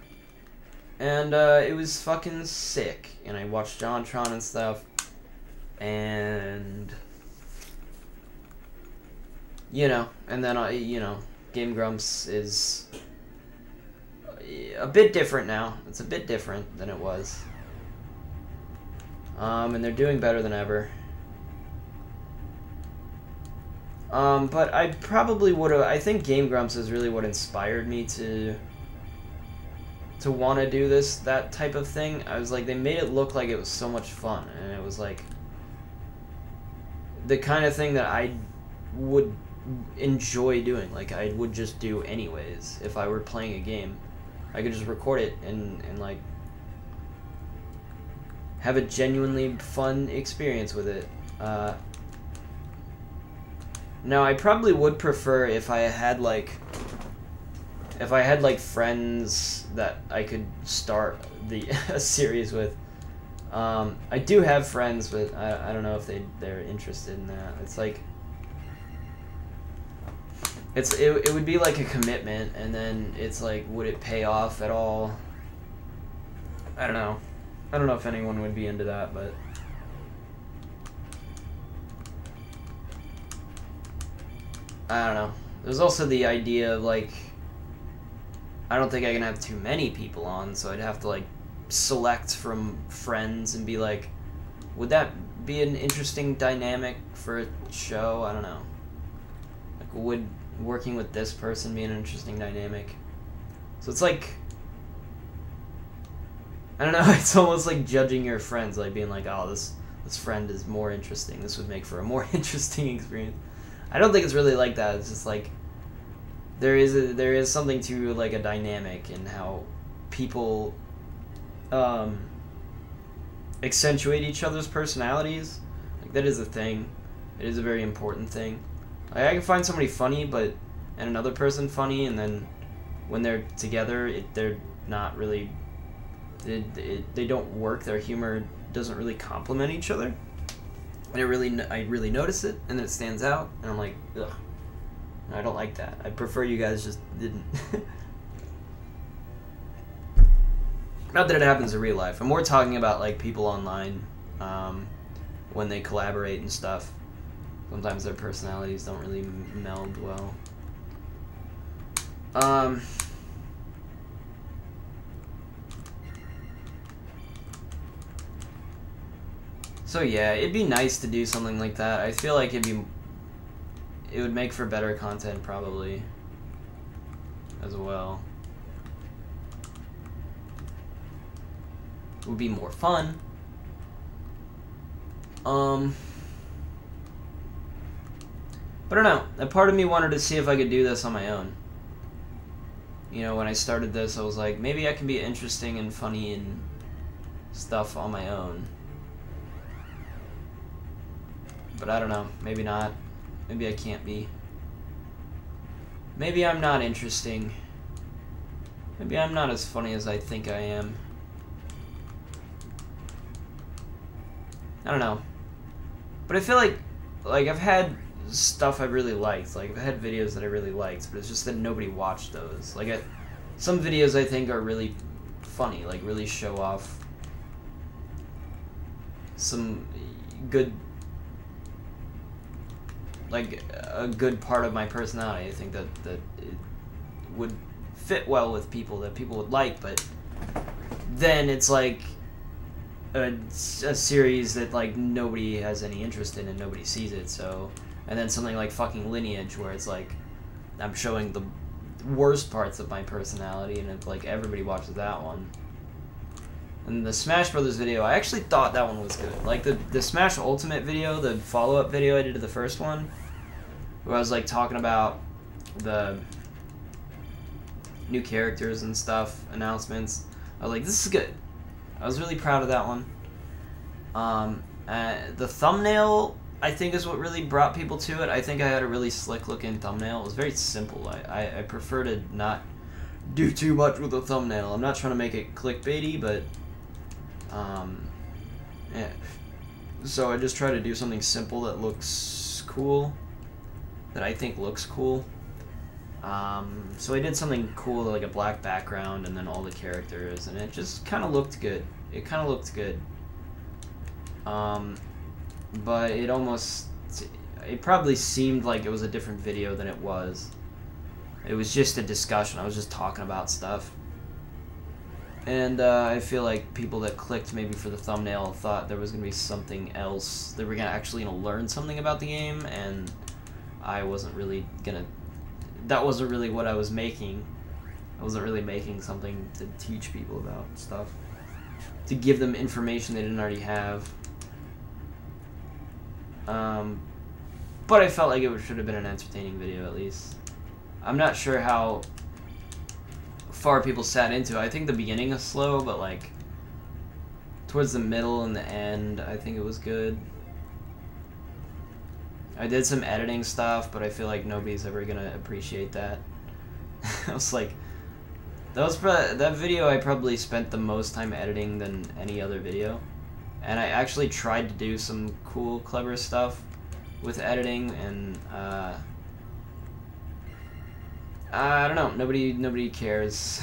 it was fucking sick. And I watched JonTron and stuff. And you know, and then you know, Game Grumps is a bit different now. It's a bit different than it was. And they're doing better than ever. But I probably would have... I think Game Grumps is really what inspired me to want to do that type of thing. I was like, they made it look like it was so much fun, and it was like the kind of thing that I would enjoy doing. Like, I would just do anyways if I were playing a game. I could just record it and like have a genuinely fun experience with it. Now, I probably would prefer if I had like friends that I could start a series with. I do have friends, but I don't know if they're interested in that. It's like it would be like a commitment, and then it's like, would it pay off at all? I don't know. I don't know if anyone would be into that, but I don't know. There's also the idea of like, I don't think I can have too many people on, so I'd have to like select from friends and be like, would that be an interesting dynamic for a show? I don't know. Like, would working with this person be an interesting dynamic? So it's like, I don't know, it's almost like judging your friends, like being like, oh, this friend is more interesting. This would make for a more interesting experience. I don't think it's really like that. It's just like there is something to like a dynamic in how people accentuate each other's personalities. Like, that is a thing. It is a very important thing. Like, I can find somebody funny, and another person funny, and then when they're together, they're not really, they don't work. Their humor doesn't really complement each other. And I really notice it, and then it stands out, and I'm like, ugh, I don't like that. I prefer you guys just didn't. Not that it happens in real life. I'm more talking about like people online, when they collaborate and stuff. Sometimes their personalities don't really meld well. So yeah, it'd be nice to do something like that. I feel like it would make for better content probably as well. It would be more fun. But I don't know. A part of me wanted to see if I could do this on my own. You know, when I started this, I was like, maybe I can be interesting and funny and stuff on my own. But I don't know. Maybe not. Maybe I can't be. Maybe I'm not interesting. Maybe I'm not as funny as I think I am. I don't know. But I feel like I've had stuff I really liked. Like, I've had videos that I really liked, but it's just that nobody watched those. Like, some videos I think are really funny, like really show off some good, like a good part of my personality. I think that it would fit well with people, that people would like, but then it's like a series that like nobody has any interest in and nobody sees it. So, and then something like fucking Lineage, where it's like I'm showing the worst parts of my personality, and it's like everybody watches that one. And the Smash Brothers video, I actually thought that one was good. Like the Smash Ultimate video, the follow-up video I did to the first one, where I was like talking about the new characters and stuff, announcements. I was like, this is good. I was really proud of that one. The thumbnail, I think, is what really brought people to it. I think I had a really slick looking thumbnail. It was very simple. I prefer to not do too much with a thumbnail. I'm not trying to make it clickbaity, but yeah. So I just try to do something simple that looks cool, that I think looks cool. So I did something cool, like a black background and then all the characters, and it just kind of looked good. It kind of looked good. But it probably seemed like it was a different video than it was. It was just a discussion. I was just talking about stuff. And I feel like people that clicked maybe for the thumbnail thought there was going to be something else. They were actually going to learn something about the game, and I wasn't really going to... That wasn't really what I was making. I wasn't really making something to teach people about stuff. To give them information they didn't already have. But I felt like it should have been an entertaining video at least. I'm not sure how far people sat into it. I think the beginning is slow, but like towards the middle and the end, I think it was good. I did some editing stuff, but I feel like nobody's ever gonna appreciate that. I was like, that video I probably spent the most time editing than any other video. And I actually tried to do some cool, clever stuff with editing, and I don't know. Nobody cares.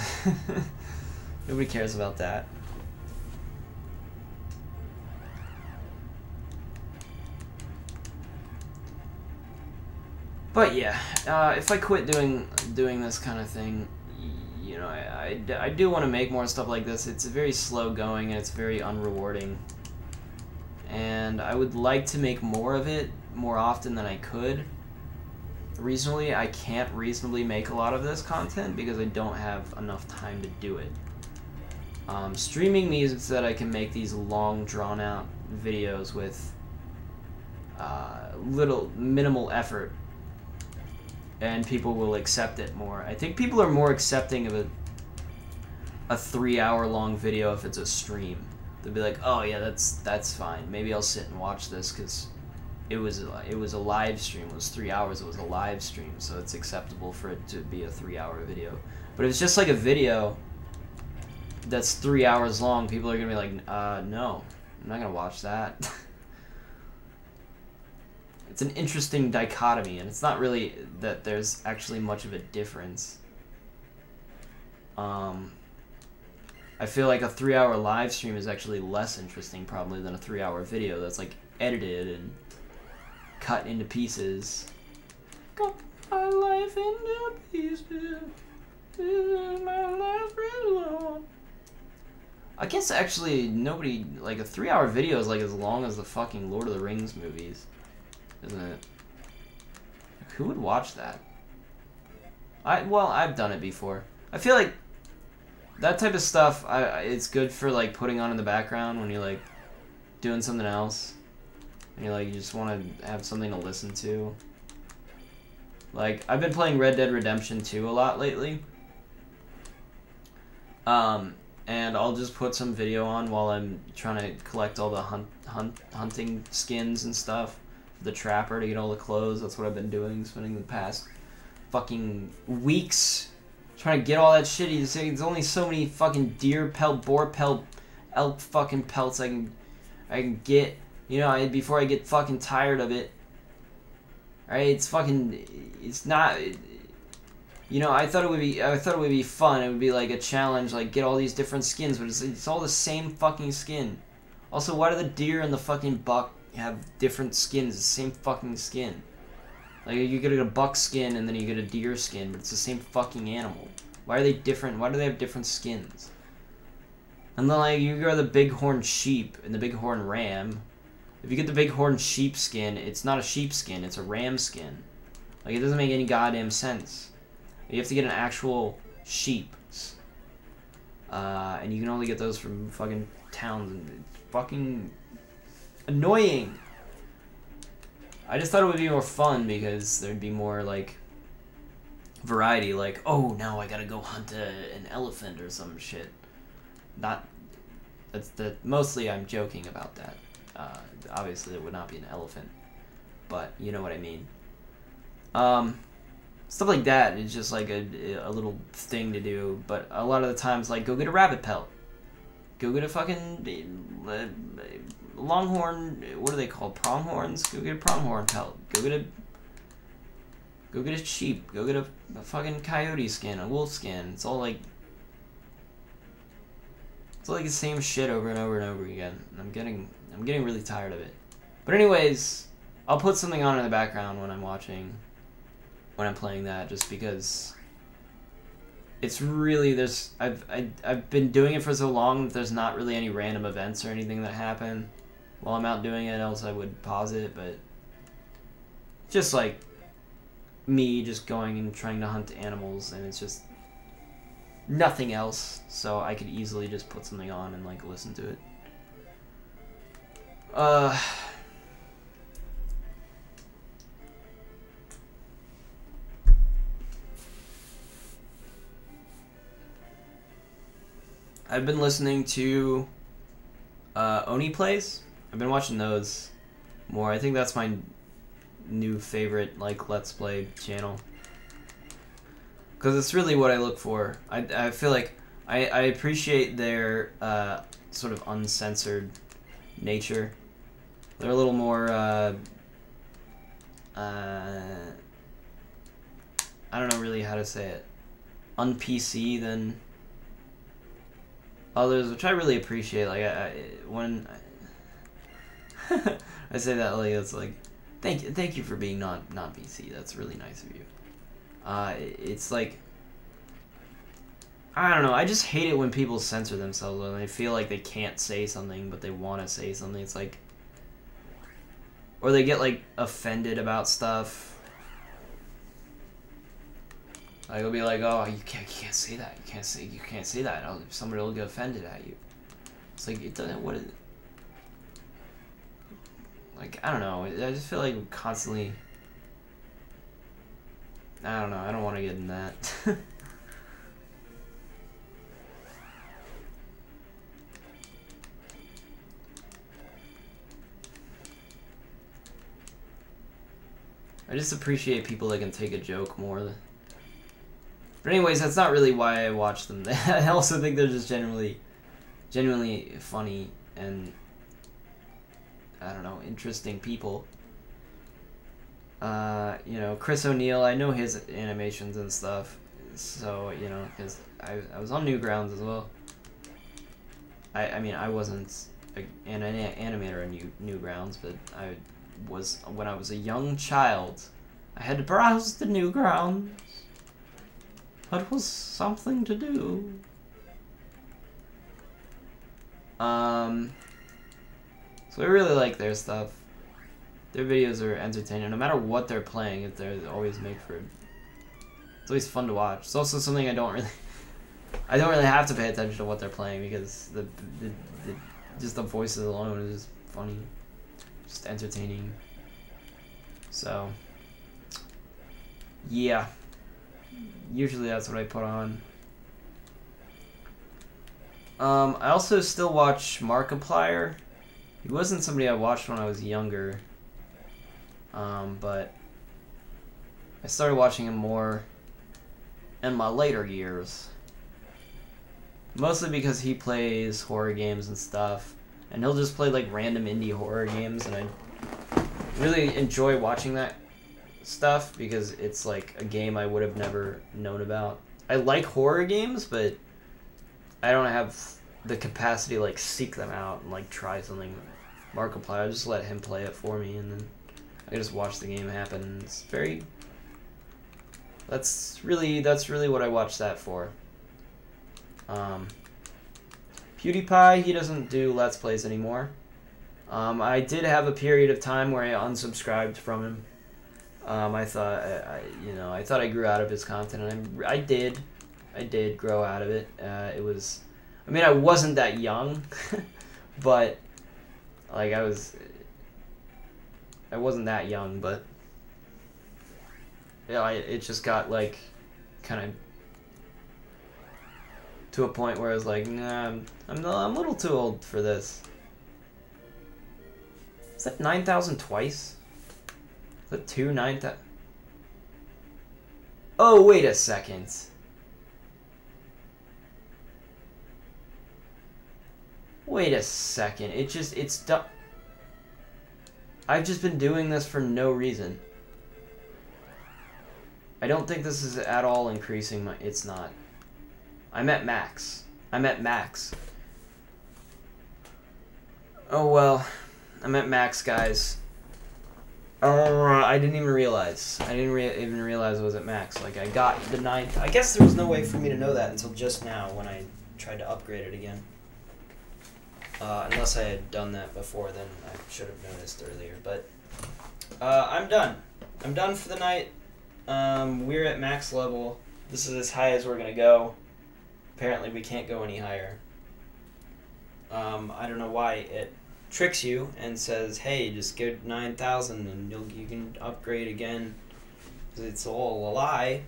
Nobody cares about that. But yeah, if I quit doing this kind of thing, you know, I do want to make more stuff like this. It's very slow going and it's very unrewarding. And I would like to make more of it more often than I could. Reasonably, I can't reasonably make a lot of this content because I don't have enough time to do it. Streaming means that I can make these long, drawn-out videos with minimal effort, and people will accept it more. I think people are more accepting of a 3-hour-long video if it's a stream. They'll be like, oh yeah, that's fine. Maybe I'll sit and watch this because it was a live stream. It was 3 hours. It was a live stream, so it's acceptable for it to be a 3-hour video. But if it's just like a video that's 3 hours long, people are gonna be like, no, I'm not gonna watch that. It's an interesting dichotomy, and it's not really that there's actually much of a difference. I feel like a 3-hour live stream is actually less interesting probably than a 3-hour video that's like edited and cut into pieces. Cut my life into pieces. This is my last resort. I guess actually nobody, like a 3-hour video is like as long as the fucking Lord of the Rings movies, isn't it? Who would watch that? Well, I've done it before. I feel like that type of stuff, it's good for like putting on in the background when you're like doing something else, and you just want to have something to listen to. Like I've been playing Red Dead Redemption 2 a lot lately, and I'll just put some video on while I'm trying to collect all the hunting skins and stuff for the trapper to get all the clothes. That's what I've been doing, spending the past fucking weeks trying to get all that shit. There's only so many fucking deer pelt, boar pelt, elk fucking pelts I can get, you know, before I get fucking tired of it. Right? It's not, you know, I thought it would be fun. It would be like a challenge, like get all these different skins, but it's all the same fucking skin. Also, why do the deer and the fucking buck have different skins? The same fucking skin. Like, you get a buck skin and then you get a deer skin, but it's the same fucking animal. Why are they different? Why do they have different skins? And then, like, you go to the bighorn sheep and the bighorn ram. If you get the bighorn sheep skin, it's not a sheep skin, it's a ram skin. Like, it doesn't make any goddamn sense. You have to get an actual sheep. And you can only get those from fucking towns. And it's fucking annoying. I just thought it would be more fun because there'd be more, like, variety. Like, oh, now I gotta go hunt an elephant or some shit. Mostly I'm joking about that. Obviously it would not be an elephant. But, you know what I mean. Stuff like that is just, like, a little thing to do. But a lot of the times, like, go get a rabbit pelt. Go get a fucking longhorn, what are they called? Pronghorns? Go get a pronghorn pelt. Go get a sheep. Go get a fucking coyote skin, a wolf skin. It's all like the same shit over and over and over again. And I'm getting really tired of it. But anyways, I'll put something on in the background when I'm playing that, just because it's really, I've been doing it for so long that there's not really any random events or anything that happen while I'm out doing it, else I would pause it, but just like me just going and trying to hunt animals, and it's just nothing else, so I could easily just put something on and like listen to it. I've been listening to Oni Plays. I've been watching those more. I think that's my new favorite, like, Let's Play channel. Because it's really what I look for. I feel like I appreciate their sort of uncensored nature. They're a little more, I don't know really how to say it, un-PC than others, which I really appreciate. Like, when I say that, like, it's like, thank you for being not PC. That's really nice of you. It's like, I don't know. I just hate it when people censor themselves when they feel like they can't say something, but they want to say something. It's like, or they get like offended about stuff. Like, it'll be like, oh, you can't say that. You can't say that. Somebody will get offended at you. It's like, it doesn't. What is it? Like, I don't know. I just feel like constantly. I don't know. I don't want to get in that. I just appreciate people that can take a joke more. But anyways, that's not really why I watch them. I also think they're just genuinely funny and, I don't know, interesting people. You know, Chris O'Neill, I know his animations and stuff. So, you know, because I was on Newgrounds as well. I mean, I wasn't an animator on Newgrounds, but I was, when I was a young child, I had to browse the Newgrounds. That was something to do. So I really like their stuff. Their videos are entertaining. No matter what they're playing, they always make for... It's always fun to watch. It's also something I don't really have to pay attention to what they're playing because just the voices alone is just funny, just entertaining. So yeah, usually that's what I put on. I also still watch Markiplier. He wasn't somebody I watched when I was younger, but I started watching him more in my later years. Mostly because he plays horror games and stuff, and he'll just play like random indie horror games, and I really enjoy watching that stuff because it's like a game I would have never known about. I like horror games, but I don't have the capacity to like seek them out and like try something. Markiplier, I just let him play it for me, and then I just watch the game happen. And it's very... That's really what I watch that for. PewDiePie, he doesn't do Let's Plays anymore. I did have a period of time where I unsubscribed from him. I thought I thought I grew out of his content, and I did grow out of it. It was, I mean, I wasn't that young, but like I wasn't that young, but yeah, it just got like kind of to a point where I was like, nah, I'm a little too old for this. Is that 9,000 twice? Is that 9,000? Oh, wait a second. Wait a second. It's done. I've just been doing this for no reason. I don't think this is at all increasing my... It's not. I'm at max. I'm at max. Oh, well. I'm at max, guys. I didn't even realize. I didn't even realize it was at max. Like, I got the 9th. I guess there was no way for me to know that until just now when I tried to upgrade it again. Unless I had done that before, then I should have noticed earlier. But I'm done. I'm done for the night. We're at max level. This is as high as we're going to go. Apparently we can't go any higher. I don't know why it tricks you and says, hey, just get 9,000 and you can upgrade again. It's all a lie.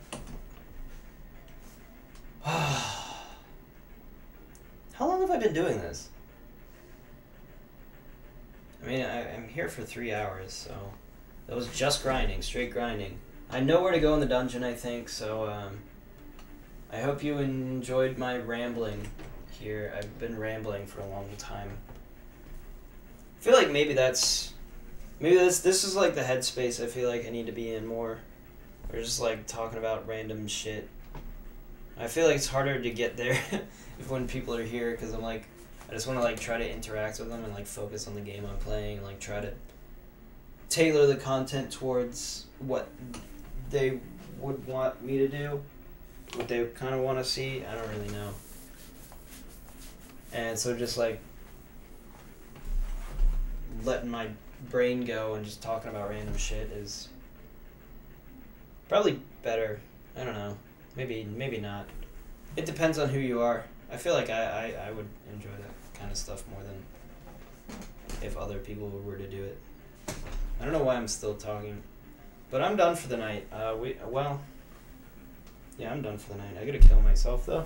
How long have I been doing this? I mean, I'm here for 3 hours, so that was just grinding, straight grinding. I know where to go in the dungeon, I think, so I hope you enjoyed my rambling here. I've been rambling for a long time. I feel like maybe this is like the headspace I feel like I need to be in more. Or just like talking about random shit. I feel like it's harder to get there when people are here because I'm like, I just want to like try to interact with them and like focus on the game I'm playing and like try to tailor the content towards what they would want me to do, what they kind of want to see. I don't really know. And so just like letting my brain go and just talking about random shit is probably better. I don't know. Maybe not. It depends on who you are. I feel like I would enjoy that kind of stuff more than if other people were to do it. I don't know why I'm still talking. But I'm done for the night. Yeah, I'm done for the night. I gotta kill myself, though.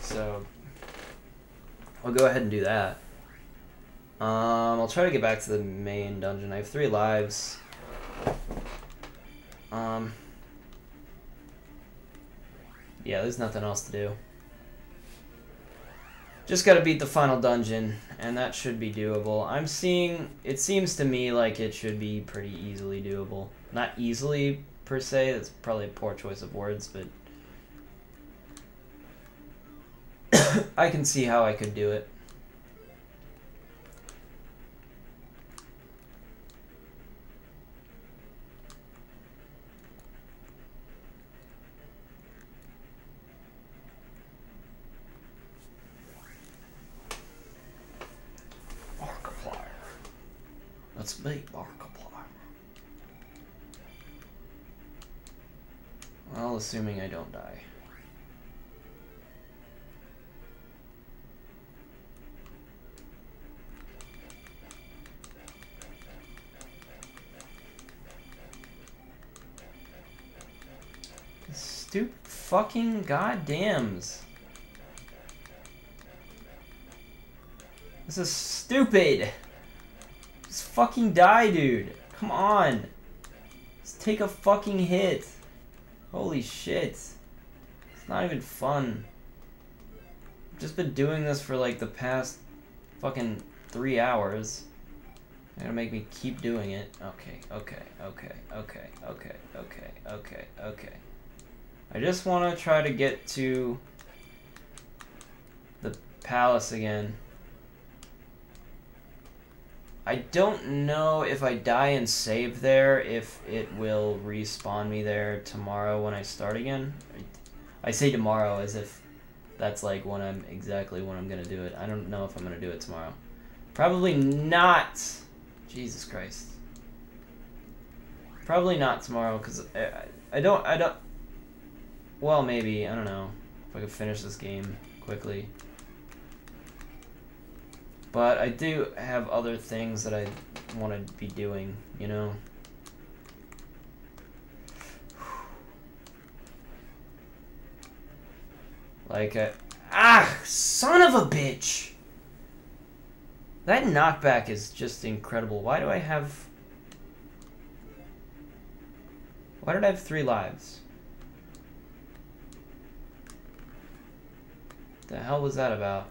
So, I'll go ahead and do that. I'll try to get back to the main dungeon. I have 3 lives. Yeah, there's nothing else to do. Just gotta beat the final dungeon, and that should be doable. I'm seeing... It seems to me like it should be pretty easily doable. Not easily, per se. That's probably a poor choice of words, but... I can see how I could do it. Markiplier. Let's make Markiplier. Well, assuming I don't die. Stupid fucking goddams. This is stupid. Just fucking die, dude. Come on. Just take a fucking hit. Holy shit. It's not even fun. I've just been doing this for like the past fucking 3 hours. You're gonna make me keep doing it. Okay. I just want to try to get to the palace again. I don't know if I die and save there, if it will respawn me there tomorrow when I start again. I say tomorrow as if that's like exactly when I'm gonna do it. I don't know if I'm gonna do it tomorrow. Probably not. Jesus Christ. Probably not tomorrow, because I don't... Well, maybe. I don't know. If I could finish this game quickly. But I do have other things that I want to be doing, you know? Like, son of a bitch! That knockback is just incredible. Why do I have... Why did I have 3 lives? The hell was that about?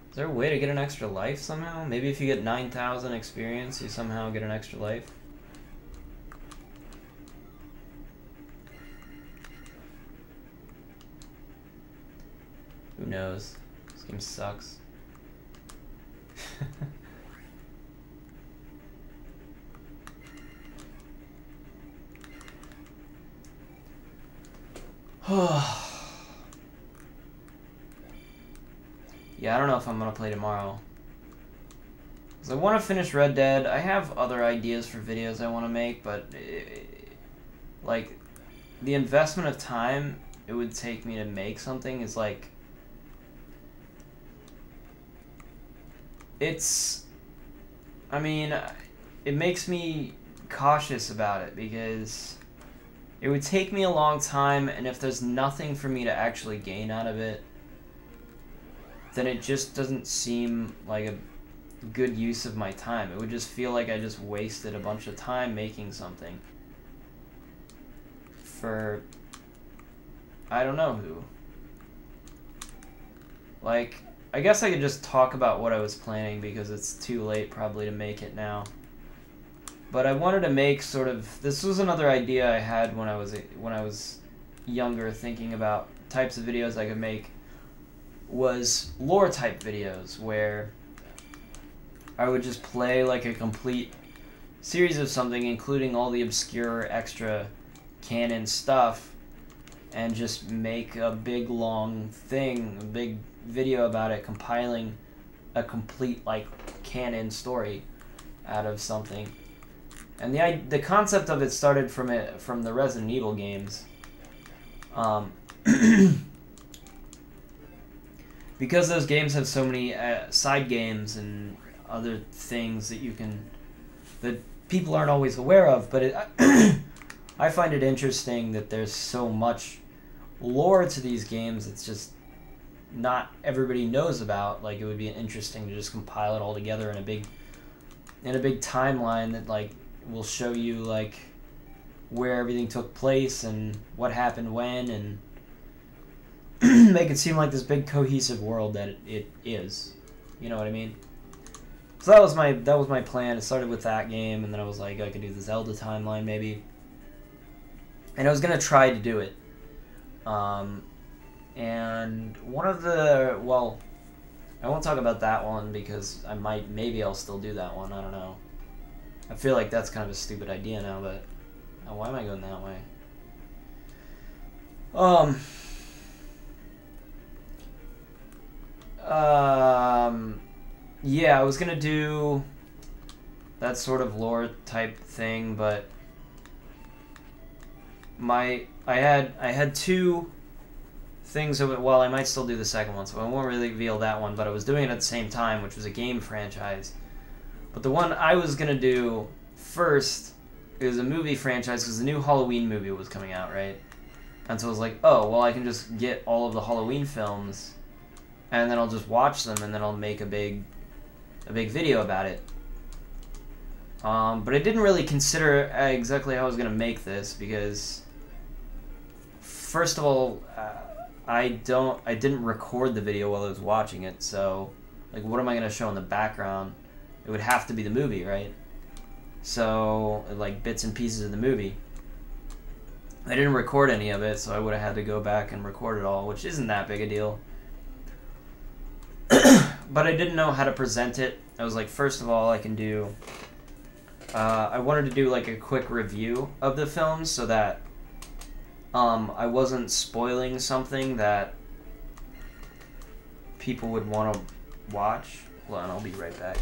Is there a way to get an extra life somehow? Maybe if you get 9,000 experience, you somehow get an extra life? Who knows? This game sucks. Yeah, I don't know if I'm gonna play tomorrow. Because I want to finish Red Dead. I have other ideas for videos I want to make, but like the investment of time it would take me to make something is like I mean, it makes me cautious about it because it would take me a long time, and if there's nothing for me to actually gain out of it, then it just doesn't seem like a good use of my time. It would just feel like I just wasted a bunch of time making something for I don't know who. Like, I guess I could just talk about what I was planning because it's too late probably to make it now. But I wanted to make sort of... This was another idea I had when I was younger, thinking about types of videos I could make, was lore-type videos, where I would just play like a complete series of something, including all the obscure extra canon stuff, and just make a big long thing, a big video about it, compiling a complete like canon story out of something. And the concept of it started from the Resident Evil games, because those games have so many side games and other things that people aren't always aware of. But I find it interesting that there's so much lore to these games. It's just not everybody knows about. Like, it would be interesting to just compile it all together in a big in a big timeline that like will show you like where everything took place and what happened when, and make it seem like this big cohesive world that it is. You know what I mean? So that was my plan. It started with that game, and then I was like, I could do the Zelda timeline maybe, and I was gonna try to do it. And one of the, well, I won't talk about that one because maybe I'll still do that one. I don't know. I feel like that's kind of a stupid idea now, but why am I going that way? Yeah, I was gonna do that sort of lore type thing, but I had two things of it. Well, I might still do the second one, so I won't really reveal that one, but I was doing it at the same time, which was a game franchise. But the one I was gonna do first is a movie franchise, because the new Halloween movie was coming out, right? And so I was like, oh, well, I can just get all of the Halloween films, and then I'll just watch them, and then I'll make a big video about it. But I didn't really consider exactly how I was gonna make this, because first of all, I didn't record the video while I was watching it, so like, what am I gonna show in the background? It would have to be the movie, right? So like bits and pieces of the movie. I didn't record any of it, so I would have had to go back and record it all, which isn't that big a deal. But I didn't know how to present it. I was like, first of all, I can do... I wanted to do like a quick review of the films so that I wasn't spoiling something that people would want to watch. Hold on, I'll be right back.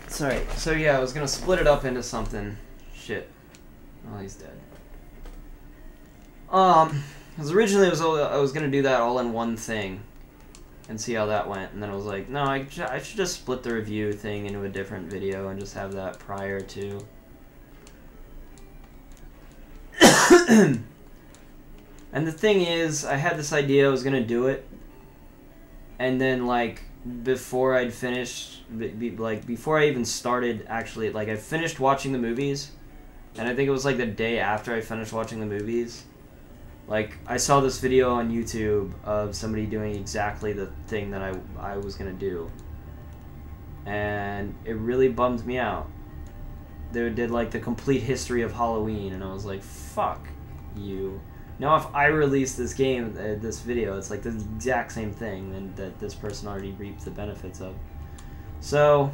Sorry. So yeah, I was gonna split it up into something. Shit. Oh, he's dead. Because originally I was gonna do that all in one thing, and see how that went. And then I was like, no, I should just split the review thing into a different video and just have that prior to. And the thing is, I had this idea I was gonna do it, and then like before I'd finished, like before I even started actually, like I finished watching the movies, and I think it was like the day after I finished watching the movies, like I saw this video on YouTube of somebody doing exactly the thing that I was gonna do, and it really bummed me out. They did like the complete history of Halloween, and I was like, fuck you. Now if I release this game, this video, it's like the exact same thing and that this person already reaped the benefits of. So,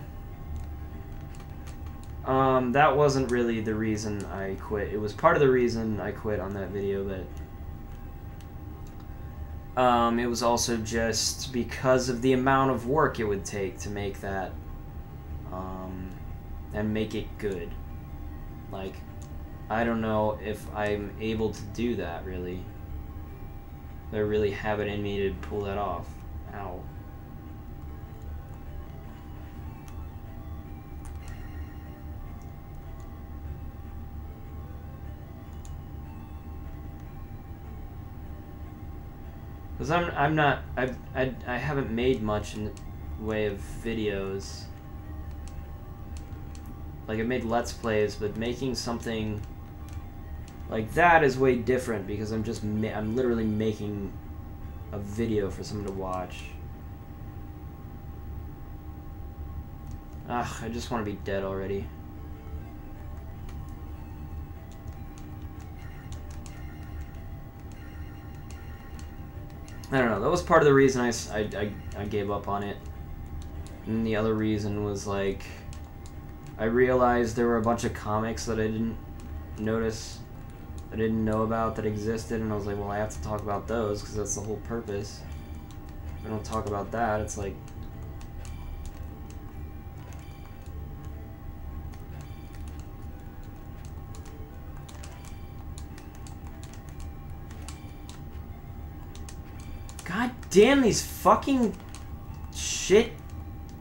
that wasn't really the reason I quit. It was part of the reason I quit on that video, but it was also just because of the amount of work it would take to make that, and make it good. Like, I don't know if I'm able to do that, really. I really have it in me to pull that off. Ow. Because I haven't made much in the way of videos. Like, I've made Let's Plays, but making something like that is way different, because I'm literally making a video for someone to watch. Ugh, I just want to be dead already. I don't know, that was part of the reason I gave up on it. And the other reason was, like, I realized there were a bunch of comics that I didn't notice, I didn't know about that existed, and I was like, well, I have to talk about those because that's the whole purpose. If I don't talk about that, it's like... God damn these fucking shit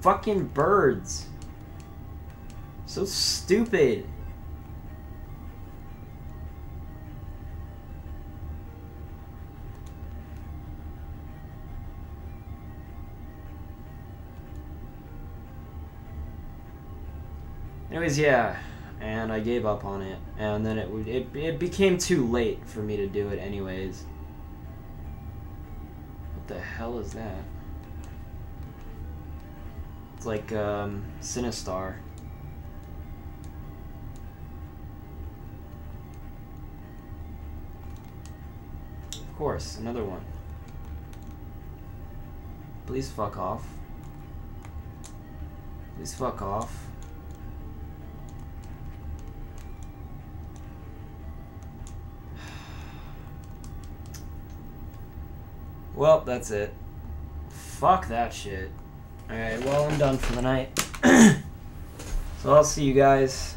fucking birds. So stupid. Anyways, yeah, and I gave up on it, and then it became too late for me to do it anyways. What the hell is that? It's like Sinistar. Of course, another one. Please fuck off. Please fuck off. Well, that's it. Fuck that shit. Alright, well, I'm done for the night. So I'll see you guys